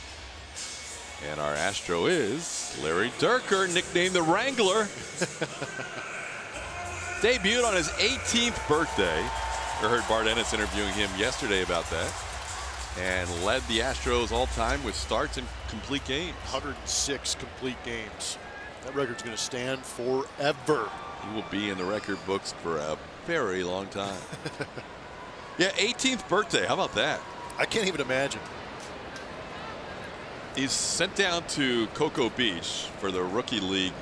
Speaker 1: And our Astro is Larry Durker, nicknamed the Wrangler. Debuted on his 18th birthday. I heard Bart Ennis interviewing him yesterday about that. And led the Astros all time with starts and complete games.
Speaker 6: 106 complete games. That record's going to stand forever.
Speaker 1: He will be in the record books for a very long time. Yeah, 18th birthday. How about that?
Speaker 6: I can't even imagine.
Speaker 1: He's sent down to Cocoa Beach for the rookie league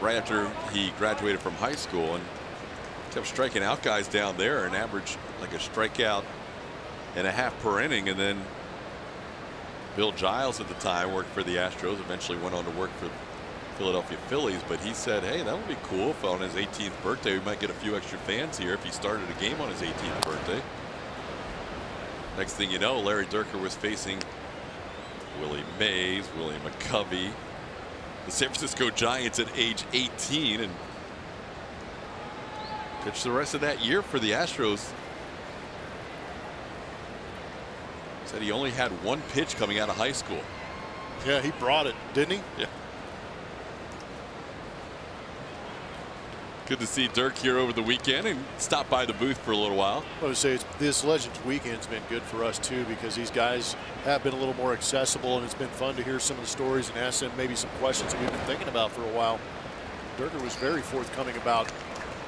Speaker 1: right after he graduated from high school, and kept striking out guys down there and averaged like a strikeout and a half per inning. And then Bill Giles at the time worked for the Astros, eventually went on to work for Philadelphia Phillies, but he said, hey, that would be cool if on his 18th birthday we might get a few extra fans here if he started a game on his 18th birthday. Next thing you know, Larry Dierker was facing Willie Mays, Willie McCovey, the San Francisco Giants at age 18, and pitched the rest of that year for the Astros. Said he only had one pitch coming out of high school.
Speaker 6: Yeah, he brought it, didn't he?
Speaker 1: Yeah. Good to see Dirk here over the weekend and stop by the booth for a little while.
Speaker 6: I would say this Legends weekend's been good for us too, because these guys have been a little more accessible, and it's been fun to hear some of the stories and ask them maybe some questions that we've been thinking about for a while. Dierker was very forthcoming about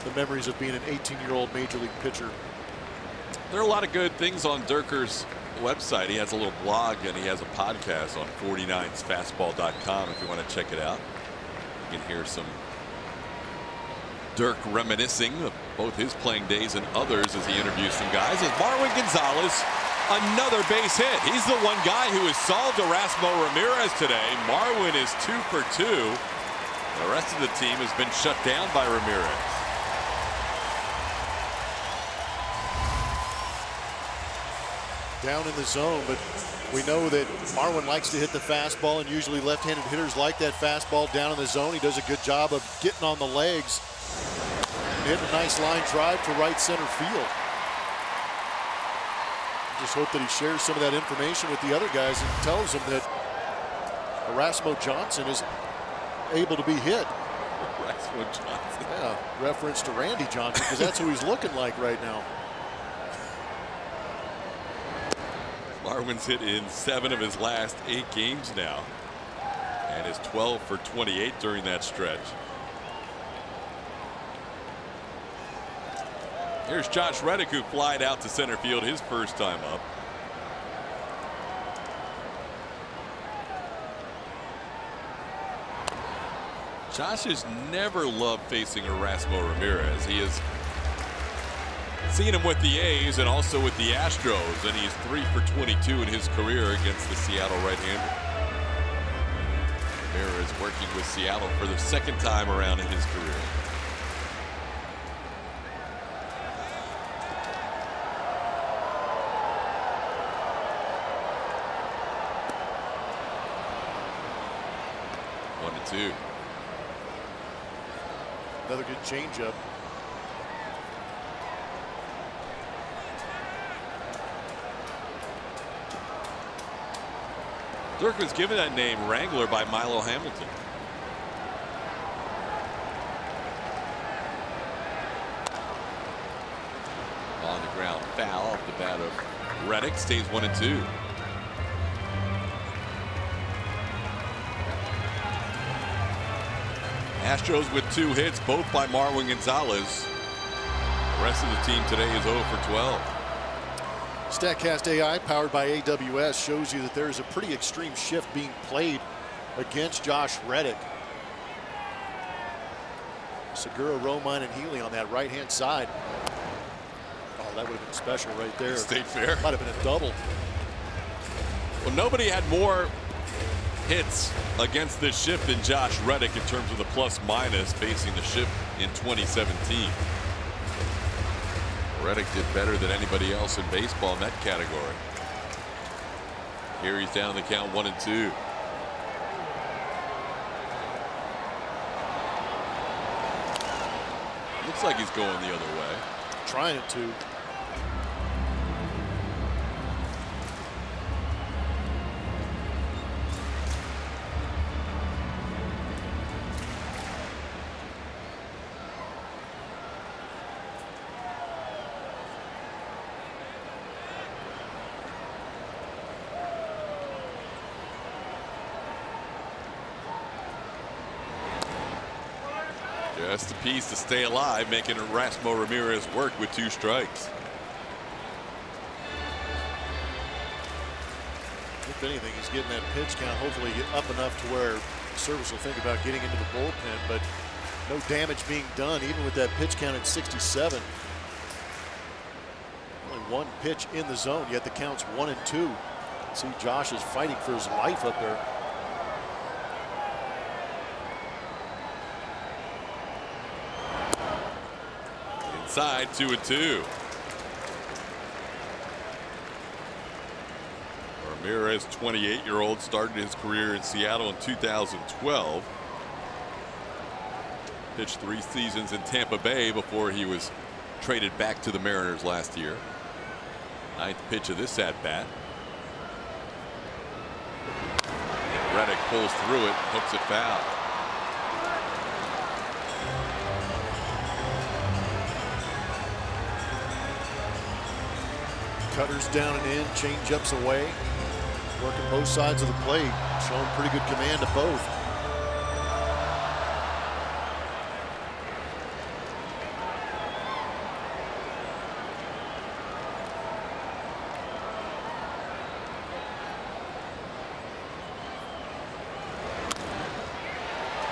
Speaker 6: the memories of being an 18-year-old major league pitcher.
Speaker 1: There are a lot of good things on Dierker's website. He has a little blog and he has a podcast on 49sfastball.com if you want to check it out. You can hear some Dirk reminiscing of both his playing days and others as he interviews some guys. As Marwin Gonzalez, another base hit. He's the one guy who has solved Erasmo Ramirez today. Marwin is 2 for 2. The rest of the team has been shut down by Ramirez.
Speaker 6: Down in the zone, but we know that Marwin likes to hit the fastball, and usually left-handed hitters like that fastball down in the zone. He does a good job of getting on the legs and hitting a nice line drive to right center field. Just hope that he shares some of that information with the other guys and tells them that Erasmo Johnson is able to be hit.
Speaker 1: Erasmo Johnson.
Speaker 6: Yeah, reference to Randy Johnson, because that's who he's looking like right now.
Speaker 1: Marwin's hit in 7 of his last 8 games now, and is 12 for 28 during that stretch. Here's Josh Reddick, who flied out to center field his first time up. Josh has never loved facing Erasmo Ramirez. He has seen him with the A's and also with the Astros, and he's 3 for 22 in his career against the Seattle right-hander. Ramirez working with Seattle for the 2nd time around in his career. One to two.
Speaker 6: Another good changeup.
Speaker 1: Dirk was given that name Wrangler by Milo Hamilton. On the ground, foul off the bat of Reddick. Stays 1 and 2. Astros with 2 hits, both by Marwin Gonzalez. The rest of the team today is 0 for 12.
Speaker 6: StatCast AI, powered by AWS, shows you that there is a pretty extreme shift being played against Josh Reddick. Segura, Romine, and Healy on that right-hand side. Oh, that would have been special right there.
Speaker 1: State fair.
Speaker 6: Might have been a double.
Speaker 1: Well, nobody had more hits against this shift than Josh Reddick in terms of the plus-minus facing the shift in 2017. Reddick did better than anybody else in baseball in that category. Here he's down the count 1 and 2. Looks like he's going the other way.
Speaker 6: Trying it to.
Speaker 1: Just a piece to stay alive, making Erasmo Ramirez work with 2 strikes.
Speaker 6: If anything, he's getting that pitch count, hopefully get up enough to where Service will think about getting into the bullpen, but no damage being done even with that pitch count at 67. Only 1 pitch in the zone, yet the count's 1 and 2. See, Josh is fighting for his life up there.
Speaker 1: outside, 2-2. Ramirez, 28-year-old, started his career in Seattle in 2012. Pitched 3 seasons in Tampa Bay before he was traded back to the Mariners last year. 9th pitch of this at-bat. Reddick pulls through it, hooks it foul.
Speaker 6: Cutters down and in, change-ups away. Working both sides of the plate, showing pretty good command of both.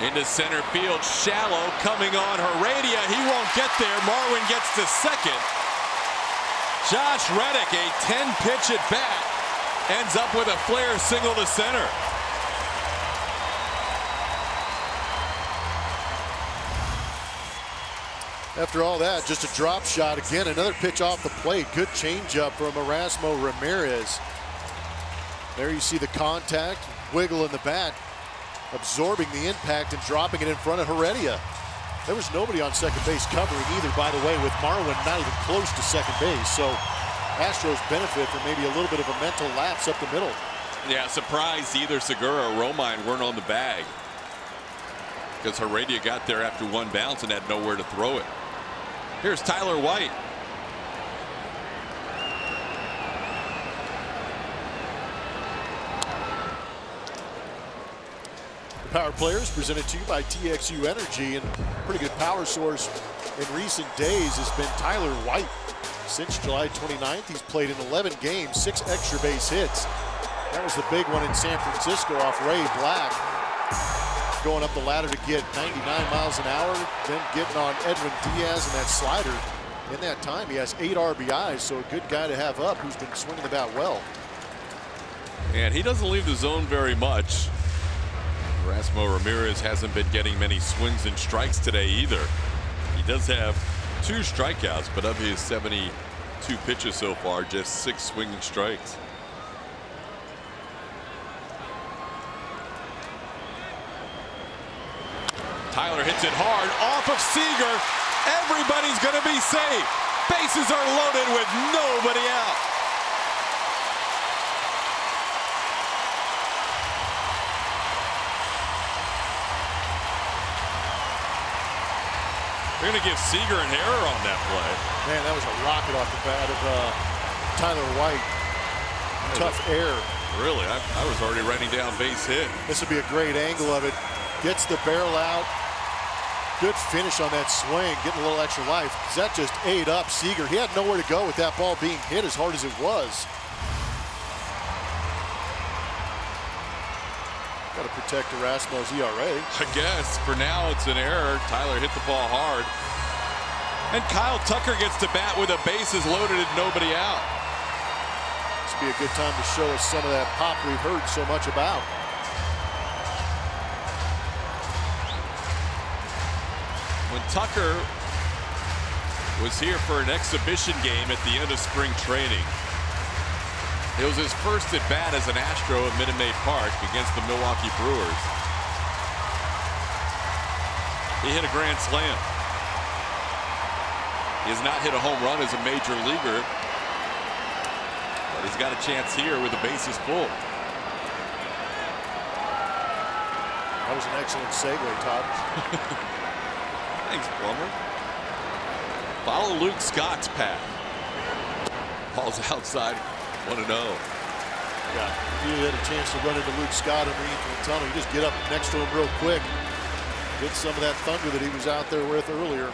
Speaker 1: Into center field, shallow, coming on Heredia. He won't get there. Marwin gets to second. Josh Reddick, a 10-pitch at bat, ends up with a flare single to center.
Speaker 6: After all that, just a drop shot again. Another pitch off the plate. Good changeup from Erasmo Ramirez. There you see the contact, wiggle in the bat, absorbing the impact and dropping it in front of Heredia. There was nobody on second base covering either, by the way, with Marwin not even close to second base. So Astros benefit from maybe a little bit of a mental lapse up the middle.
Speaker 1: Yeah, surprised either Segura or Romine weren't on the bag, because Heredia got there after one bounce and had nowhere to throw it. Here's Tyler White.
Speaker 6: Power Players presented to you by TXU Energy, and pretty good power source in recent days has been Tyler White. Since July 29th, he's played in 11 games, 6 extra base hits. That was the big one in San Francisco off Ray Black. Going up the ladder to get 99 miles an hour, then getting on Edwin Diaz and that slider. In that time, he has 8 RBIs, so a good guy to have up who's been swinging the bat well.
Speaker 1: And he doesn't leave the zone very much. Erasmo Ramirez hasn't been getting many swings and strikes today either. He does have 2 strikeouts, but of his 72 pitches so far, just 6 swinging strikes. Tyler hits it hard off of Seager. Everybody's going to be safe. Bases are loaded with nobody out. They're going to give Seager an error on that play.
Speaker 6: Man, that was a rocket off the bat of Tyler White. Tough air.
Speaker 1: Really? I was already writing down base hit.
Speaker 6: This would be a great angle of it. Gets the barrel out. Good finish on that swing, getting a little extra life. That just ate up Seager. He had nowhere to go with that ball being hit as hard as it was. Got to protect Erasmo's ERA.
Speaker 1: I guess for now it's an error. Tyler hit the ball hard. And Kyle Tucker gets to bat with the bases loaded and nobody out.
Speaker 6: This would be a good time to show us some of that pop we've heard so much about.
Speaker 1: When Tucker was here for an exhibition game at the end of spring training, it was his first at bat as an Astro at Minute Maid Park against the Milwaukee Brewers. He hit a grand slam. He has not hit a home run as a major leaguer, but he's got a chance here with the bases full.
Speaker 6: That was an excellent segue, Todd.
Speaker 1: Thanks, Plummer. Follow Luke Scott's path. Ball's outside, 1-0.
Speaker 6: Yeah, if you had a chance to run into Luke Scott underneath the tunnel, you just get up next to him real quick. Get some of that thunder that he was out there with earlier.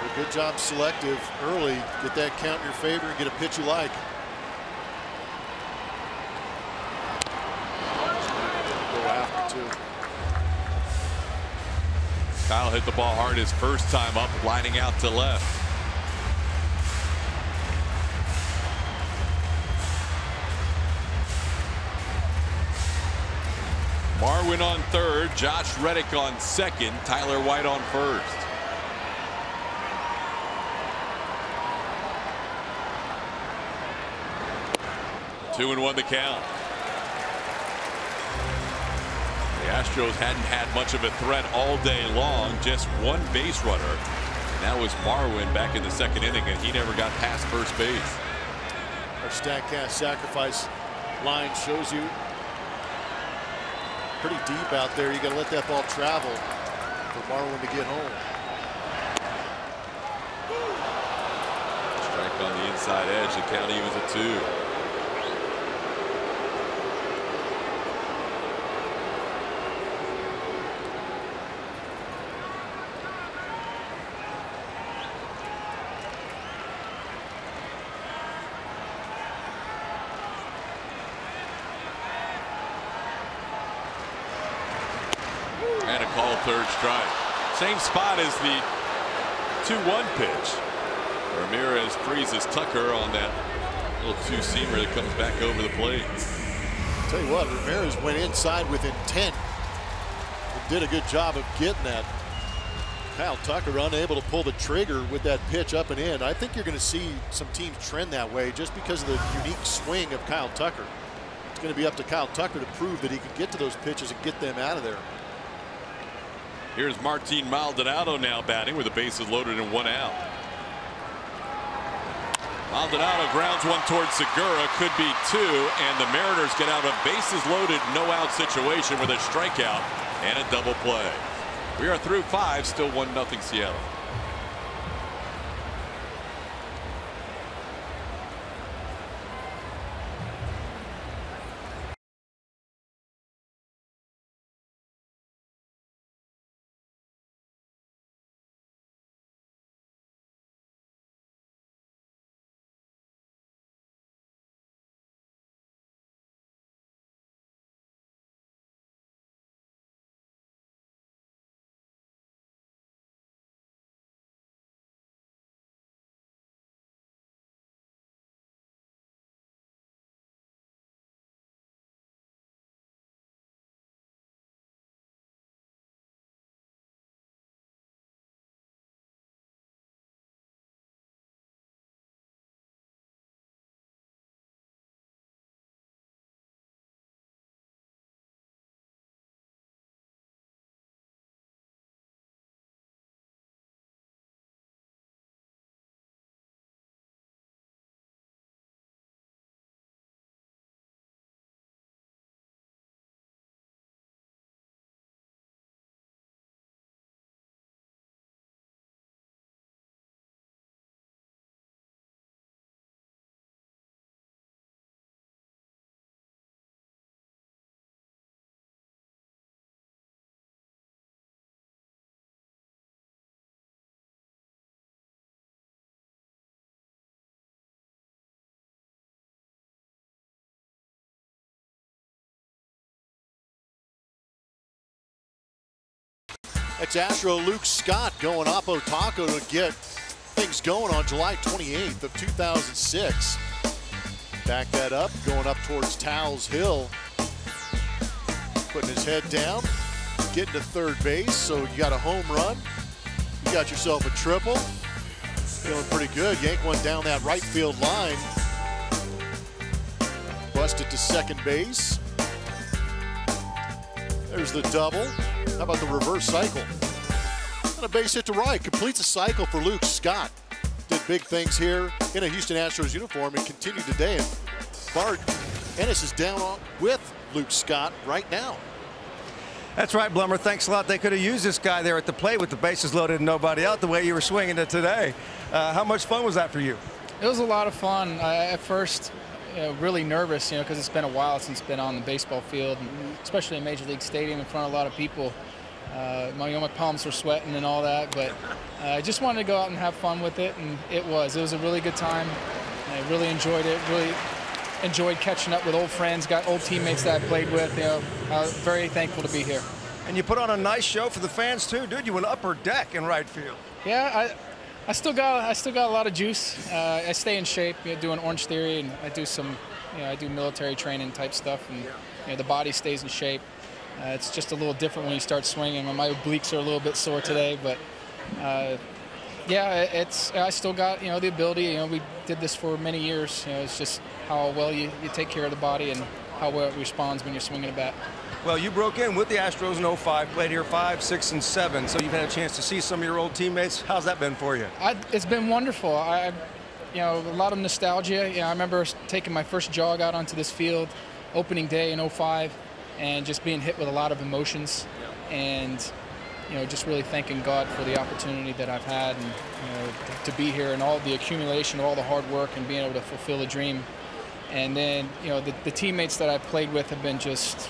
Speaker 6: But good job selective early. Get that count in your favor and get a pitch you like. Go after, too.
Speaker 1: Kyle hit the ball hard his first time up, lining out to left. Marwin on third, Josh Reddick on second, Tyler White on first. 2-1 the count. The Astros hadn't had much of a threat all day long, just one base runner. And that was Marwin back in the second inning, and he never got past first base.
Speaker 6: Our StatCast sacrifice line shows you pretty deep out there. You got to let that ball travel for Marwin to get home.
Speaker 1: Strike on the inside edge. The count evens at 2. And a called third strike. Same spot as the 2-1 pitch. Ramirez freezes Tucker on that little two-seamer that comes back over the plate.
Speaker 6: I'll tell you what, Ramirez went inside with intent and did a good job of getting that. Kyle Tucker unable to pull the trigger with that pitch up and in. I think you're going to see some teams trend that way just because of the unique swing of Kyle Tucker. It's going to be up to Kyle Tucker to prove that he can get to those pitches and get them out of there.
Speaker 1: Here's Martin Maldonado now batting with the bases loaded and 1 out. Maldonado grounds one towards Segura, could be 2, and the Mariners get out a bases loaded, no out situation with a strikeout and a double play. We are through 5, still 1-0 Seattle.
Speaker 6: That's Astro Luke Scott going Oppo Taco to get things going on July 28th of 2006. Back that up, going up towards Towles Hill. Putting his head down, getting to third base, so you got a home run. You got yourself a triple. Feeling pretty good. Yank one down that right field line. Busted to second base. There's the double. How about the reverse cycle? And a base hit to right. Completes a cycle for Luke Scott. Did big things here in a Houston Astros uniform and continued today. And Bart Ennis is down with Luke Scott right now.
Speaker 7: That's right, Blummer. Thanks a lot. They could have used this guy there at the plate with the bases loaded and nobody out the way you were swinging it today. How much fun was that for you?
Speaker 8: It was a lot of fun. At first, really nervous, because it's been a while since been on the baseball field, especially in Major League Stadium in front of a lot of people. My palms were sweating and all that, but I just wanted to go out and have fun with it, and it was a really good time. I really enjoyed it. Really enjoyed catching up with old friends, got old teammates that I played with. I was very thankful to be here.
Speaker 7: And you put on a nice show for the fans too, dude. You went upper deck in right field.
Speaker 8: Yeah, I still got a lot of juice. I stay in shape, doing Orange Theory, and I do some, I do military training type stuff, and the body stays in shape. It's just a little different when you start swinging. My obliques are a little bit sore today, but Yeah, I still got, the ability. We did this for many years. It's just how well you take care of the body and how well it responds when you're swinging a bat.
Speaker 7: Well, you broke in with the Astros in 05, played here 5, 6, and 7, so you've had a chance to see some of your old teammates. How's that been for you?
Speaker 8: It's been wonderful. A lot of nostalgia. I remember taking my first jog out onto this field, opening day in 05, and just being hit with a lot of emotions, and just really thanking God for the opportunity that I've had, and to be here, and all the accumulation of all the hard work and being able to fulfill a dream. And then the teammates that I've played with have been just,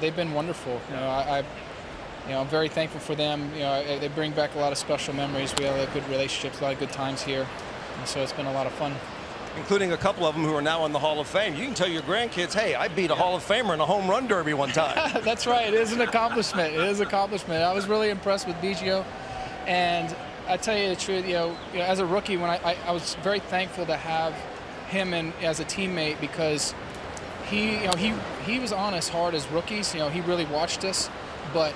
Speaker 8: they've been wonderful. I'm very thankful for them. They bring back a lot of special memories. We have good relationships, a lot of good times here, and so it's been a lot of fun.
Speaker 7: Including a couple of them who are now in the Hall of Fame. You can tell your grandkids, hey, I beat a Hall of Famer in a home run derby one time.
Speaker 8: That's right. It is an accomplishment. It is an accomplishment. I was really impressed with Biggio. And I tell you the truth, as a rookie, when I was very thankful to have him as a teammate, because he was on us hard as rookies. He really watched us. But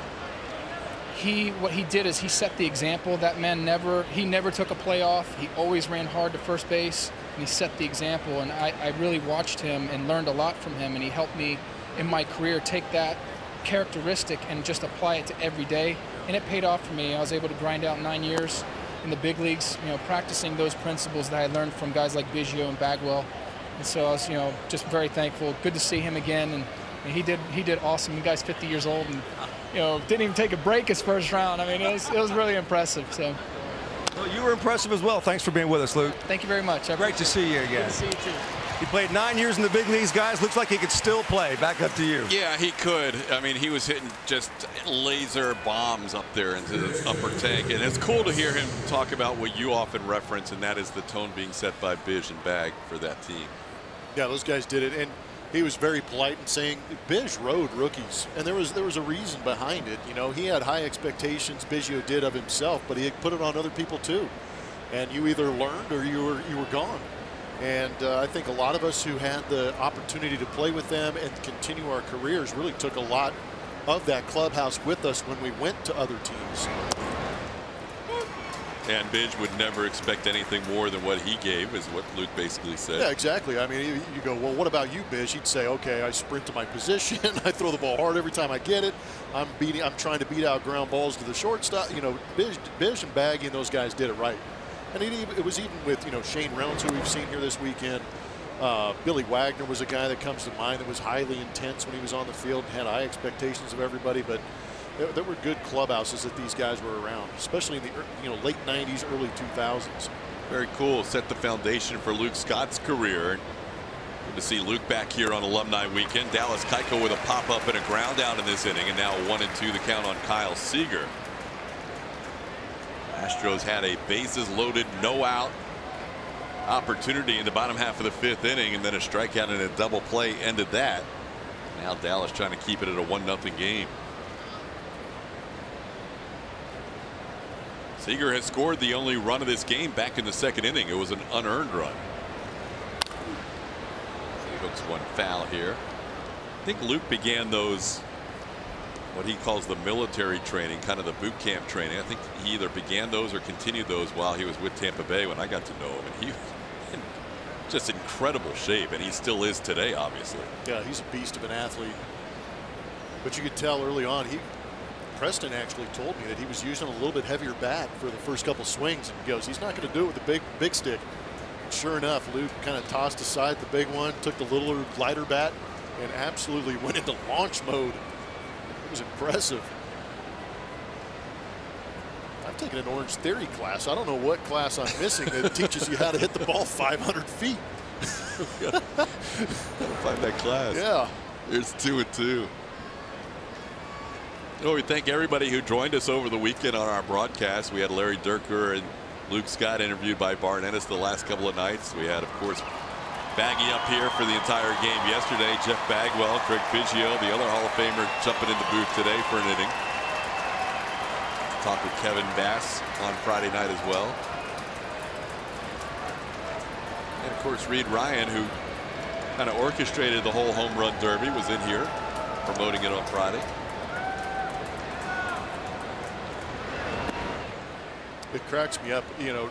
Speaker 8: what he did is he set the example. That man never took a play off. He always ran hard to first base. And he set the example, and I really watched him and learned a lot from him, and he helped me in my career take that characteristic and just apply it to every day, and it paid off for me. I was able to grind out 9 years in the big leagues, practicing those principles that I learned from guys like Biggio and Bagwell, and so I was, just very thankful. Good to see him again, and he did awesome. The guy's 50 years old, and didn't even take a break his first round. I mean, it was really impressive. So.
Speaker 7: Well, you were impressive as well. Thanks for being with us, Luke.
Speaker 8: Thank you very much.
Speaker 7: Great to see you again.
Speaker 8: Good to see you, too.
Speaker 7: He played 9 years in the big leagues, guys. Looks like he could still play. Back up to you.
Speaker 1: Yeah, he could. I mean, he was hitting just laser bombs up there into the upper tank. And it's cool to hear him talk about what you often reference, and that is the tone being set by Bish and Bag for that team.
Speaker 6: Yeah, those guys did it. And he was very polite in saying Bish rode rookies, and there was a reason behind it. He had high expectations, Biggio did, of himself, but he had put it on other people too. And you either learned or you were gone. And I think a lot of us who had the opportunity to play with them and continue our careers really took a lot of that clubhouse with us when we went to other teams.
Speaker 1: And Bidge would never expect anything more than what he gave, is what Luke basically said.
Speaker 6: Yeah, exactly. I mean, you go, well, what about you, Bidge? He'd say, okay, I sprint to my position. I throw the ball hard every time I get it. I'm trying to beat out ground balls to the shortstop. Bidge and Baggy and those guys did it right. And it was even with, Shane Reynolds, who we've seen here this weekend. Billy Wagner was a guy that comes to mind that was highly intense when he was on the field and had high expectations of everybody. But there were good clubhouses that these guys were around, especially in the late 90s, early 2000s.
Speaker 1: Very cool. Set the foundation for Luke Scott's career. Good to see Luke back here on Alumni Weekend. Dallas Keuchel with a pop-up and a ground out in this inning, and now 1-2 the count on Kyle Seager. Astros had a bases-loaded, no-out opportunity in the bottom half of the fifth inning, and then a strikeout and a double play ended that. Now Dallas trying to keep it at a 1-0 game. Seager has scored the only run of this game back in the second inning. It was an unearned run. He hooks one foul here. I think Luke began those, what he calls the military training, kind of the boot camp training. I think he either began those or continued those while he was with Tampa Bay when I got to know him. And he was in just incredible shape, and he still is today, obviously.
Speaker 6: Yeah, he's a beast of an athlete. But you could tell early on, Preston actually told me that he was using a little bit heavier bat for the first couple swings, and he goes, he's not going to do it with the big stick. And sure enough, Luke kind of tossed aside the big one, took the littler, lighter bat, and absolutely went into launch mode. It was impressive. I've taken an Orange Theory class. I don't know what class I'm missing that teaches you how to hit the ball 500 feet.
Speaker 1: Gotta find that class.
Speaker 6: Yeah.
Speaker 1: There's 2-2. Well, we thank everybody who joined us over the weekend on our broadcast. We had Larry Durker and Luke Scott interviewed by Bart Ennis the last couple of nights. We had, of course, Baggy up here for the entire game yesterday. Jeff Bagwell, Craig Biggio, the other Hall of Famer, jumping in the booth today for an inning. Talked with Kevin Bass on Friday night as well. And, of course, Reed Ryan, who kind of orchestrated the whole home run derby, was in here promoting it on Friday.
Speaker 6: It cracks me up. You know,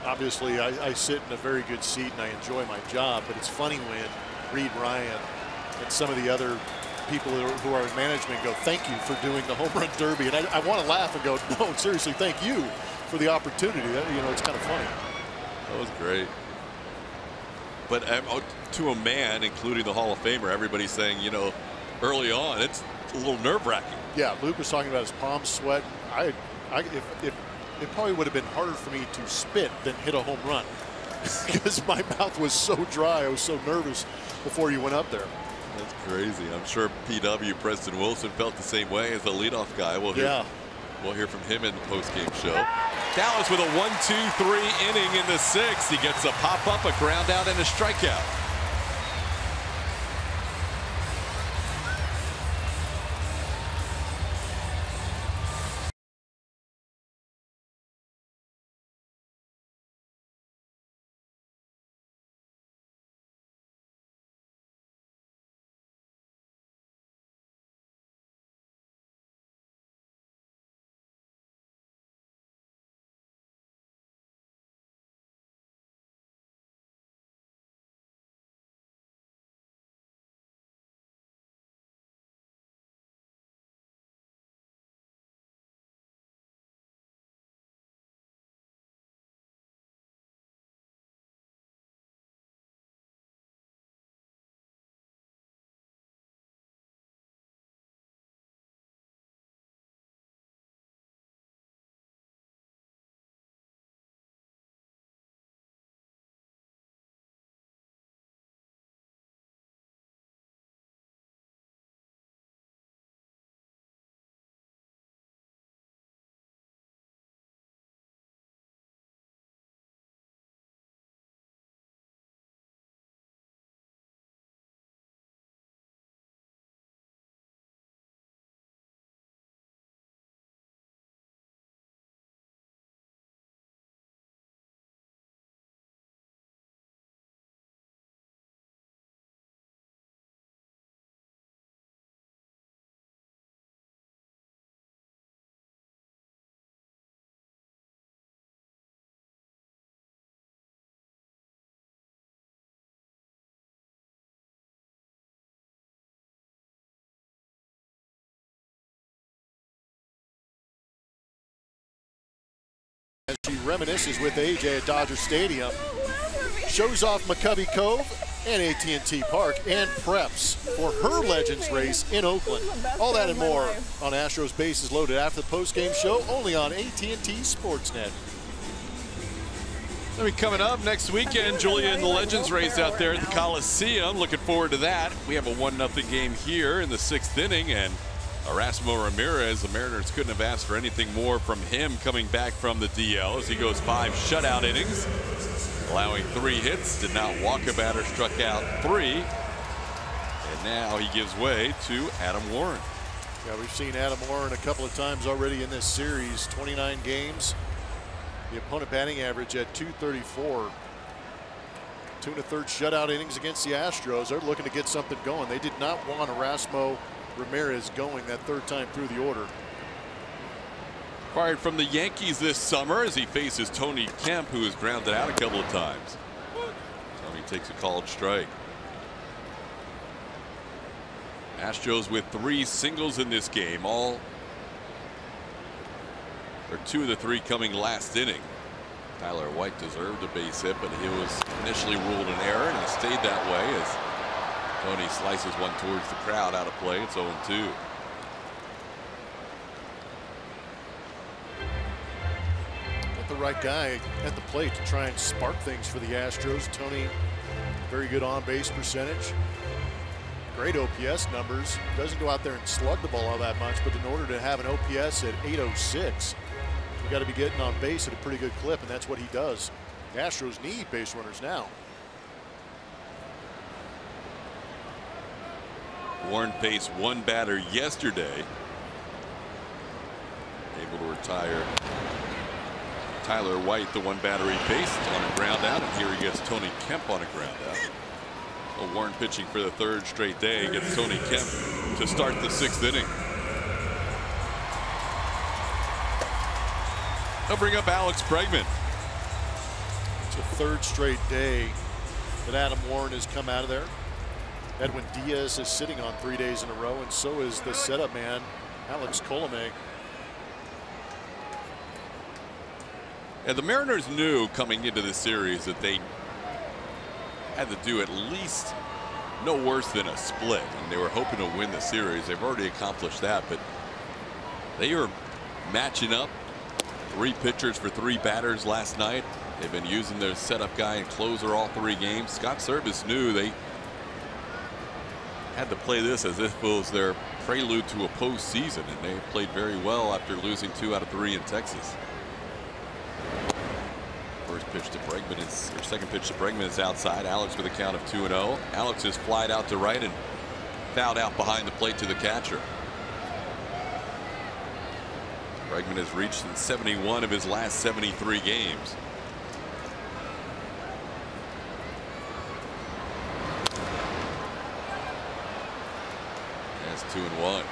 Speaker 6: obviously I sit in a very good seat and I enjoy my job, but it's funny when Reed Ryan and some of the other people who are in management go, thank you for doing the home run derby. And I want to laugh and go, no, seriously, thank you for the opportunity. That, you know, it's kind of funny.
Speaker 1: That was great. But to a man, including the Hall of Famer, everybody's saying, you know, early on, it's a little nerve-wracking.
Speaker 6: Yeah, Luke was talking about his palms sweat. It probably would have been harder for me to spit than hit a home run because my mouth was so dry. I was so nervous before you went up there.
Speaker 1: That's crazy. I'm sure PW Preston Wilson felt the same way as the leadoff guy. We'll hear from him in the postgame show. Dallas with a 1-2-3 inning in the sixth. He gets a pop-up, a ground out, and a strikeout.
Speaker 6: As she reminisces with AJ at Dodger Stadium, shows off McCovey Cove and AT&T Park, and preps for her Legends race in Oakland. All that and more on Astros Bases Loaded after the postgame show, only on AT&T Sportsnet.
Speaker 1: I mean, coming up next weekend, Julia and the Legends race out there at the Coliseum. Looking forward to that. We have a 1-0 game here in the sixth inning, and Erasmo Ramirez, the Mariners couldn't have asked for anything more from him coming back from the DL as he goes 5 shutout innings, allowing 3 hits, did not walk a batter, struck out 3, and now he gives way to Adam Warren.
Speaker 6: Yeah, we've seen Adam Warren a couple of times already in this series, 29 games. The opponent batting average at .234. 2 1/3 shutout innings against the Astros. They're looking to get something going. They did not want Erasmo Ramirez going that 3rd time through the order.
Speaker 1: Acquired from the Yankees this summer as he faces Tony Kemp, who has grounded out a couple of times. Tony takes a called strike. Astros with 3 singles in this game, all or 2 of the 3 coming last inning. Tyler White deserved a base hit, but he was initially ruled an error, and it stayed that way as Tony slices one towards the crowd, out of play. It's 0-2.
Speaker 6: Got the right guy at the plate to try and spark things for the Astros. Tony, very good on-base percentage. Great OPS numbers. Doesn't go out there and slug the ball all that much, but in order to have an OPS at .806, you got to be getting on base at a pretty good clip, and that's what he does. The Astros need base runners now.
Speaker 1: Warren faced 1 batter yesterday, able to retire Tyler White, the 1 batter he faced on a ground out, and here he gets Tony Kemp on a ground out. Well, Warren pitching for the 3rd straight day gets Tony Kemp to start the 6th inning. They'll bring up Alex Bregman.
Speaker 6: It's a third straight day that Adam Warren has come out of there. Edwin Diaz is sitting on 3 days in a row, and so is the setup man, Alex Colomé.
Speaker 1: And the Mariners knew coming into the series that they had to do at least no worse than a split, and they were hoping to win the series. They've already accomplished that, but they are matching up 3 pitchers for 3 batters last night. They've been using their setup guy and closer all 3 games. Scott Service knew they had to play this as if it was their prelude to a postseason, and they played very well after losing 2 out of 3 in Texas. First pitch to Bregman is, or second pitch to Bregman is outside. Alex with a count of 2-0. Alex is flied out to right and fouled out behind the plate to the catcher. Bregman has reached in 71 of his last 73 games. That's 2-1.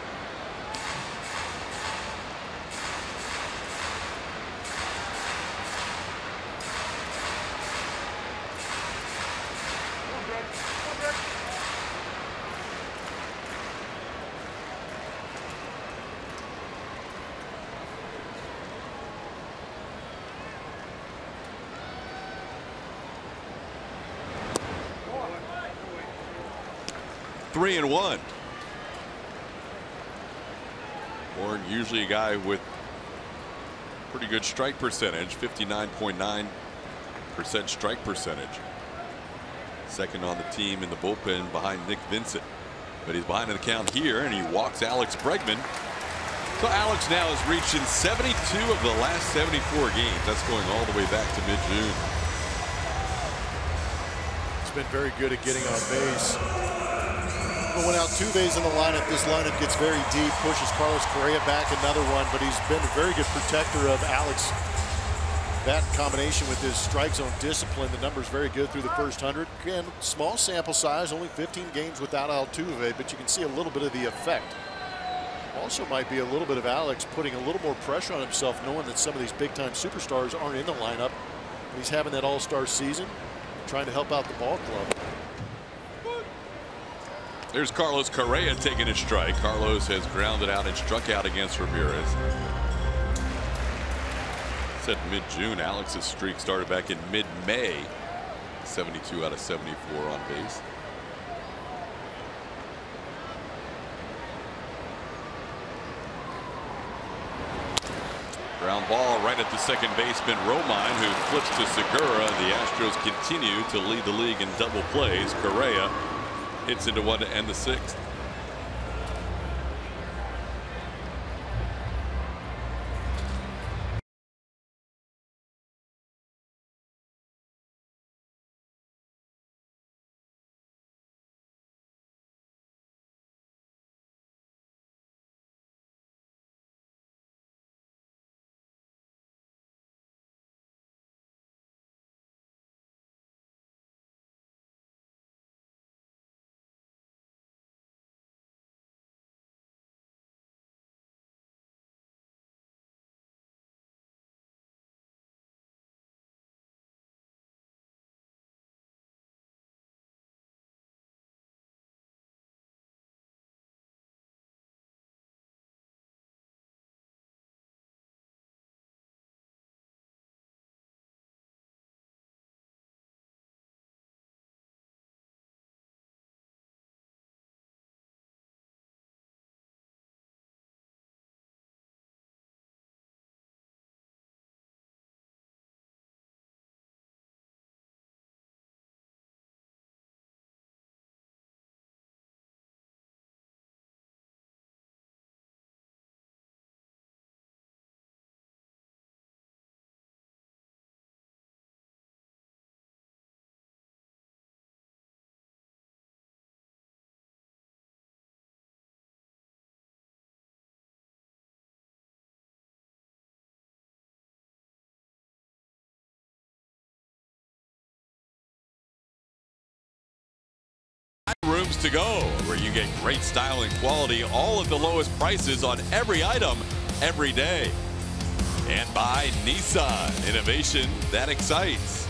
Speaker 1: Three and one. Warren, usually a guy with pretty good strike percentage, 59.9% strike percentage. Second on the team in the bullpen behind Nick Vincent. But he's behind in the count here, and he walks Alex Bregman. So Alex now has reached in 72 of the last 74 games. That's going all the way back to mid-June.
Speaker 6: He's been very good at getting on base. When Altuve's in the lineup, this lineup gets very deep, pushes Carlos Correa back another one, but he's been a very good protector of Alex. That in combination with his strike zone discipline, the number's very good through the first 100. Again, small sample size, only 15 games without Altuve, but you can see a little bit of the effect. Also might be a little bit of Alex putting a little more pressure on himself, knowing that some of these big-time superstars aren't in the lineup. And he's having that all-star season, trying to help out the ball club.
Speaker 1: There's Carlos Correa taking a strike. Carlos has grounded out and struck out against Ramirez. Said mid-June. Alex's streak started back in mid-May. 72 out of 74 on base. Ground ball right at the second baseman Romine, who flips to Segura. The Astros continue to lead the league in double plays. Correa hits into one to end the 6th. Rooms to go, where you get great style and quality, all at the lowest prices on every item every day. And by Nissan, innovation that excites.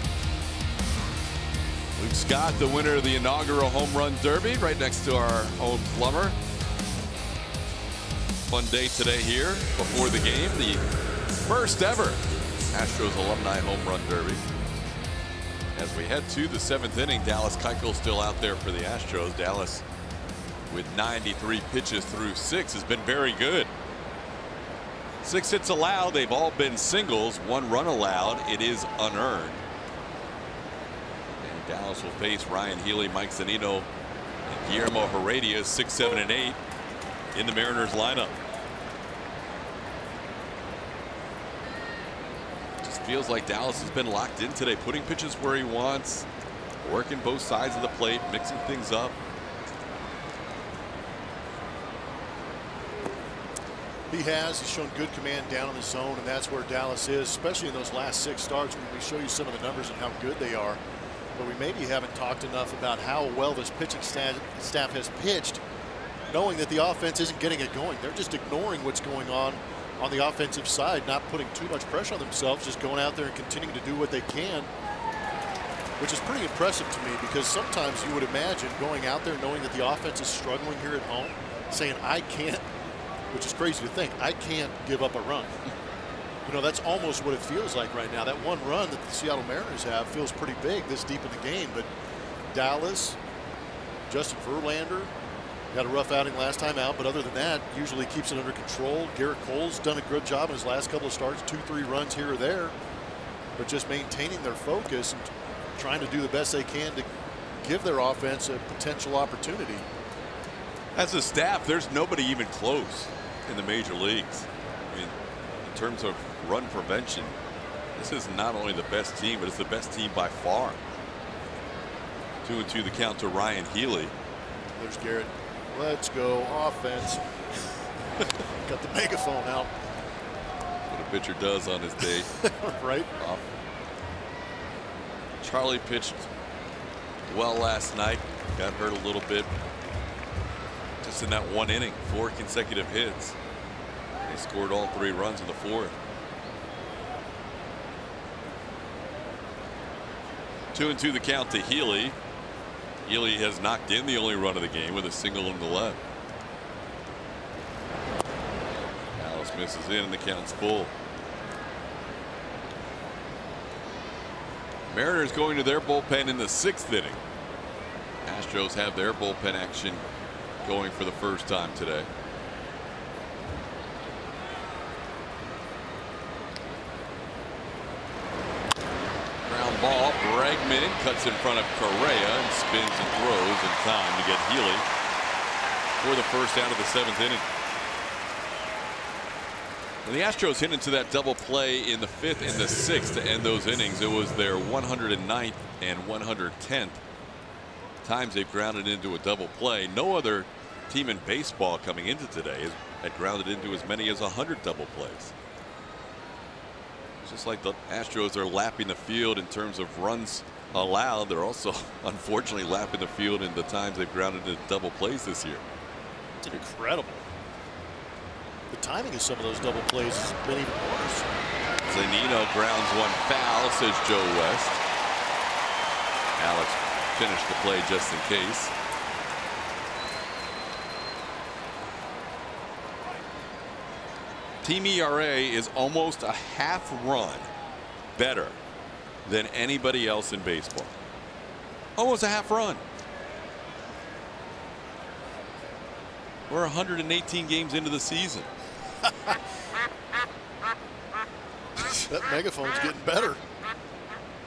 Speaker 1: Luke Scott, the winner of the inaugural Home Run Derby, right next to our own plumber. Fun day today here before the game. The first ever Astros Alumni Home Run Derby. As we head to the 7th inning, Dallas Keuchel still out there for the Astros. Dallas, with 93 pitches through 6, has been very good. 6 hits allowed. They've all been singles. 1 run allowed. It is unearned. And Dallas will face Ryan Healy, Mike Zunino, and Guillermo Heredia, 6, 7, and 8 in the Mariners lineup. Just feels like Dallas has been locked in today, putting pitches where he wants, working both sides of the plate, mixing things up.
Speaker 6: He's shown good command down in the zone, and that's where Dallas is, especially in those last 6 starts when we show you some of the numbers and how good they are. But we maybe haven't talked enough about how well this pitching staff has pitched, knowing that the offense isn't getting it going. They're just ignoring what's going on the offensive side, not putting too much pressure on themselves, just going out there and continuing to do what they can, which is pretty impressive to me, because sometimes you would imagine going out there knowing that the offense is struggling here at home, saying, I can't, which is crazy to think, I can't give up a run. You know, that's almost what it feels like right now. That 1 run that the Seattle Mariners have feels pretty big this deep in the game. But Dallas, Justin Verlander had a rough outing last time out, but other than that, usually keeps it under control. Garrett Cole's done a good job in his last couple of starts, 2-3 runs here or there, but just maintaining their focus and trying to do the best they can to give their offense a potential opportunity.
Speaker 1: As a staff, there's nobody even close in the major leagues. I mean, in terms of run prevention, this is not only the best team, but it's the best team by far. 2-2 the count to Ryan Healy.
Speaker 6: There's Garrett. Let's go offense. Got the megaphone out.
Speaker 1: What a pitcher does on his day.
Speaker 6: Right.
Speaker 1: Charlie pitched well last night. Got hurt a little bit. Just in that 1 inning, 4 consecutive hits. They scored all 3 runs in the 4th. 2-2 the count to Healy. Healy has knocked in the only run of the game with a single in the left. Dallas misses in and the count's full. Mariners going to their bullpen in the 6th inning. Astros have their bullpen action going for the first time today. Ground ball. Bregman cuts in front of Correa and spins and throws in time to get Healy for the first out of the 7th inning. When the Astros hit into that double play in the 5th and the 6th to end those innings, it was their 109th and 110th times they've grounded into a double play. No other team in baseball coming into today had grounded into as many as 100 double plays. It's just like the Astros are lapping the field in terms of runs allowed. They're also unfortunately lapping the field in the times they've grounded into double plays this year.
Speaker 6: It's incredible. The timing of some of those double plays has been even worse.
Speaker 1: Zunino grounds 1 foul, says Joe West. Alex finished the play just in case. Team ERA is almost a half run better than anybody else in baseball. Almost a half run. We're 118 games into the season.
Speaker 6: That megaphone's getting better.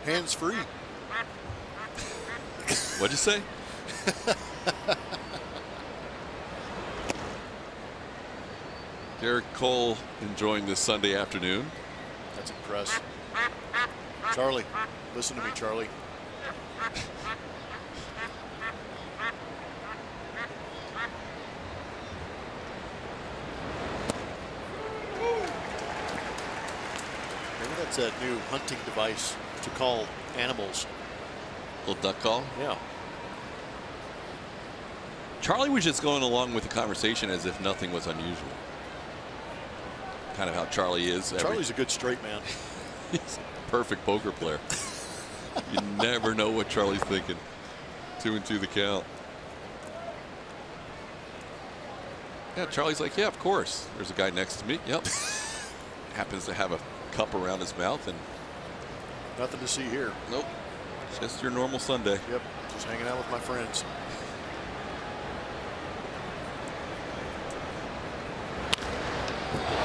Speaker 6: Hands free.
Speaker 1: What'd you say? Garrett Cole enjoying this Sunday afternoon.
Speaker 6: That's impressive. Charlie, listen to me, Charlie. Maybe that's that new hunting device to call animals.
Speaker 1: Little duck call?
Speaker 6: Yeah.
Speaker 1: Charlie was just going along with the conversation as if nothing was unusual. kind of how Charlie is.
Speaker 6: Charlie's a good straight man.
Speaker 1: He's a perfect poker player. You never know what Charlie's thinking. 2-2 the count. Yeah, Charlie's like, yeah, of course. There's a guy next to me. Yep. Happens to have a cup around his mouth and
Speaker 6: nothing to see here.
Speaker 1: Nope. Just your normal Sunday.
Speaker 6: Yep. Just hanging out with my friends.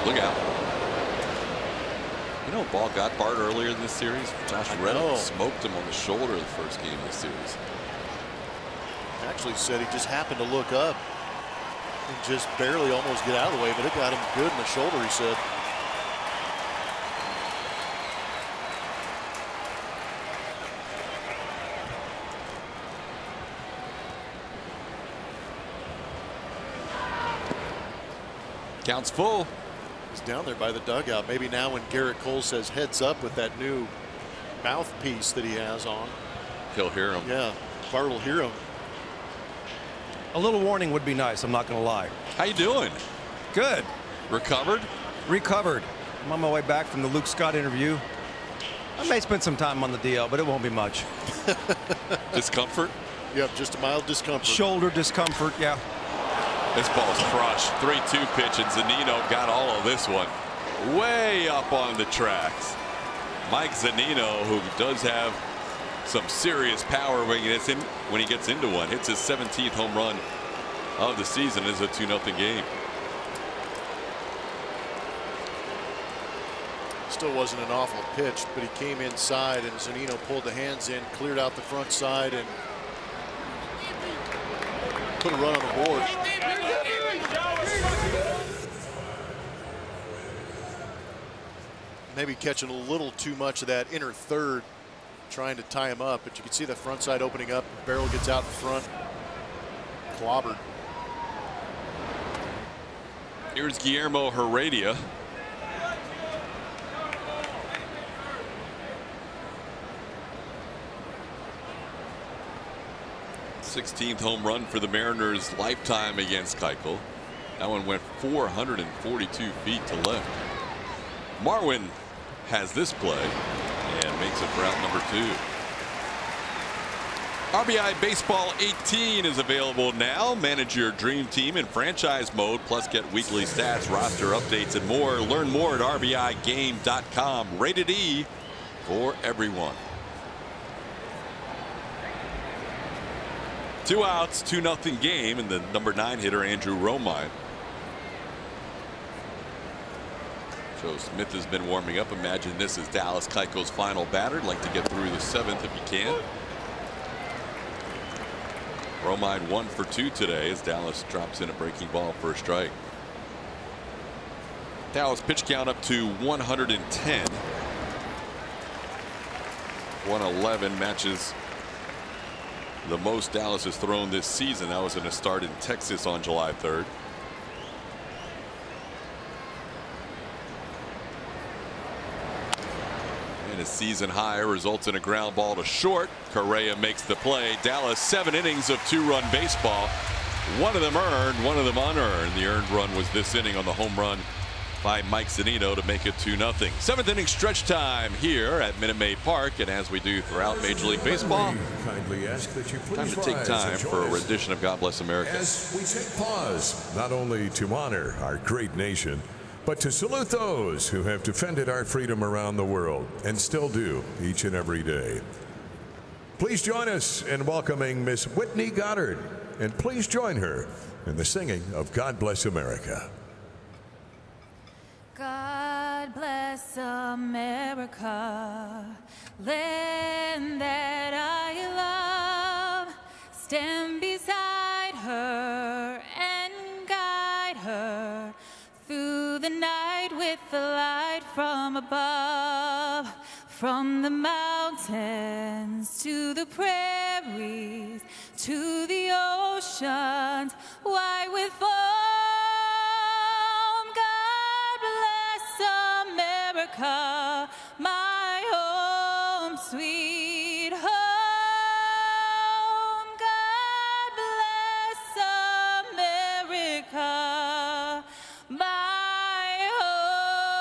Speaker 1: Look out. You know, ball got Bart earlier in this series. Josh Reddick smoked him on the shoulder the first game of the series.
Speaker 6: Actually said he just happened to look up and just barely almost get out of the way, but it got him good in the shoulder, he said.
Speaker 1: Counts full.
Speaker 6: He's down there by the dugout. Maybe now when Garrett Cole says heads up with that new mouthpiece that he has on,
Speaker 1: he'll hear him.
Speaker 6: Yeah, Bart will hear him.
Speaker 7: A little warning would be nice, I'm not going to lie.
Speaker 1: How you doing?
Speaker 7: Good.
Speaker 1: Recovered?
Speaker 7: Recovered. I'm on my way back from the Luke Scott interview. I may spend some time on the DL, but it won't be much.
Speaker 1: Discomfort?
Speaker 6: Yep, just a mild discomfort.
Speaker 7: Shoulder discomfort, yeah.
Speaker 1: This ball's crushed. 3-2 pitch, and Zunino got all of this one way up on the tracks. Mike Zunino, who does have some serious power when he gets into one, hits his 17th home run of the season. Is a 2-0 game.
Speaker 6: Still wasn't an awful pitch, but he came inside and Zunino pulled the hands in, cleared out the front side, and put a run on the board. Maybe catching a little too much of that inner third, trying to tie him up, but you can see the front side opening up. Barrel gets out in front. Clobbered.
Speaker 1: Here's Guillermo Heredia. th home run for the Mariners lifetime against Keuchel. That one went 442 feet to left. Marwin has this play and makes it for out number 2. RBI Baseball 18 is available now. Manage your dream team in franchise mode, plus get weekly stats, roster updates, and more. Learn more at RBIGame.com. Rated E for everyone. 2 outs, 2-0 game, and the number 9 hitter Andrew Romine. Joe Smith has been warming up. Imagine this is Dallas Keuchel's final batter. Like to get through the 7th if he can. Romine 1 for 2 today as Dallas drops in a breaking ball for a strike. Dallas pitch count up to 110. 111 matches the most Dallas has thrown this season. That was in a start in Texas on July 3rd. And a season high results in a ground ball to short. Correa makes the play. Dallas 7 innings of 2-run baseball. 1 of them earned, 1 of them unearned. The earned run was this inning on the home run by Mike Zunino to make it 2-0. 7th inning stretch time here at Minute Maid Park, and as we do throughout Major League Baseball,
Speaker 9: kindly ask that you please
Speaker 1: time to take time for a rendition of God Bless America.
Speaker 9: As we take pause, not only to honor our great nation, but to salute those who have defended our freedom around the world and still do each and every day. Please join us in welcoming Miss Whitney Goddard, and please join her in the singing of God Bless America.
Speaker 10: God bless America, land that I love. Stand beside her and guide her through the night with the light from above. From the mountains to the prairies to the oceans, white with foam. America, my home, sweet home. God bless America, my home.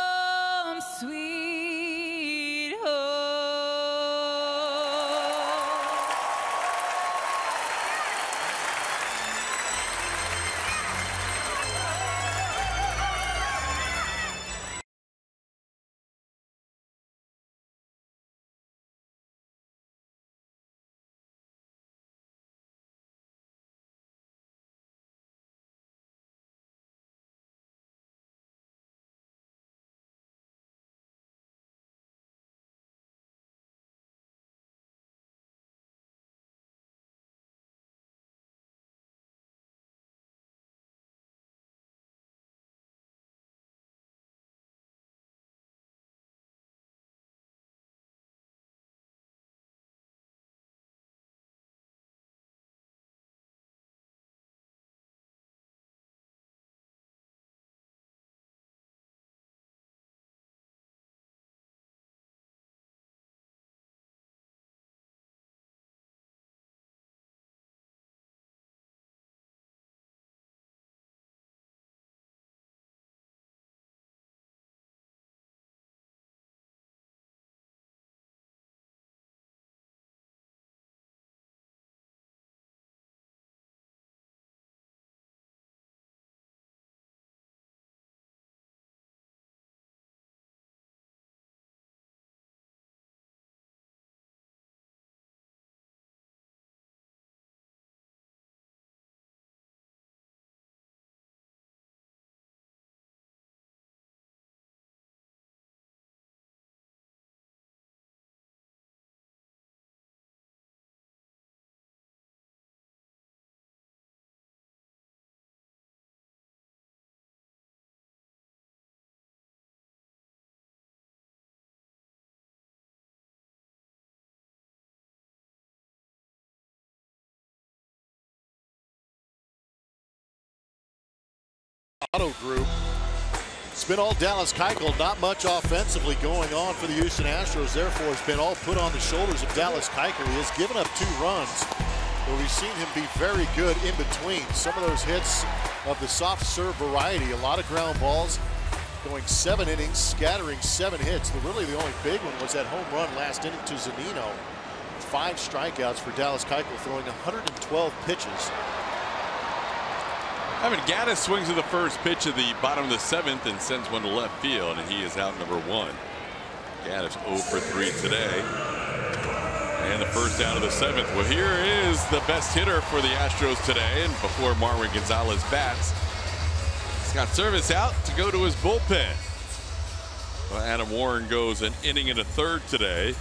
Speaker 6: Auto group. It's been all Dallas Keuchel, not much offensively going on for the Houston Astros. Therefore, it's been all put on the shoulders of Dallas Keuchel. He has given up 2 runs, but we've seen him be very good in between. Some of those hits of the soft serve variety, a lot of ground balls, going 7 innings, scattering 7 hits. Really, the only big one was that home run last inning to Zunino. 5 strikeouts for Dallas Keuchel, throwing 112 pitches.
Speaker 1: Gaddis swings at the first pitch of the bottom of the 7th and sends one to left field, and he is out number 1. Gaddis 0 for 3 today. And the first out of the 7th. Well, here is the best hitter for the Astros today, and before Marwin Gonzalez bats, he's got service out to go to his bullpen. Well, Adam Warren goes an inning and a third today.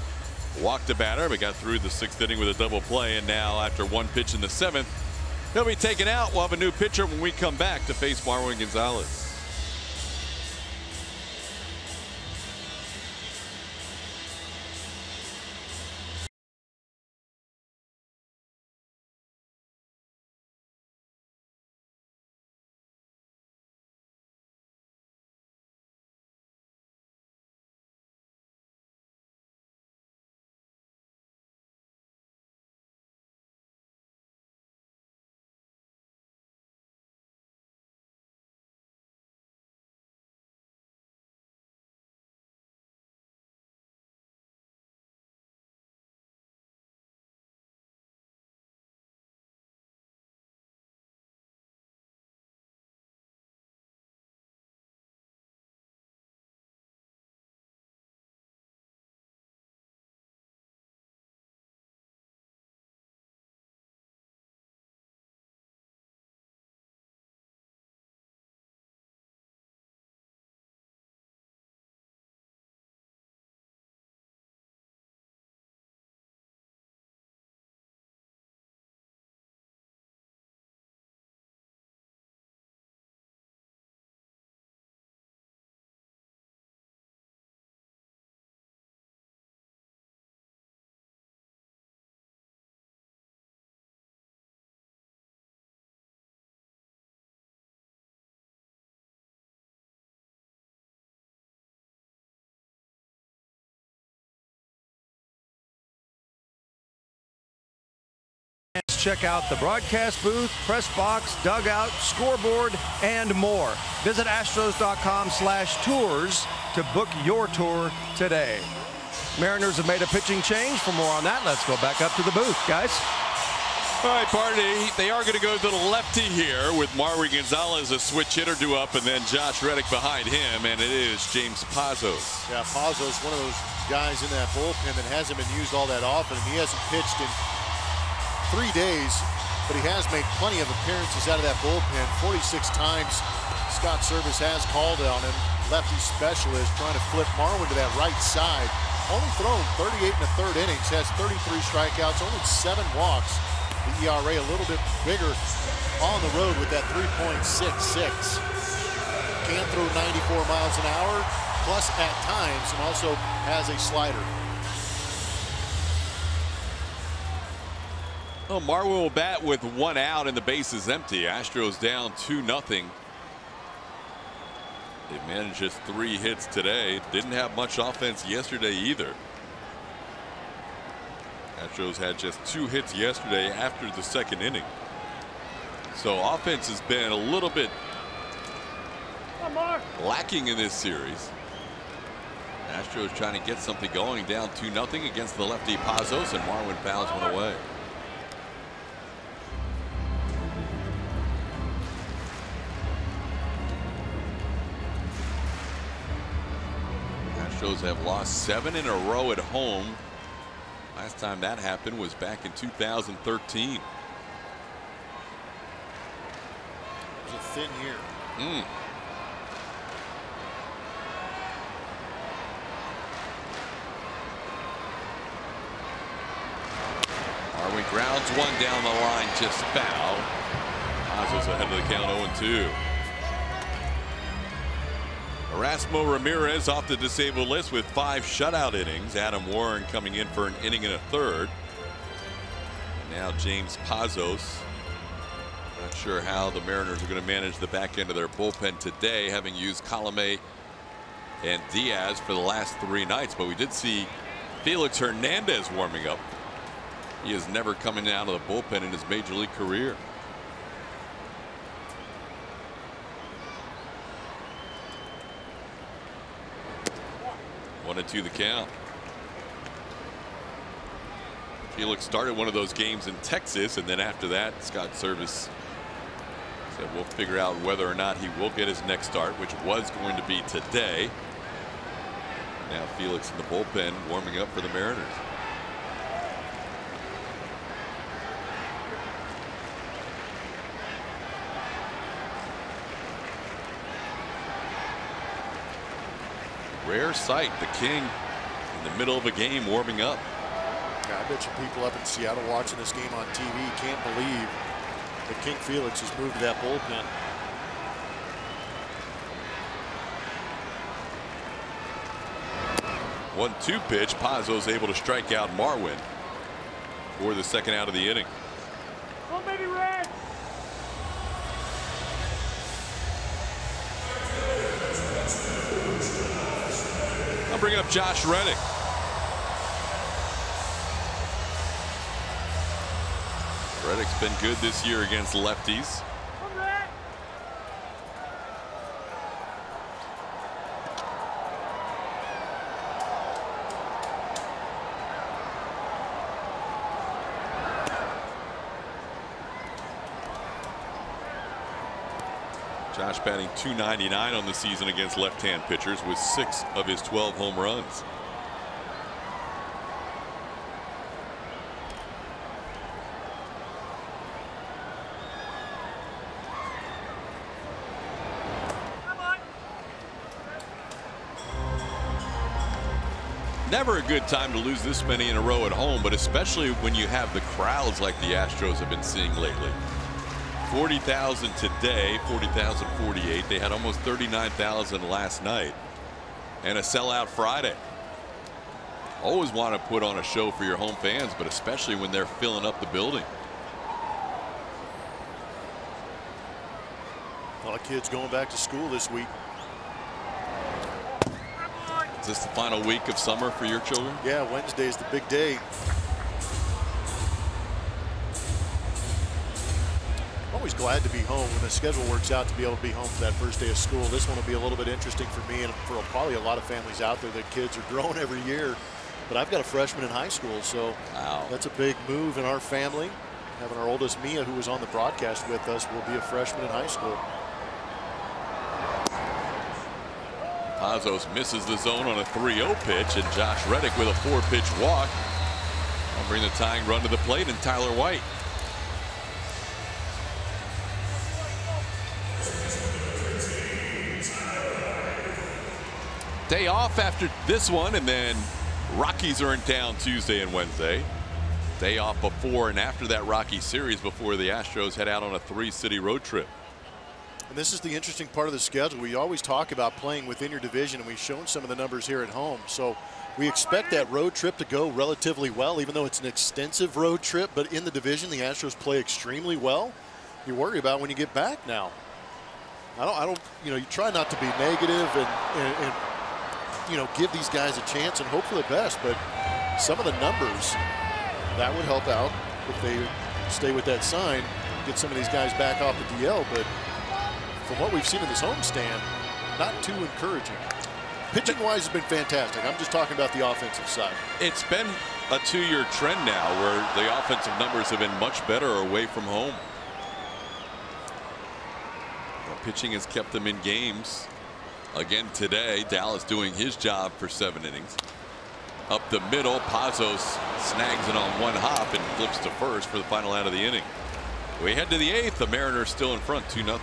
Speaker 1: Walked the batter, but got through the 6th inning with a double play, and now after 1 pitch in the 7th, he'll be taken out. We'll have a new pitcher when we come back to face Marwin Gonzalez.
Speaker 7: Check out the broadcast booth, press box, dugout, scoreboard, and more. Visit Astros.com/tours to book your tour today. Mariners have made a pitching change. For more on that, let's go back up to the booth, guys.
Speaker 1: All right, Party, they are going to go to the lefty here with Marwin Gonzalez, a switch hitter due up, and then Josh Reddick behind him, and it is James Pazos.
Speaker 6: Yeah, Pazos, one of those guys in that bullpen that hasn't been used all that often, and he hasn't pitched in 3 days, but he has made plenty of appearances out of that bullpen. 46 times Scott Service has called on him. Lefty specialist trying to flip Marwin to that right side. Only thrown 38 1/3 innings, has 33 strikeouts, only 7 walks. The ERA a little bit bigger on the road with that 3.66. Can throw 94 miles an hour, plus at times, and also has a slider.
Speaker 1: Well, Marwin will bat with 1 out and the base is empty. Astros down 2-0. They managed just 3 hits today. Didn't have much offense yesterday either. Astros had just 2 hits yesterday after the 2nd inning. So offense has been a little bit lacking in this series. Astros trying to get something going, down 2-0 against the lefty Pazos, and Marwin fouls one away. Astros have lost 7 in a row at home. Last time that happened was back in 2013.
Speaker 6: It was a thin year.
Speaker 1: Marwin grounds one down the line, just foul. Pazos ahead of the count, 0-2. Erasmo Ramirez off the disabled list with 5 shutout innings. Adam Warren coming in for an inning and a third. And now James Pazos Not sure how the Mariners are going to manage the back end of their bullpen today, having used Colome and Diaz for the last 3 nights. But we did see Felix Hernandez warming up. He has never coming out of the bullpen in his major league career. One and two the count. Felix started one of those games in Texas, and then after that, Scott Service said we'll figure out whether or not he will get his next start, which was going to be today. Now Felix in the bullpen warming up for the Mariners. Rare sight, the King in the middle of a game warming up.
Speaker 6: I bet you people up in Seattle watching this game on TV can't believe that King Felix has moved to that bullpen.
Speaker 1: One-two pitch. Pazzo's able to strike out Marwin for the second out of the inning.
Speaker 4: Come on, baby Red.
Speaker 1: I'll bring up Josh Reddick. Reddick's been good this year against lefties. Josh batting .299 on the season against left-hand pitchers with 6 of his 12 home runs. Never a good time to lose this many in a row at home, but especially when you have the crowds like the Astros have been seeing lately. 40,000 today, 40,048. They had almost 39,000 last night, and a sellout Friday. Always want to put on a show for your home fans, but especially when they're filling up the building.
Speaker 6: A lot of kids going back to school this week.
Speaker 1: Is this the final week of summer for your children?
Speaker 6: Yeah, Wednesday is the big day. I'm always glad to be home when the schedule works out to be able to be home for that first day of school. This one will be a little bit interesting for me and for probably a lot of families out there. That kids are growing every year. But I've got a freshman in high school, so that's a big move in our family. Having our oldest Mia, who was on the broadcast with us, will be a freshman in high school.
Speaker 1: Pazos misses the zone on a 3-0 pitch, and Josh Reddick with a 4-pitch walk will bring the tying run to the plate, and Tyler White. Day off after this one, and then Rockies are in town Tuesday and Wednesday. Day off before and after that Rocky series before the Astros head out on a 3-city road trip.
Speaker 6: And this is the interesting part of the schedule. We always talk about playing within your division, and we've shown some of the numbers here at home. So we expect that road trip to go relatively well, even though it's an extensive road trip. But in the division, the Astros play extremely well. You worry about when you get back now. I don't, you try not to be negative and give these guys a chance and hope for the best. But some of the numbers, that would help out if they stay with that sign, get some of these guys back off the DL. But from what we've seen in this homestand, not too encouraging. Pitching-wise has been fantastic. I'm just talking about the offensive side.
Speaker 1: It's been a 2-year trend now where the offensive numbers have been much better away from home. The pitching has kept them in games. Again today, Dallas doing his job for 7 innings. Up the middle, Pazos snags it on one hop and flips to first for the final out of the inning. We head to the 8th. The Mariners still in front, 2-0.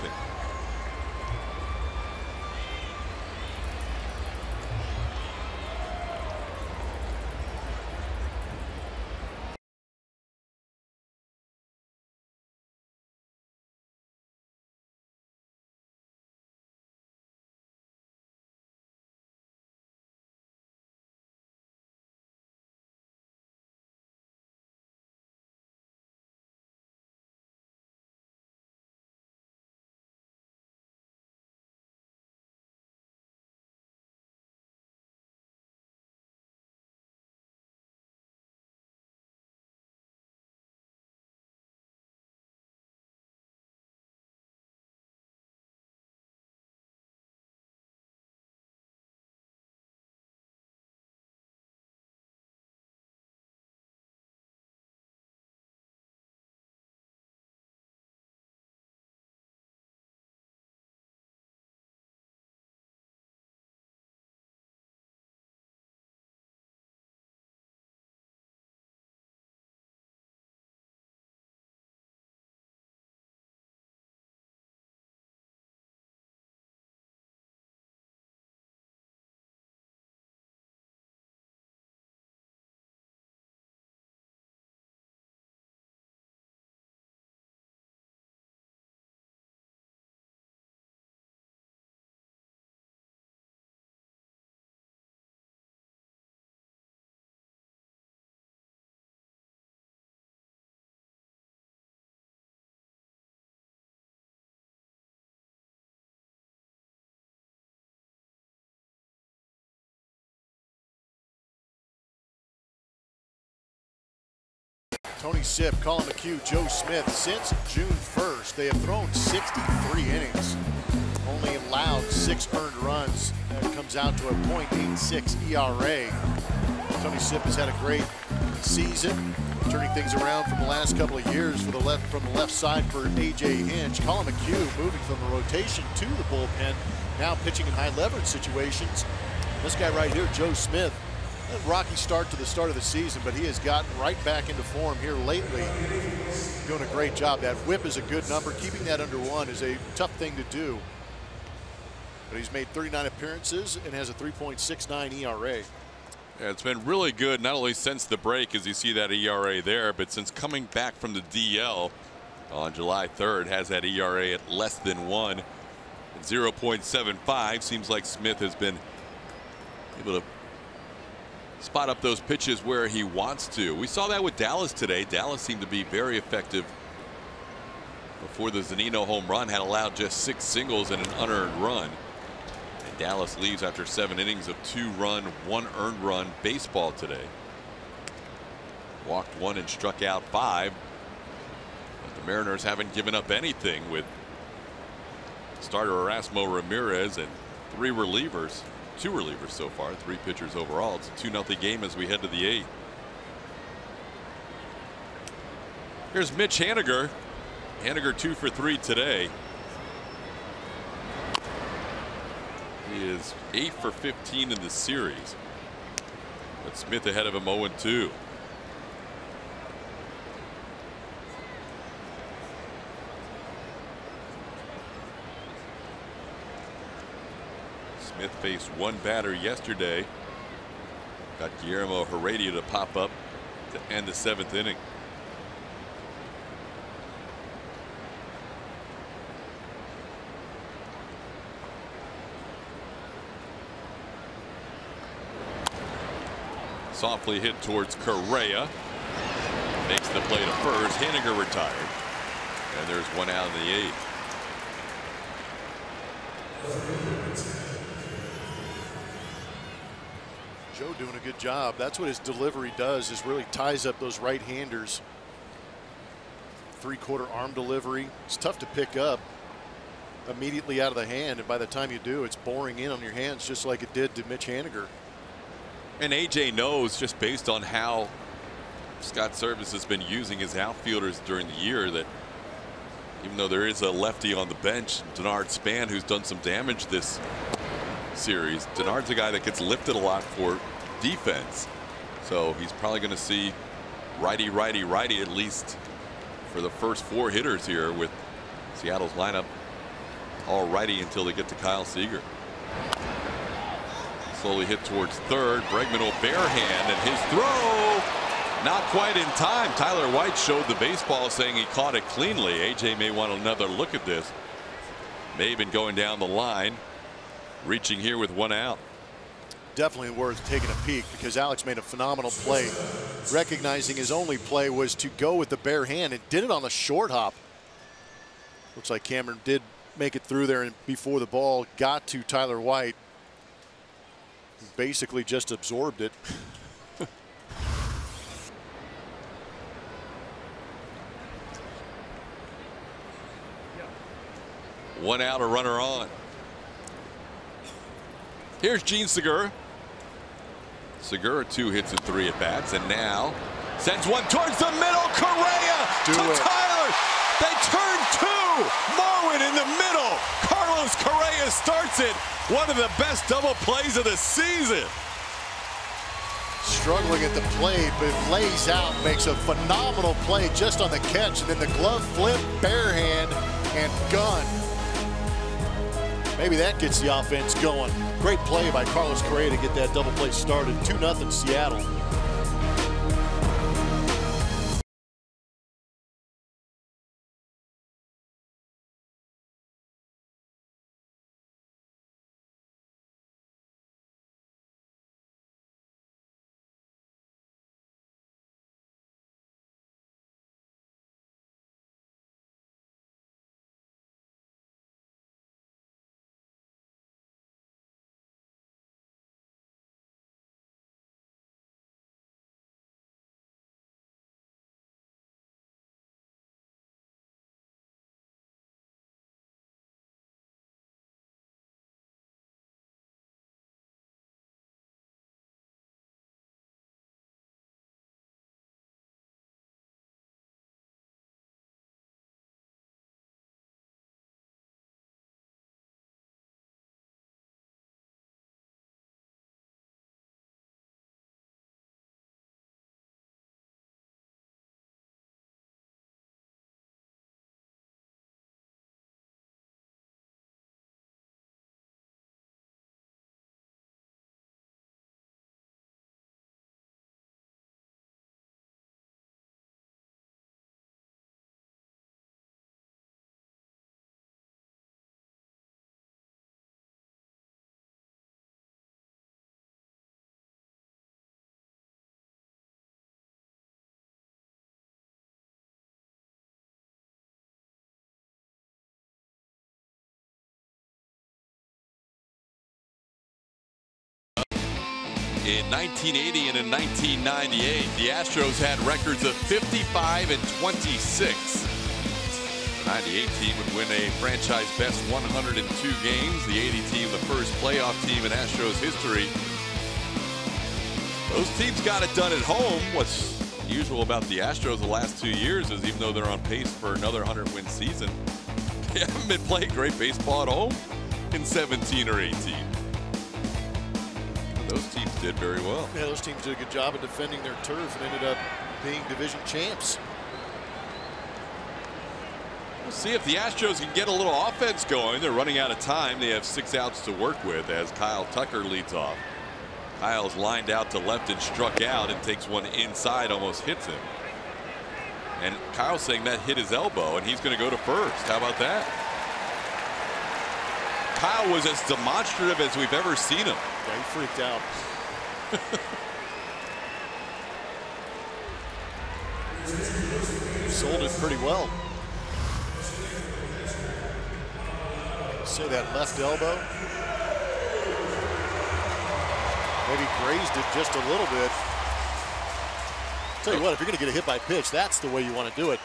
Speaker 6: Tony Sipp, Colin McHugh, Joe Smith. Since June 1st, they have thrown 63 innings. Only allowed 6 earned runs. That comes out to a .86 ERA. Tony Sipp has had a great season, turning things around from the last couple of years from the left side for AJ Hinch. Colin McHugh moving from the rotation to the bullpen, now pitching in high leverage situations. This guy right here, Joe Smith, a rocky start to the start of the season, but he has gotten right back into form here lately. Doing a great job. That whip is a good number. Keeping that under 1 is a tough thing to do. But he's made 39 appearances and has a 3.69 ERA.
Speaker 1: Yeah, it's been really good, not only since the break, as you see that ERA there, but since coming back from the DL on July 3rd, has that ERA at less than 1, at 0.75. Seems like Smith has been able to spot up those pitches where he wants to. We saw that with Dallas today. Dallas seemed to be very effective before the Zunino home run, had allowed just 6 singles and an unearned run. And Dallas leaves after 7 innings of 2-run, 1 earned run baseball today. Walked 1 and struck out 5. But the Mariners haven't given up anything with starter Erasmo Ramirez and 3 relievers. 2 relievers so far, 3 pitchers overall. It's a 2-0 game as we head to the 8th. Here's Mitch Haniger. Haniger 2 for 3 today. He is 8 for 15 in the series. But Smith ahead of him 0-2. Smith faced 1 batter yesterday. Got Guillermo Heredia to pop up to end the 7th inning. Softly hit towards Correa. Makes the play to first. Haniger retired. And there's 1 out in the 8th.
Speaker 6: Joe doing a good job. That's what his delivery does, is really ties up those right-handers. 3/4 arm delivery. It's tough to pick up immediately out of the hand, and by the time you do, it's boring in on your hands just like it did to Mitch Haniger.
Speaker 1: And AJ knows, just based on how Scott Service has been using his outfielders during the year, that even though there is a lefty on the bench, Denard Span, who's done some damage this series, Denard's a guy that gets lifted a lot for defense. So he's probably going to see righty, righty, righty at least for the first 4 hitters here with Seattle's lineup all righty until they get to Kyle Seager. Slowly hit towards third. Bregman will barehand, and his throw not quite in time. Tyler White showed the baseball, saying he caught it cleanly. AJ may want another look at this. May have been going down the line, reaching here with 1 out.
Speaker 6: Definitely worth taking a peek, because Alex made a phenomenal play, recognizing his only play was to go with the bare hand, and did it on the short hop. Looks like Cameron did make it through there, and before the ball got to Tyler White, basically just absorbed it.
Speaker 1: One out, a runner on. Here's Gene Segura. Segura 2 hits and 3 at bats, and now sends one towards the middle. Correa to Tyler. They turn 2. Marwin in the middle. Carlos Correa starts it. One of the best double plays of the season.
Speaker 6: Struggling at the plate, but lays out, makes a phenomenal play just on the catch, and then the glove flip, bare hand, and gun. Maybe that gets the offense going. Great play by Carlos Correa to get that double play started. 2-0 Seattle.
Speaker 1: In 1980 and in 1998, the Astros had records of 55 and 26. The 98 team would win a franchise best 102 games. The 80 team, the first playoff team in Astros history. Those teams got it done at home. What's unusual about the Astros the last 2 years is even though they're on pace for another 100-win season, they haven't been playing great baseball at home in 17 or 18. Those teams did very well.
Speaker 6: Yeah, those teams did a good job of defending their turf and ended up being division champs.
Speaker 1: We'll see if the Astros can get a little offense going. They're running out of time. They have 6 outs to work with as Kyle Tucker leads off. Kyle's lined out to left and struck out and takes one inside, almost hits him. And Kyle's saying that hit his elbow and he's going to go to first. How about that? Kyle was as demonstrative as we've ever seen him.
Speaker 6: Yeah, he freaked out. Sold it pretty well. Say that left elbow. Maybe grazed it just a little bit. Tell you what, if you're going to get a hit by pitch, that's the way you want to do it.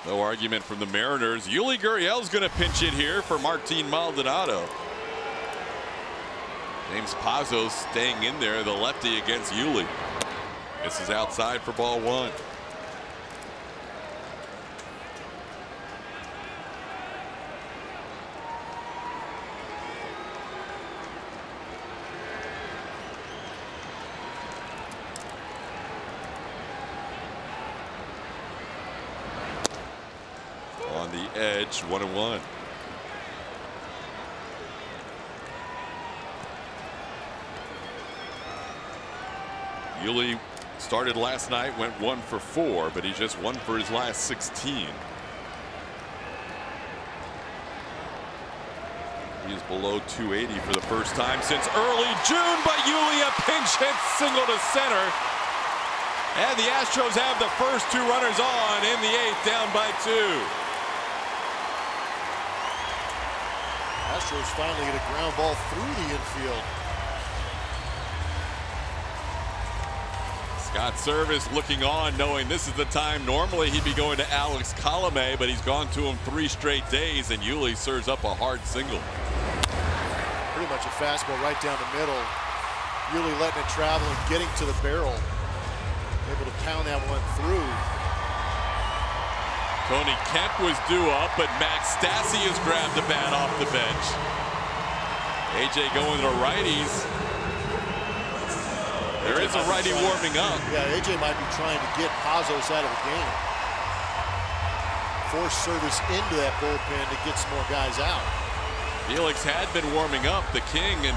Speaker 1: No argument from the Mariners. Yuli Gurriel's going to pinch it here for Martin Maldonado. James Pazos staying in there, the lefty against Yuli. This is outside for ball 1. On the edge, 1-1. Yuli started last night, went 1 for 4, but he's just 1 for his last 16. He is below 280 for the first time since early June, but Yuli a pinch hit single to center. And the Astros have the first 2 runners on in the 8th, down by 2.
Speaker 6: Astros finally get a ground ball through the infield.
Speaker 1: Scott Service looking on, knowing this is the time normally he'd be going to Alex Colomé, but he's gone to him 3 straight days, and Yuli serves up a hard single.
Speaker 6: Pretty much a fastball right down the middle. Yuli letting it travel and getting to the barrel. Able to pound that one through.
Speaker 1: Tony Kemp was due up, but Max Stassi has grabbed the bat off the bench. AJ going to righties. There is a righty warming up.
Speaker 6: Yeah, AJ might be trying to get Pazos out of the game. Force Service into that bullpen to get some more guys out.
Speaker 1: Felix had been warming up, the king, and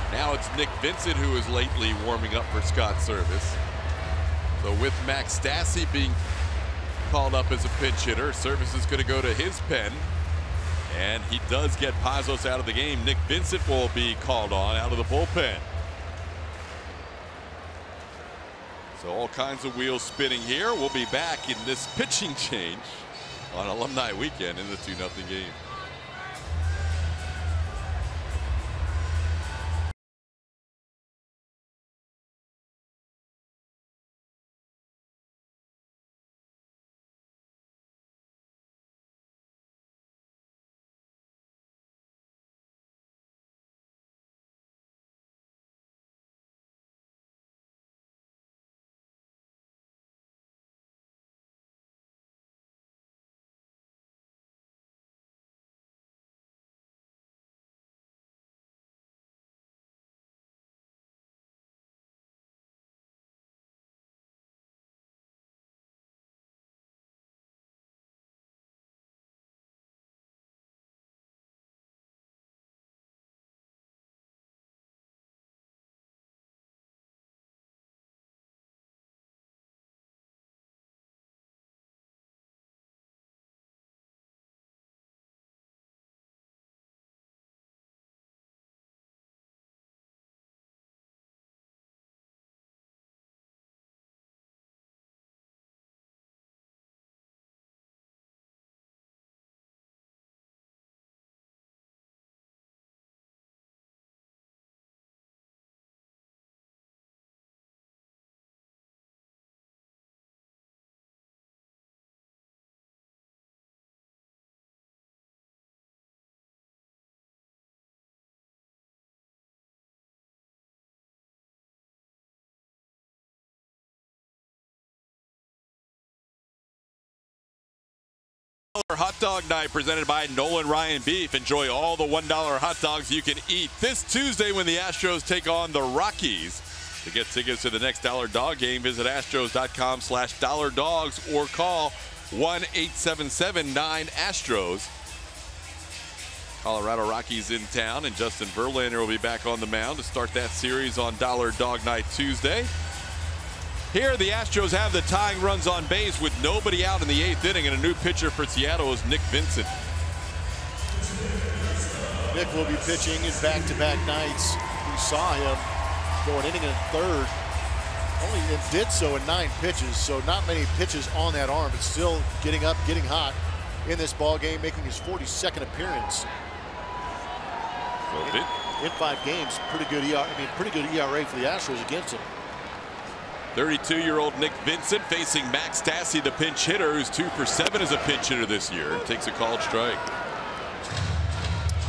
Speaker 1: now it's Nick Vincent who is lately warming up for Scott Service. So with Max Stassi being called up as a pinch hitter, Service is going to go to his pen, and he does get Pazos out of the game. Nick Vincent will be called on out of the bullpen. So all kinds of wheels spinning here. We'll be back in this pitching change on Alumni Weekend in the 2-0 game. Hot Dog Night presented by Nolan Ryan Beef. Enjoy all the $1 hot dogs you can eat this Tuesday when the Astros take on the Rockies. To get tickets to the next Dollar Dog game, visit astros.com/dollardogs or call 1-877-9-ASTROS. Colorado Rockies in town, and Justin Verlander will be back on the mound to start that series on Dollar Dog Night Tuesday. Here, the Astros have the tying runs on base with nobody out in the 8th inning, and a new pitcher for Seattle is Nick Vincent.
Speaker 6: Nick will be pitching in back-to-back nights. We saw him go an inning and a third. Only did so in 9 pitches, so not many pitches on that arm, but still getting up, getting hot in this ball game, making his 42nd appearance. In 5 games, pretty good ERA for the Astros against him.
Speaker 1: 32-year-old Nick Vincent facing Max Stassi, the pinch hitter, who's 2 for 7 as a pinch hitter this year. Takes a called strike.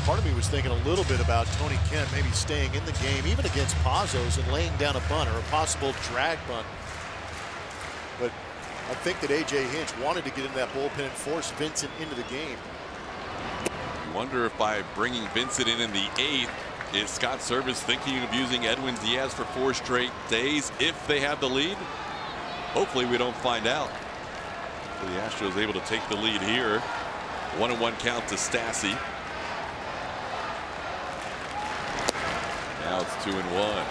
Speaker 6: Part of me was thinking a little bit about Tony Kemp maybe staying in the game, even against Pazos, and laying down a bunt or a possible drag bunt. But I think that A.J. Hinch wanted to get into that bullpen and force Vincent into the game.
Speaker 1: You wonder if by bringing Vincent in the 8th, is Scott Service thinking of using Edwin Diaz for 4 straight days if they have the lead? Hopefully we don't find out. So the Astros able to take the lead here. 1-1 count to Stassi. Now it's 2-1.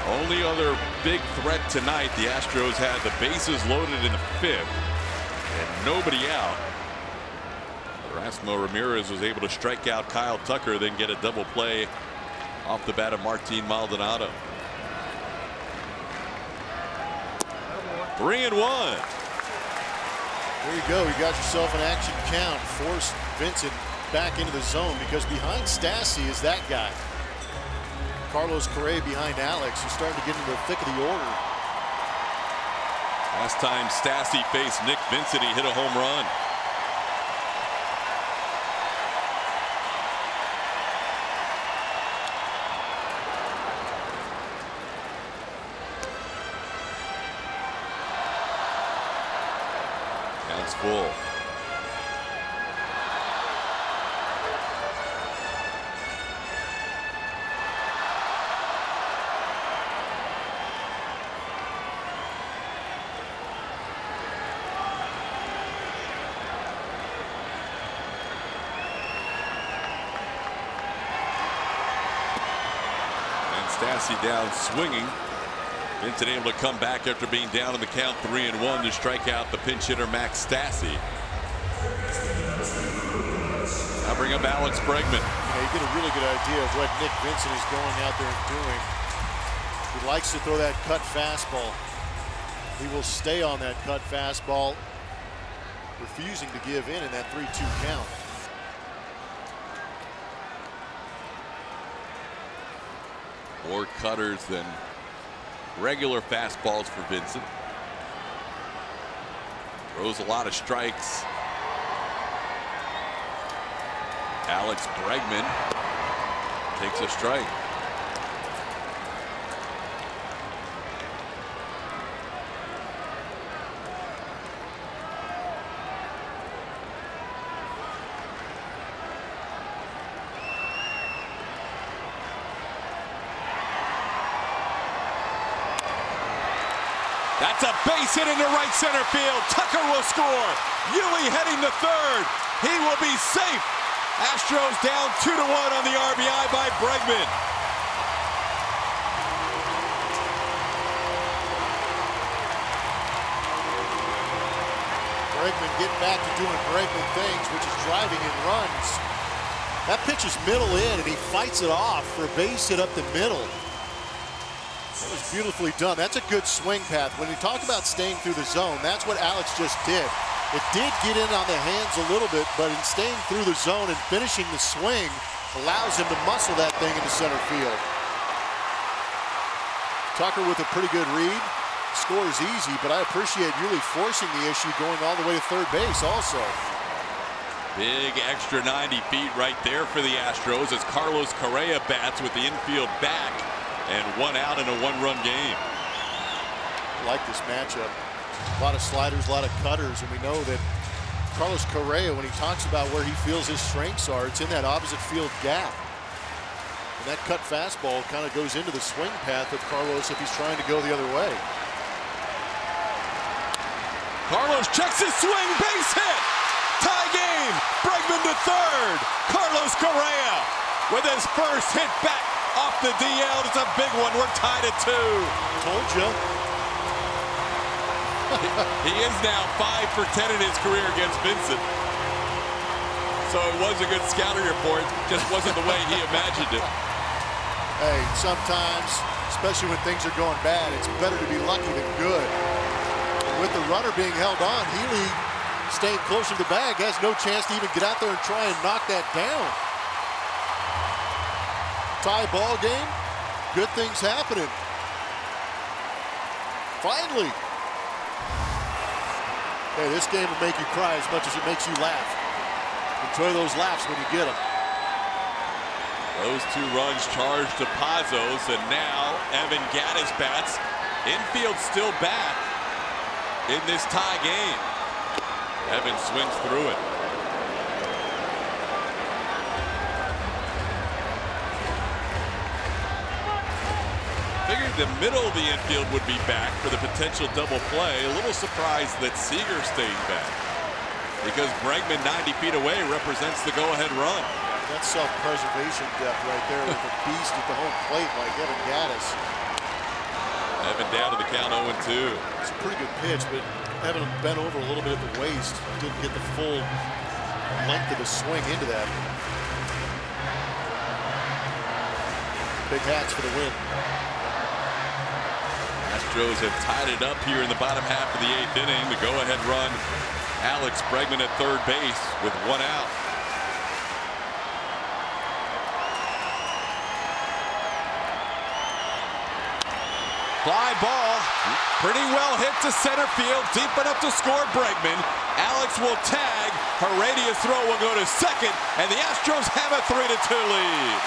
Speaker 1: Only other big threat tonight, the Astros had the bases loaded in the 5th and nobody out. Erasmo Ramirez was able to strike out Kyle Tucker, then get a double play off the bat of Martin Maldonado. 3-1.
Speaker 6: There you go. You got yourself an action count. Forced Vincent back into the zone because behind Stassi is that guy. Carlos Correa behind Alex, who's starting to get into the thick of the order.
Speaker 1: Last time Stassi faced Nick Vincent, he hit a home run. Count's full. Stassi down swinging. Vincent able to come back after being down in the count 3-1 to strike out the pinch hitter Max Stassi. Now bring up Alex Bregman.
Speaker 6: You get a really good idea of what Nick Vincent is going out there and doing. He likes to throw that cut fastball. He will stay on that cut fastball, refusing to give in that 3-2 count.
Speaker 1: More cutters than regular fastballs for Vincent. Throws a lot of strikes. Alex Bregman takes a strike. That's a base hit into right center field. Tucker will score. Yui heading to third. He will be safe. Astros down 2-1 on the RBI by Bregman.
Speaker 6: Bregman getting back to doing Bregman things, which is driving in runs. That pitch is middle in, and he fights it off for a base hit up the middle. That was beautifully done. That's a good swing path. When you talk about staying through the zone, that's what Alex just did. It did get in on the hands a little bit, but in staying through the zone and finishing the swing allows him to muscle that thing into center field. Tucker with a pretty good read. Scores easy, but I appreciate Yuli forcing the issue going all the way to third base also.
Speaker 1: Big extra 90 feet right there for the Astros as Carlos Correa bats with the infield back. And 1 out in a 1-run game.
Speaker 6: I like this matchup. A lot of sliders, a lot of cutters, and we know that Carlos Correa, when he talks about where he feels his strengths are, it's in that opposite field gap. And that cut fastball kind of goes into the swing path of Carlos if he's trying to go the other way.
Speaker 1: Carlos checks his swing, base hit. Tie game. Bregman to third. Carlos Correa with his first hit back off the DL. It's a big one. We're tied at 2.
Speaker 6: Told you.
Speaker 1: He is now 5 for 10 in his career against Vincent. So it was a good scouting report, just wasn't the way he imagined it.
Speaker 6: Hey, sometimes, especially when things are going bad, it's better to be lucky than good. With the runner being held on, Healy staying closer to the bag, has no chance to even get out there and try and knock that down. Tie ball game, good things happening. Finally. Hey, this game will make you cry as much as it makes you laugh. Enjoy those laughs when you get them.
Speaker 1: Those 2 runs charged to Pazos, and now Evan Gattis bats. Infield still back in this tie game. Evan swings through it. Figured the middle of the infield would be back for the potential double play. A little surprised that Seager stayed back, because Bregman 90 feet away represents the go-ahead run.
Speaker 6: That's self-preservation depth right there with a beast at the home plate like Evan Gattis.
Speaker 1: Evan down to the count 0-2.
Speaker 6: It's a pretty good pitch, but Evan bent over a little bit at the waist. Didn't get the full length of the swing into that. Big hats for the win.
Speaker 1: Astros have tied it up here in the bottom half of the 8th inning. The go-ahead run, Alex Bregman at third base with 1 out. Fly ball, pretty well hit to center field, deep enough to score Bregman. Alex will tag, Heredia's throw will go to second, and the Astros have a 3-2 lead.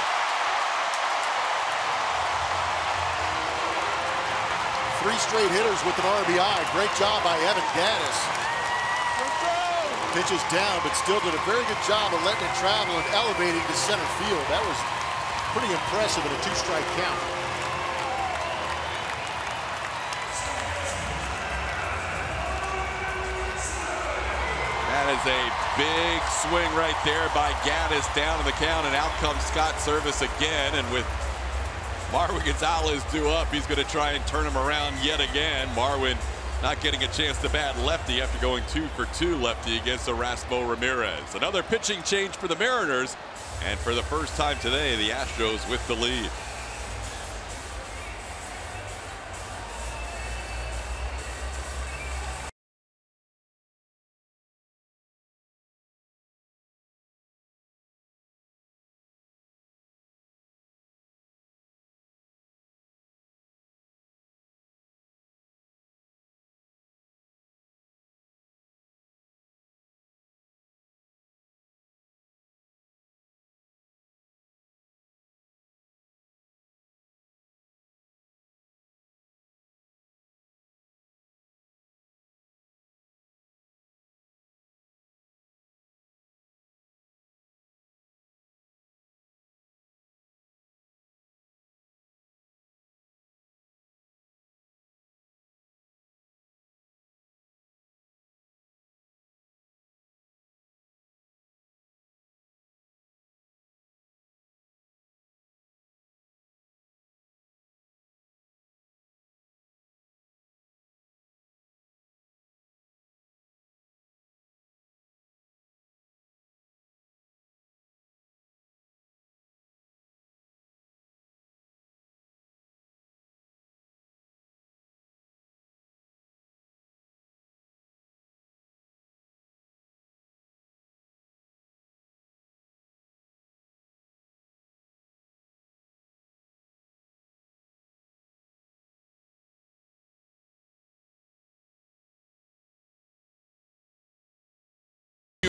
Speaker 6: Three straight hitters with an RBI. Great job by Evan Gattis. Pitches down, but still did a very good job of letting it travel and elevating to center field. That was pretty impressive in a 2-strike count.
Speaker 1: That is a big swing right there by Gattis down in the count, and out comes Scott Service again, and with Marwin Gonzalez due up, he's going to try and turn him around yet again. Marwin not getting a chance to bat lefty after going 2 for 2 lefty against Erasmo Ramirez. Another pitching change for the Mariners, and for the first time today, the Astros with the lead.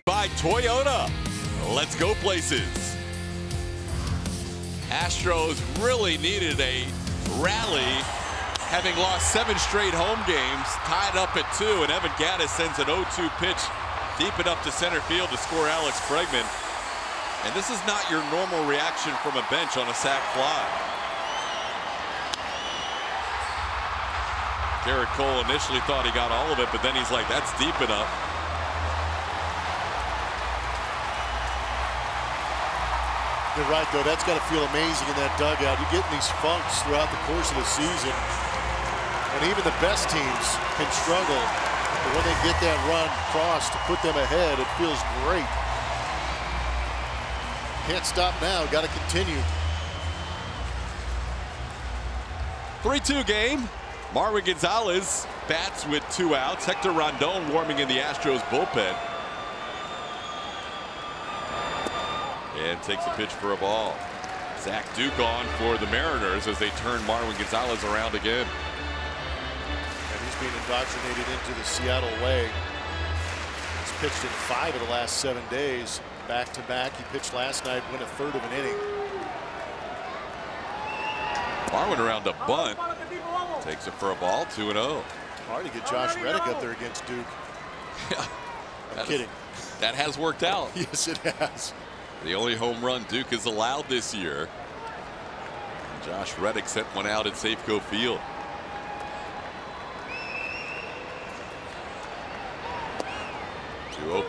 Speaker 1: By Toyota. Let's go places. Astros really needed a rally having lost 7 straight home games, tied up at 2, and Evan Gaddis sends an 0-2 pitch deep enough to center field to score Alex Bregman. And this is not your normal reaction from a bench on a sac fly. Garrett Cole initially thought he got all of it, but then he's like, that's deep enough.
Speaker 6: You're right, though. That's got to feel amazing in that dugout. You get in these funks throughout the course of the season. And even the best teams can struggle. But when they get that run crossed to put them ahead, it feels great. Can't stop now. Got to continue.
Speaker 1: 3-2 game. Marwin Gonzalez bats with 2 outs. Hector Rondon warming in the Astros bullpen. And takes a pitch for a ball. Zach Duke on for the Mariners as they turn Marwin Gonzalez around again.
Speaker 6: And he's being indoctrinated into the Seattle way. He's pitched in 5 of the last 7 days. Back to back. He pitched last night, went a third of an inning.
Speaker 1: Marwin around a bunt. Takes it for a ball, 2-0.
Speaker 6: Hard to get Josh Reddick up there against Duke.
Speaker 1: Yeah,
Speaker 6: I'm kidding.
Speaker 1: That has worked out.
Speaker 6: Yes, it has.
Speaker 1: The only home run Duke has allowed this year. Josh Reddick sent one out at Safeco Field.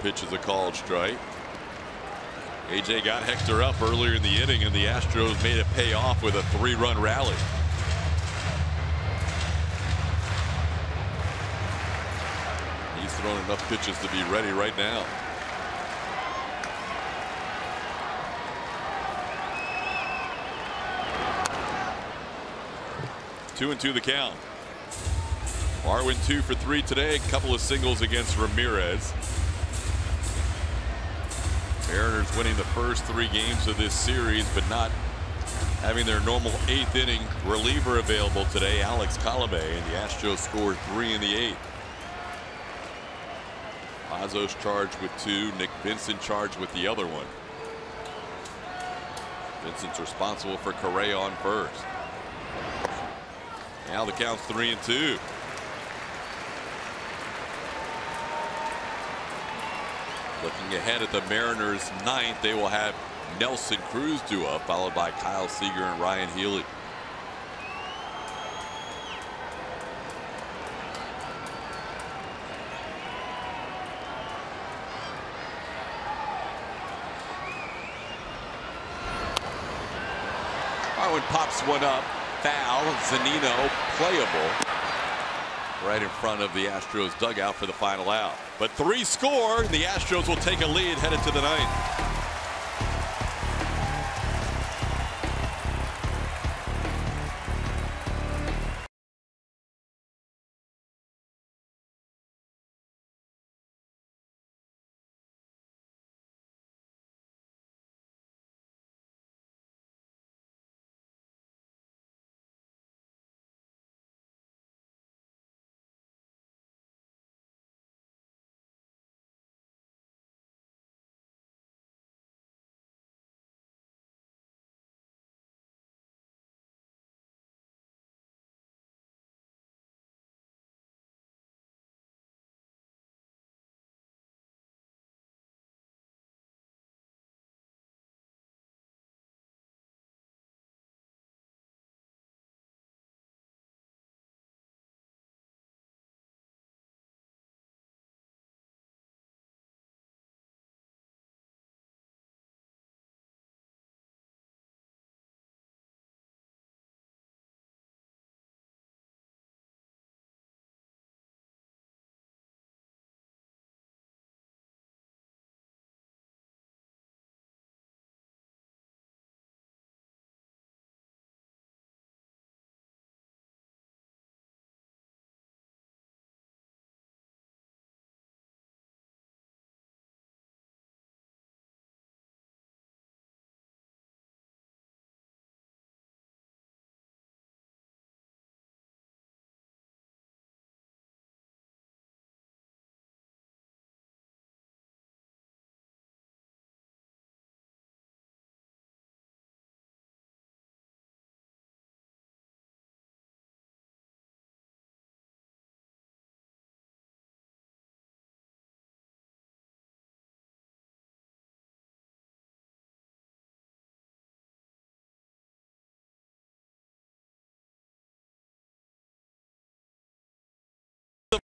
Speaker 1: Pitch is a called strike. AJ got Hector up earlier in the inning, and the Astros made it pay off with a 3-run rally. He's thrown enough pitches to be ready right now. Two and 2 the count. Marwin 2 for 3 today. A couple of singles against Ramirez. Mariners winning the first 3 games of this series, but not having their normal 8th inning reliever available today, Alex Colome, and the Astros scored 3 in the 8th. Pazos charged with 2. Nick Vincent charged with the other one. Vincent's responsible for Correa on first. Now the count's 3 and 2. Looking ahead at the Mariners' 9th, they will have Nelson Cruz due up, followed by Kyle Seager and Ryan Healy. Marwin pops one up. Foul. Zunino playable. Right in front of the Astros dugout for the final out. But 3 score. The Astros will take a lead headed to the 9th.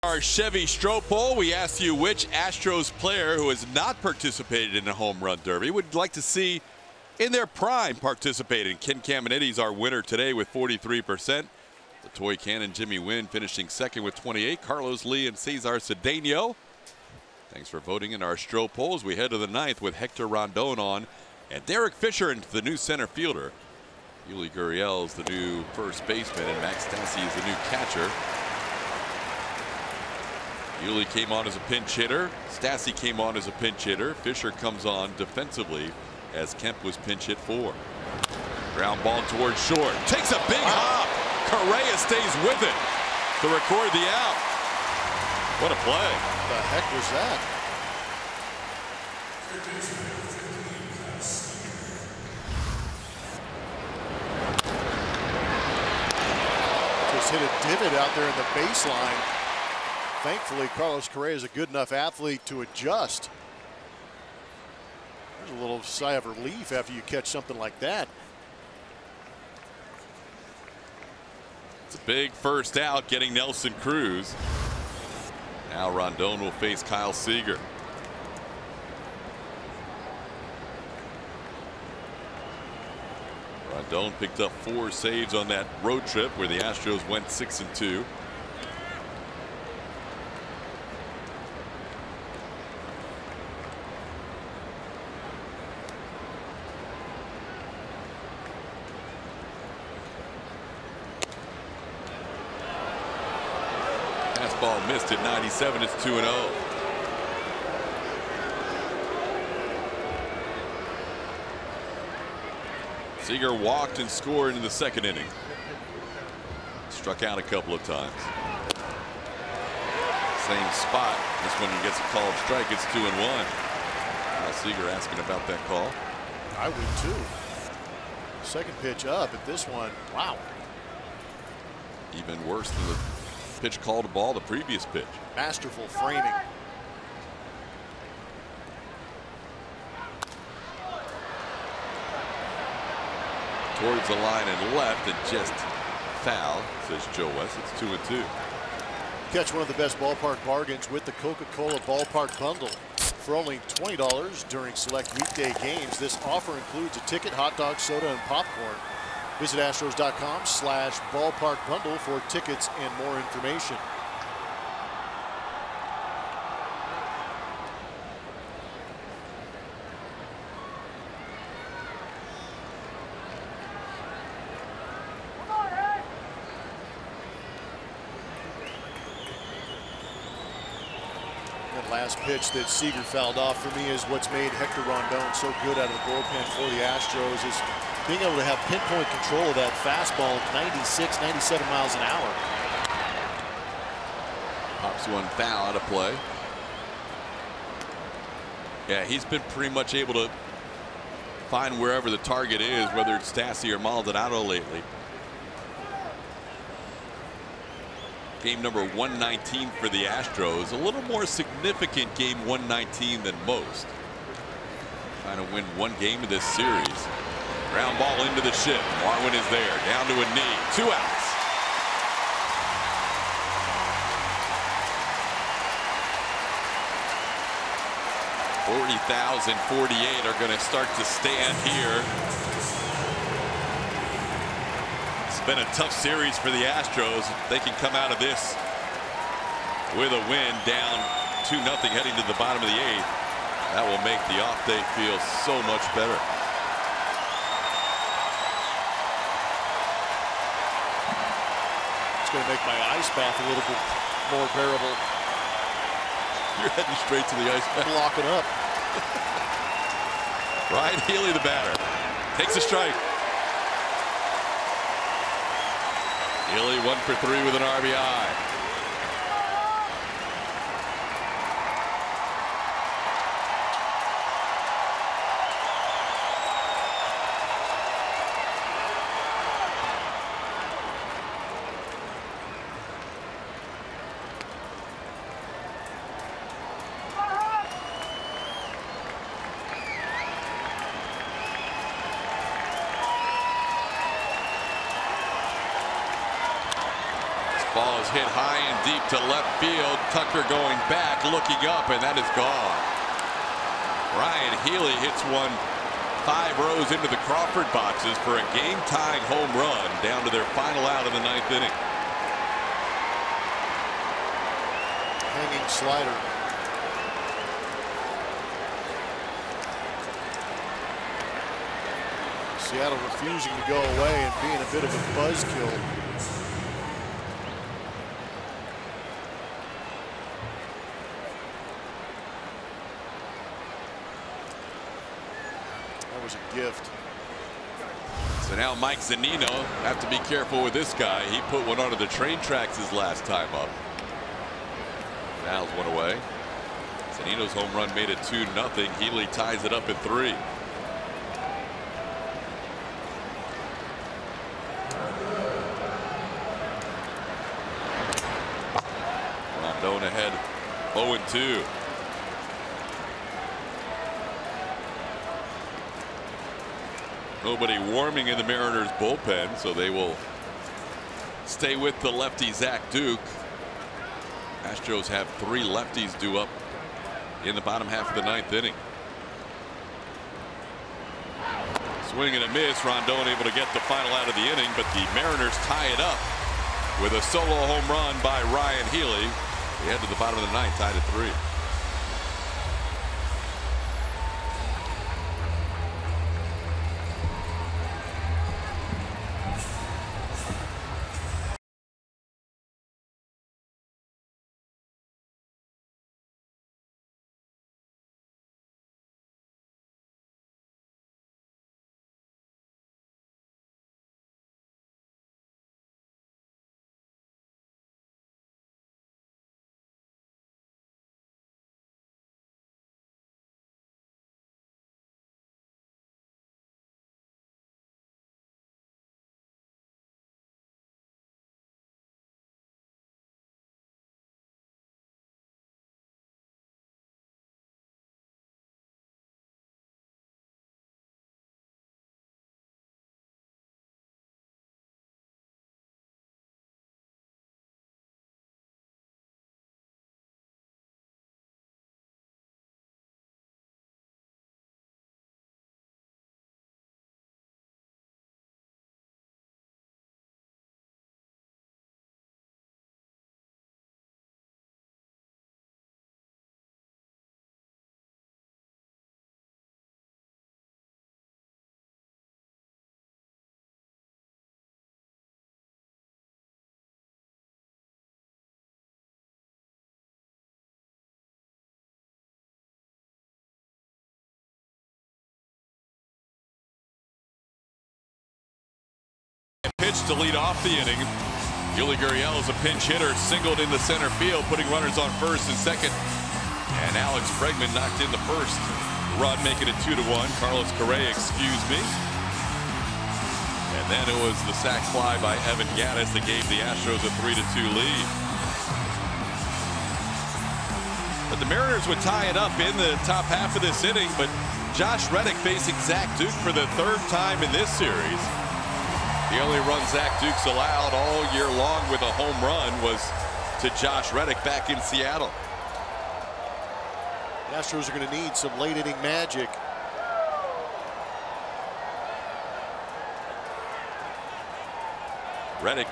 Speaker 1: Our Chevy Stroh poll, we asked you which Astros player who has not participated in a home run derby would like to see in their prime participating. Ken Caminiti's our winner today with 43%. The toy cannon Jimmy Wynn finishing second with 28. Carlos Lee and Cesar Cedeno. Thanks for voting in our Stroh polls. We head to the ninth with Hector Rondon on, and Derek Fisher into the new center fielder. Yuli Gurriel is the new first baseman, and Max Stassi is the new catcher. Yuli came on as a pinch hitter. Stassi came on as a pinch hitter. Fisher comes on defensively as Kemp was pinch hit for. Ground ball towards short. Takes a big hop. Correa stays with it to record the out. What a play.
Speaker 6: What the heck was that? Just hit a divot out there in the baseline. Thankfully, Carlos Correa is a good enough athlete to adjust. There's a little sigh of relief after you catch something like that.
Speaker 1: It's a big first out, getting Nelson Cruz. Now Rondon will face Kyle Seager. Rondon picked up 4 saves on that road trip where the Astros went 6-2. Ball missed at 97. It's 2-0. Seager walked and scored in the second inning. Struck out a couple of times. Same spot. This one he gets a called strike. It's 2-1. Seager asking about that call.
Speaker 6: I would too. Second pitch up at this one. Wow.
Speaker 1: Even worse than the pitch called a ball the previous pitch.
Speaker 6: Masterful framing.
Speaker 1: Towards the line and left and just foul, says Joe West. It's 2-2.
Speaker 6: Catch one of the best ballpark bargains with the Coca-Cola Ballpark Bundle. For only $20 during select weekday games, this offer includes a ticket, hot dog, soda, and popcorn. Visit Astros.com/ballpark bundle for tickets and more information. That last pitch that Seager fouled off for me is what's made Hector Rondon so good out of the bullpen for the Astros, is being able to have pinpoint control of that fastball at 96, 97 miles an hour.
Speaker 1: Pops one foul out of play. Yeah, he's been pretty much able to find wherever the target is, whether it's Stassi or Maldonado lately. Game number 119 for the Astros. A little more significant game 119 than most. Trying to win one game of this series. Ground ball into the ship. Marwin is there, down to a knee. 2 outs. $40,048 are going to start to stand here. It's been a tough series for the Astros. They can come out of this with a win, down 2-0 heading to the bottom of the 8th. That will make the off day feel so much better.
Speaker 6: It's going to make my ice bath a little bit more bearable.
Speaker 1: You're heading straight to the ice bath.
Speaker 6: Locking up.
Speaker 1: Ryan Healy, the batter, takes a strike. Healy 1 for 3 with an RBI. Ball is hit high and deep to left field. Tucker going back, looking up, and that is gone. Ryan Healy hits one 5 rows into the Crawford boxes for a game-tying home run down to their final out in the 9th inning.
Speaker 6: Hanging slider. Seattle refusing to go away and being a bit of a buzzkill. That was a gift.
Speaker 1: So now Mike Zunino have to be careful with this guy. He put one onto the train tracks his last time up. Fouls one away. Zunino's home run made it 2-0. Healy ties it up at 3. Rondon ahead 0-2. Nobody warming in the Mariners bullpen, so they will stay with the lefty Zach Duke. Astros have 3 lefties due up in the bottom half of the 9th inning. Swing and a miss. Rondon able to get the final out of the inning, but the Mariners tie it up with a solo home run by Ryan Healy. They head to the bottom of the 9th, tied at 3. Pitch to lead off the inning. Yuli Gurriel is a pinch hitter, singled into center field, putting runners on first and second. And Alex Bregman knocked in the first run, making it 2-1. Carlos Correa, excuse me. And then it was the sac fly by Evan Gattis that gave the Astros a 3-2 lead. But the Mariners would tie it up in the top half of this inning, but Josh Reddick facing Zach Duke for the 3rd time in this series. The only run Zach Duke's allowed all year long with a home run was to Josh Reddick back in Seattle.
Speaker 6: The Astros are going to need some late inning magic.
Speaker 1: Reddick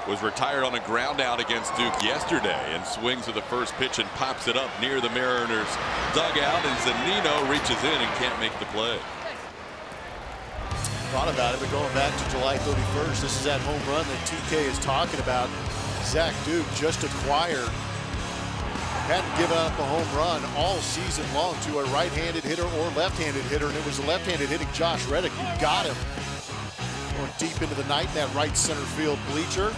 Speaker 1: was retired on a ground out against Duke yesterday and swings with the first pitch and pops it up near the Mariners dugout, and Zunino reaches in and can't make the play.
Speaker 6: Thought about it, but going back to July 31st, this is that home run that TK is talking about. Zach Duke just acquired. Hadn't given up a home run all season long to a right-handed hitter or left-handed hitter, and it was the left-handed hitting Josh Reddick who got him. Going deep into the night in that right center field bleacher.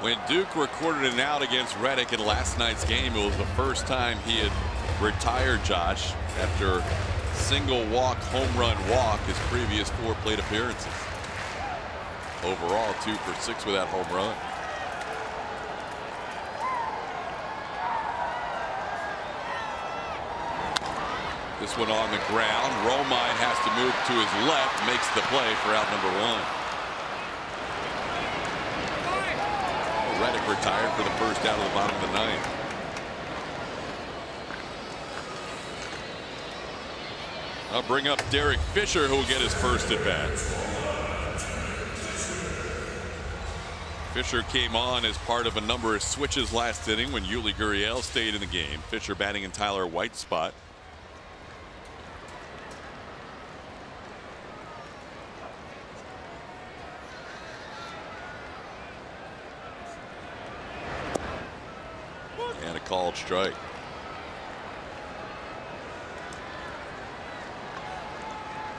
Speaker 1: When Duke recorded an out against Reddick in last night's game, it was the first time he had retired Josh after single walk, home run walk his previous 4 plate appearances. Overall 2 for 6 with that home run. This one on the ground. Romine has to move to his left, makes the play for out number 1. Reddick retired for the first out of the bottom of the 9th. I'll bring up Derek Fisher, who will get his first at bat. Fisher came on as part of a number of switches last inning when Yuli Gurriel stayed in the game. Fisher batting in Tyler White's spot. And a called strike.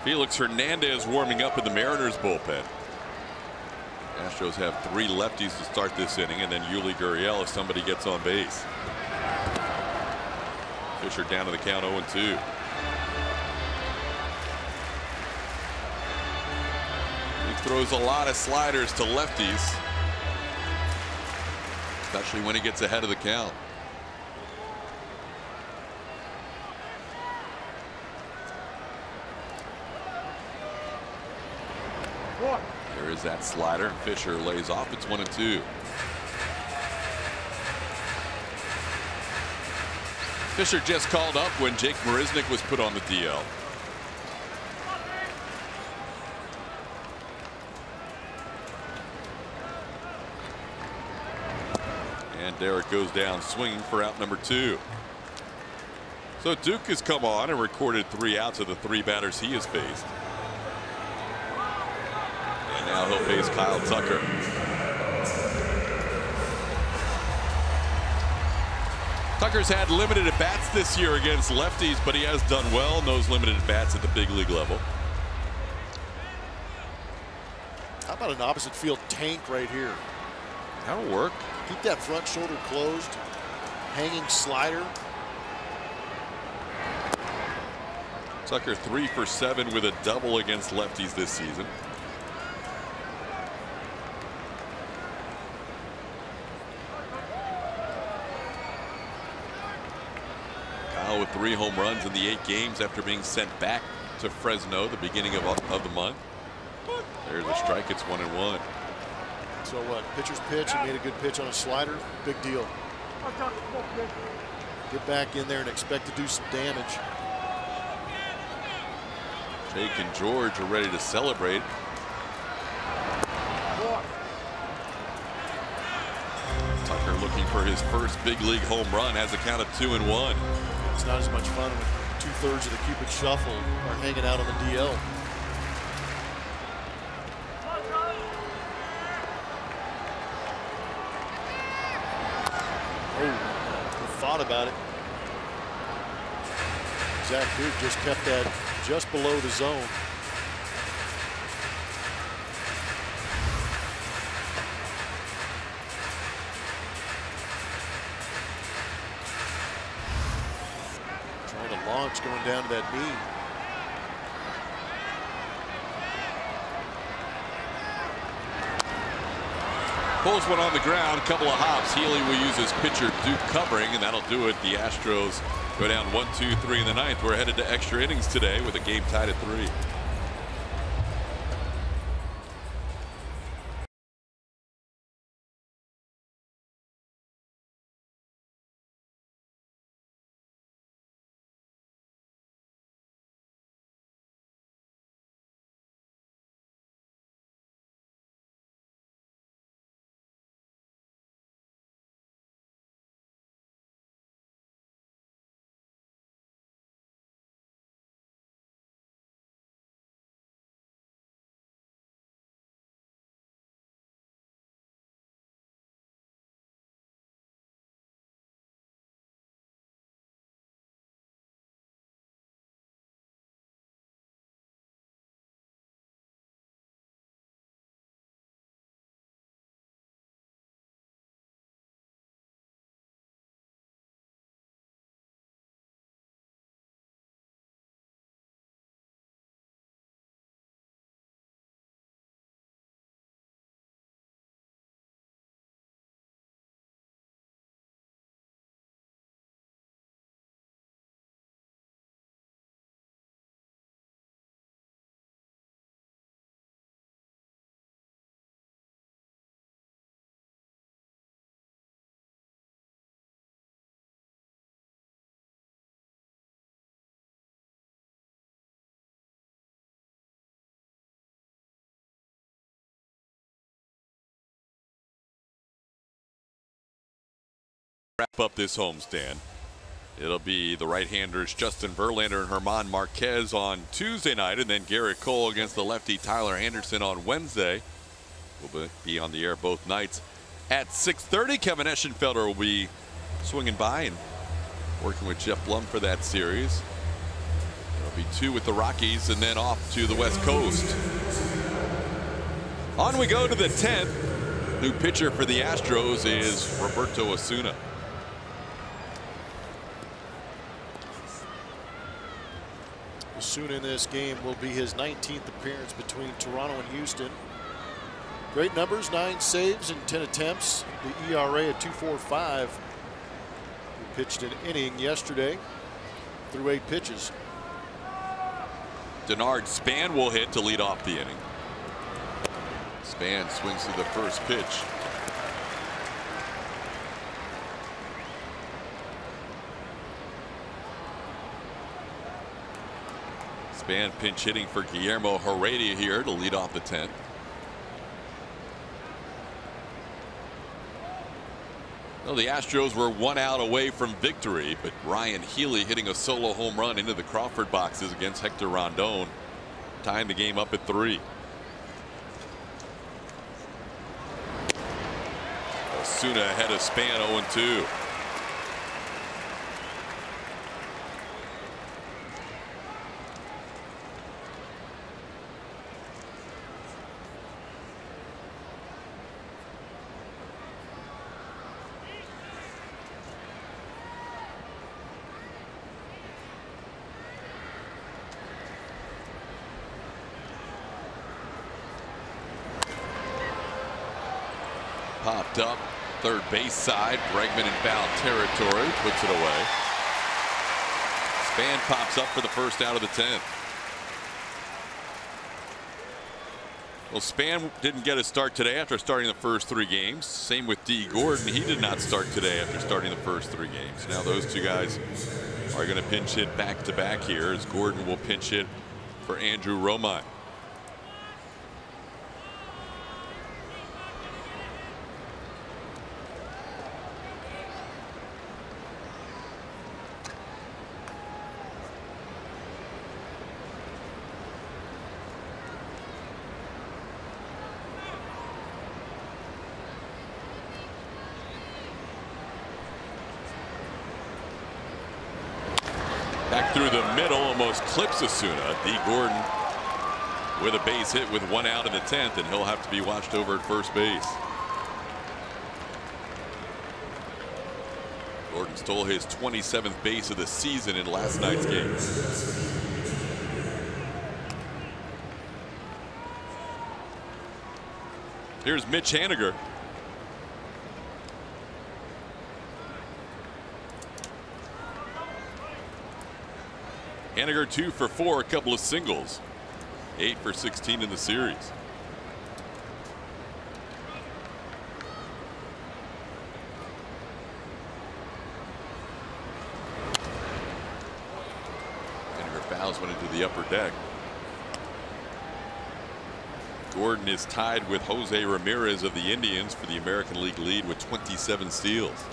Speaker 1: Felix Hernandez warming up in the Mariners bullpen. Astros have 3 lefties to start this inning, and then Yuli Gurriel if somebody gets on base. Fisher down to the count 0-2. He throws a lot of sliders to lefties, especially when he gets ahead of the count. There is that slider. Fisher lays off. It's 1-2. Fisher just called up when Jake Marisnick was put on the DL. And Derek goes down swinging for out number 2. So Duke has come on and recorded 3 outs of the 3 batters he has faced. Now he'll face Kyle Tucker. Tucker's had limited at bats this year against lefties, but he has done well in those limited at bats at the big league level.
Speaker 6: How about an opposite field tank right here?
Speaker 1: That'll work.
Speaker 6: Keep that front shoulder closed. Hanging slider.
Speaker 1: Tucker 3 for 7 with a double against lefties this season. With 3 home runs in the 8 games after being sent back to Fresno the beginning of the month. There's a strike. It's 1-1.
Speaker 6: So what? Pitcher's pitch. He made a good pitch on a slider. Big deal. Get back in there and expect to do some damage.
Speaker 1: Jake and George are ready to celebrate. Tucker looking for his first big league home run. Has a count of 2-1.
Speaker 6: It's not as much fun when 2/3 of the Cupid Shuffle are hanging out on the DL. Oh, thought about it. Zach Duke just kept that just below the zone. Launch going down to that knee.
Speaker 1: Pulls one on the ground, couple of hops. Healy will use his pitcher Duke covering, and that'll do it. The Astros go down 1-2-3 in the 9th. We're headed to extra innings today with a game tied at 3. wrap up this homestand. It'll be the right-handers Justin Verlander and German Marquez on Tuesday night, and then Garrett Cole against the lefty Tyler Anderson on Wednesday. We'll be on the air both nights at 6:30. Kevin Eschenfelder will be swinging by and working with Jeff Blum for that series. There'll be 2 with the Rockies and then off to the West Coast. On we go to the 10th. New pitcher for the Astros is Roberto Osuna.
Speaker 6: Osuna in this game will be his 19th appearance between Toronto and Houston. Great numbers, 9 saves and 10 attempts. The ERA at 2.45. He pitched an inning yesterday through 8 pitches.
Speaker 1: Denard Span will hit to lead off the inning. Span swings to the first pitch. Span pinch hitting for Guillermo Heredia here to lead off the 10th. Well, the Astros were 1 out away from victory, but Ryan Healy hitting a solo home run into the Crawford boxes against Hector Rondon, tying the game up at 3. Osuna ahead of Span 0-2. Popped up third base side. Bregman in foul territory, puts it away. Span pops up for the first out of the 10th. Well, Span didn't get a start today after starting the first 3 games. Same with D. Gordon. He did not start today after starting the first 3 games. Now those 2 guys are going to pinch hit back to back here, as Gordon will pinch hit for Andrew Romine. Back through the middle, almost clips Osuna. D. Gordon with a base hit with 1 out in the 10th, and he'll have to be watched over at first base. Gordon stole his 27th base of the season in last night's game. Here's Mitch Haniger. Haniger 2 for 4, a couple of singles. 8 for 16 in the series. Haniger fouls one into the upper deck. Gordon is tied with Jose Ramirez of the Indians for the American League lead with 27 steals.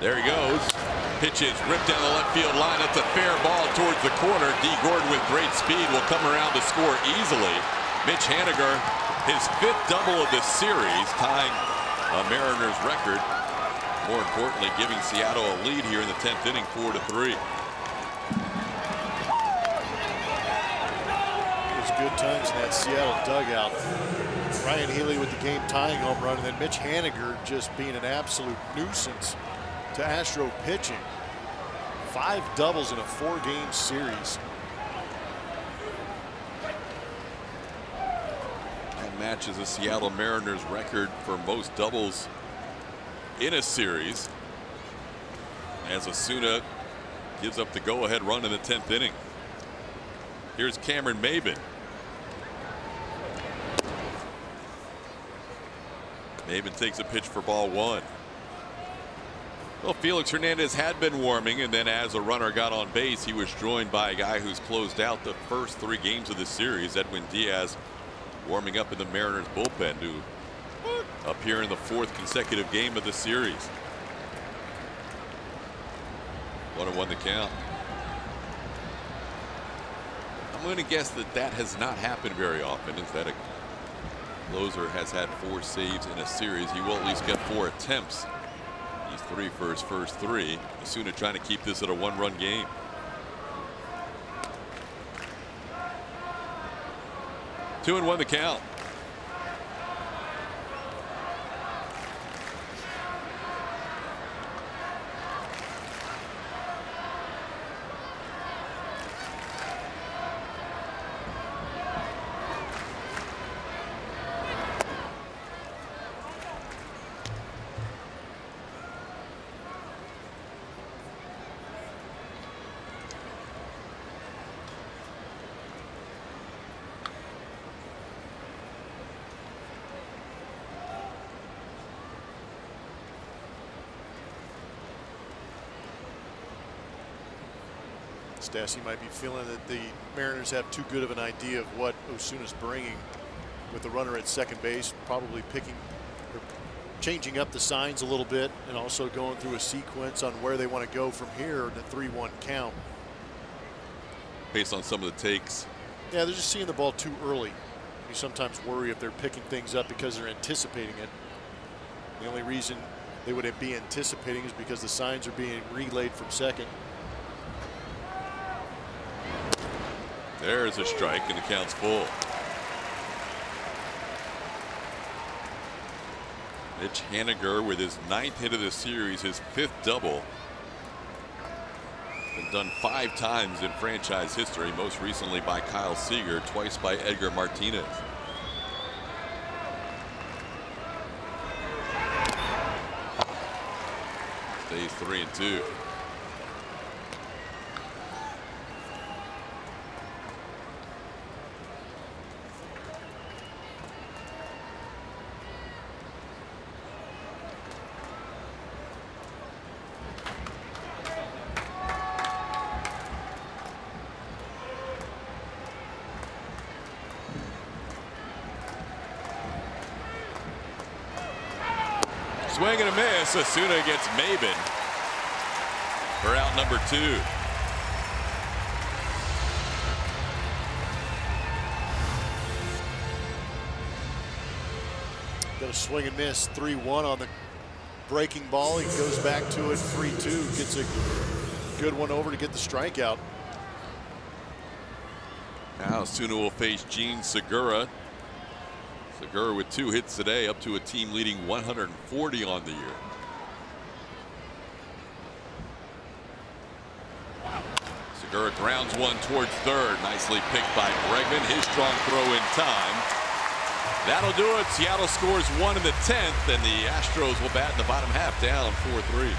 Speaker 1: There he goes. Pitches ripped down the left field line. That's a fair ball towards the corner. D. Gordon with great speed will come around to score easily. Mitch Haniger, his 5th double of the series, tying a Mariners record. More importantly, giving Seattle a lead here in the 10th inning, 4-3.
Speaker 6: There's good times in that Seattle dugout. Ryan Healy with the game-tying home run, and then Mitch Haniger just being an absolute nuisance to Astro pitching. 5 doubles in a 4-game series.
Speaker 1: That matches the Seattle Mariners record for most doubles in a series, as Osuna gives up the go-ahead run in the 10th inning. Here's Cameron Maybin. Maben takes a pitch for ball 1. Well, Felix Hernandez had been warming, and then as a runner got on base, he was joined by a guy who's closed out the first 3 games of the series, Edwin Diaz, warming up in the Mariners bullpen to appear in the 4th consecutive game of the series. 1-1 the count. I'm going to guess that has not happened very often. Is that a closer has had 4 saves in a series? He will at least get 4 attempts. He's 3 for his first 3. Osuna trying to keep this at a 1-run game. Two and 1 the count.
Speaker 6: Stassi might be feeling that the Mariners have too good of an idea of what Osuna's bringing with the runner at second base, probably picking or changing up the signs a little bit and also going through a sequence on where they want to go from here in the 3-1 count.
Speaker 1: Based on some of the takes.
Speaker 6: Yeah, they're just seeing the ball too early. You sometimes worry if they're picking things up because they're anticipating it. The only reason they would be anticipating is because the signs are being relayed from second.
Speaker 1: There's a strike, and the count's full. Mitch Haniger with his 9th hit of the series, his 5th double. Been done 5 times in franchise history, most recently by Kyle Seager, twice by Edgar Martinez. Stays 3-2. Swing and a miss. Osuna gets Maben for out number 2.
Speaker 6: Got a swing and miss. 3-1 on the breaking ball. He goes back to it. 3-2. Gets a good one over to get the strikeout.
Speaker 1: Now Osuna will face Gene Segura. Segura with 2 hits today, up to a team leading 140 on the year. Segura grounds one towards third. Nicely picked by Bregman. His strong throw in time. That'll do it. Seattle scores 1 in the 10th, and the Astros will bat in the bottom half, down 4-3.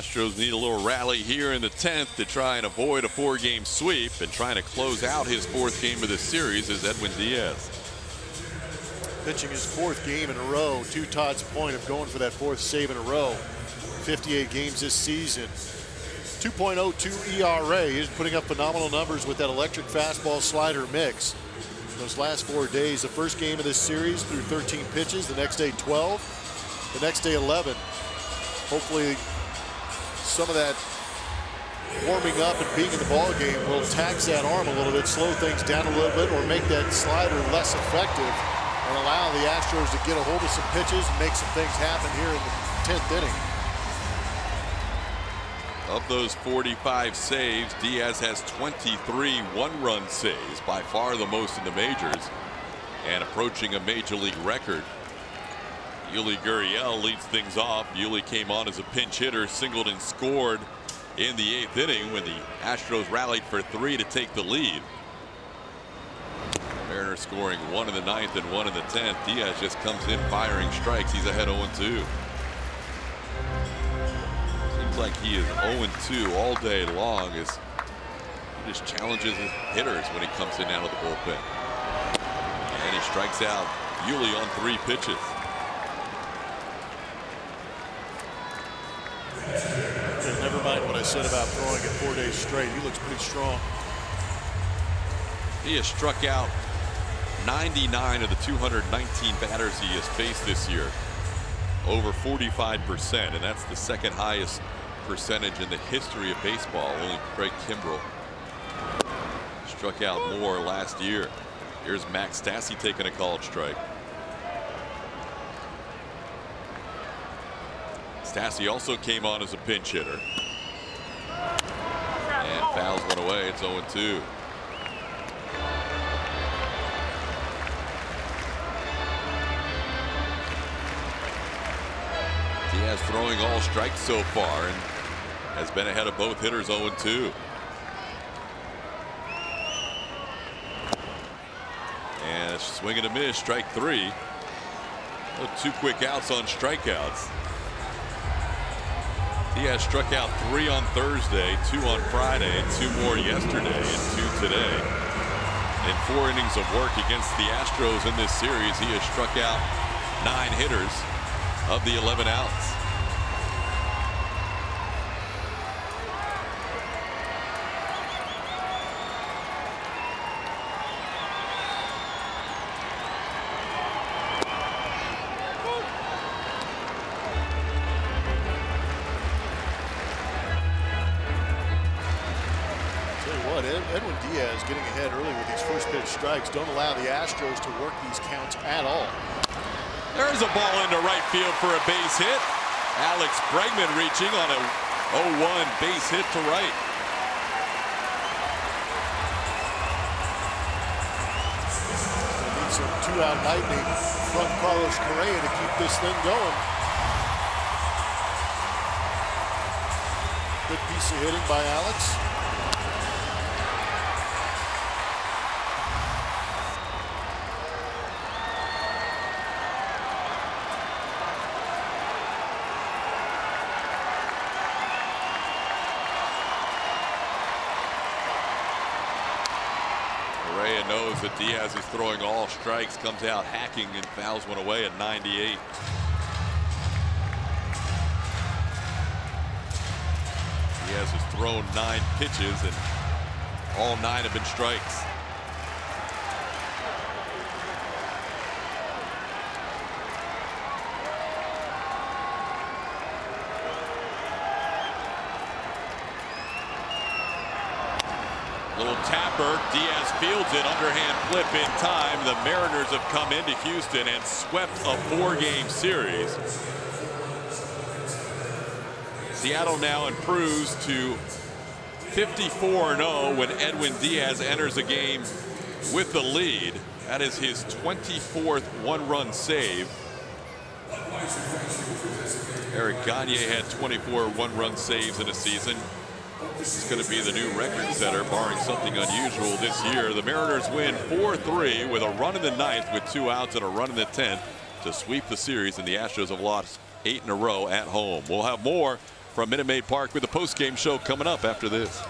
Speaker 1: Astros need a little rally here in the 10th to try and avoid a 4-game sweep, and trying to close out his 4th game of this series is Edwin Diaz.
Speaker 6: Pitching his 4th game in a row, to Todd's point of going for that 4th save in a row. 58 games this season. 2.02 ERA. He's putting up phenomenal numbers with that electric fastball slider mix. Those last 4 days, the first game of this series threw 13 pitches, the next day 12, the next day 11. Hopefully some of that warming up and being in the ball game will tax that arm a little bit, slow things down a little bit, or make that slider less effective and allow the Astros to get a hold of some pitches and make some things happen here in the 10th inning.
Speaker 1: Of those 45 saves, Diaz has 23 one-run saves, by far the most in the majors, and approaching a major league record. Yuli Gurriel leads things off. Yuli came on as a pinch hitter, singled and scored in the 8th inning when the Astros rallied for 3 to take the lead. Mariners scoring 1 in the 9th and 1 in the 10th. Diaz just comes in firing strikes. He's ahead 0-2. Seems like he is 0-2 all day long as he just challenges his hitters when he comes in out of the bullpen. And he strikes out Yuli on 3 pitches.
Speaker 6: And never mind what I said about throwing it 4 days straight. He looks pretty strong.
Speaker 1: He has struck out 99 of the 219 batters he has faced this year. Over 45%, and that's the 2nd highest percentage in the history of baseball. Only Craig Kimbrell struck out more last year. Here's Max Stassi taking a called strike. Stassi also came on as a pinch hitter and fouls one away. It's 0-2. Diaz throwing all strikes so far and has been ahead of both hitters. 0-2. And a swing and a miss, strike 3. 2 quick outs on strikeouts. Diaz struck out 3 on Thursday, 2 on Friday, 2 more yesterday, and 2 today. In 4 innings of work against the Astros in this series, he has struck out 9 hitters of the 11 outs.
Speaker 6: Edwin Diaz getting ahead early with these first pitch strikes don't allow the Astros to work these counts at all.
Speaker 1: There's a ball into right field for a base hit. Alex Bregman reaching on a 0-1 base hit to right.
Speaker 6: They need some 2-out lightning from Carlos Correa to keep this thing going. Good piece of hitting by Alex.
Speaker 1: Correa knows that Diaz is throwing all strikes, comes out hacking and fouls one away at 98. Diaz has thrown 9 pitches and all 9 have been strikes. Little tapper, Diaz fields it, underhand flip in time. The Mariners have come into Houston and swept a 4-game series. Seattle now improves to 54-0 when Edwin Diaz enters a game with the lead. That is his 24th one-run save. Eric Gagne had 24 one-run saves in a season. This is going to be the new record setter, barring something unusual this year. The Mariners win 4-3 with a run in the 9th with 2 outs and a run in the 10th to sweep the series, and the Astros have lost 8 in a row at home. We'll have more from Minute Maid Park with the post-game show coming up after this.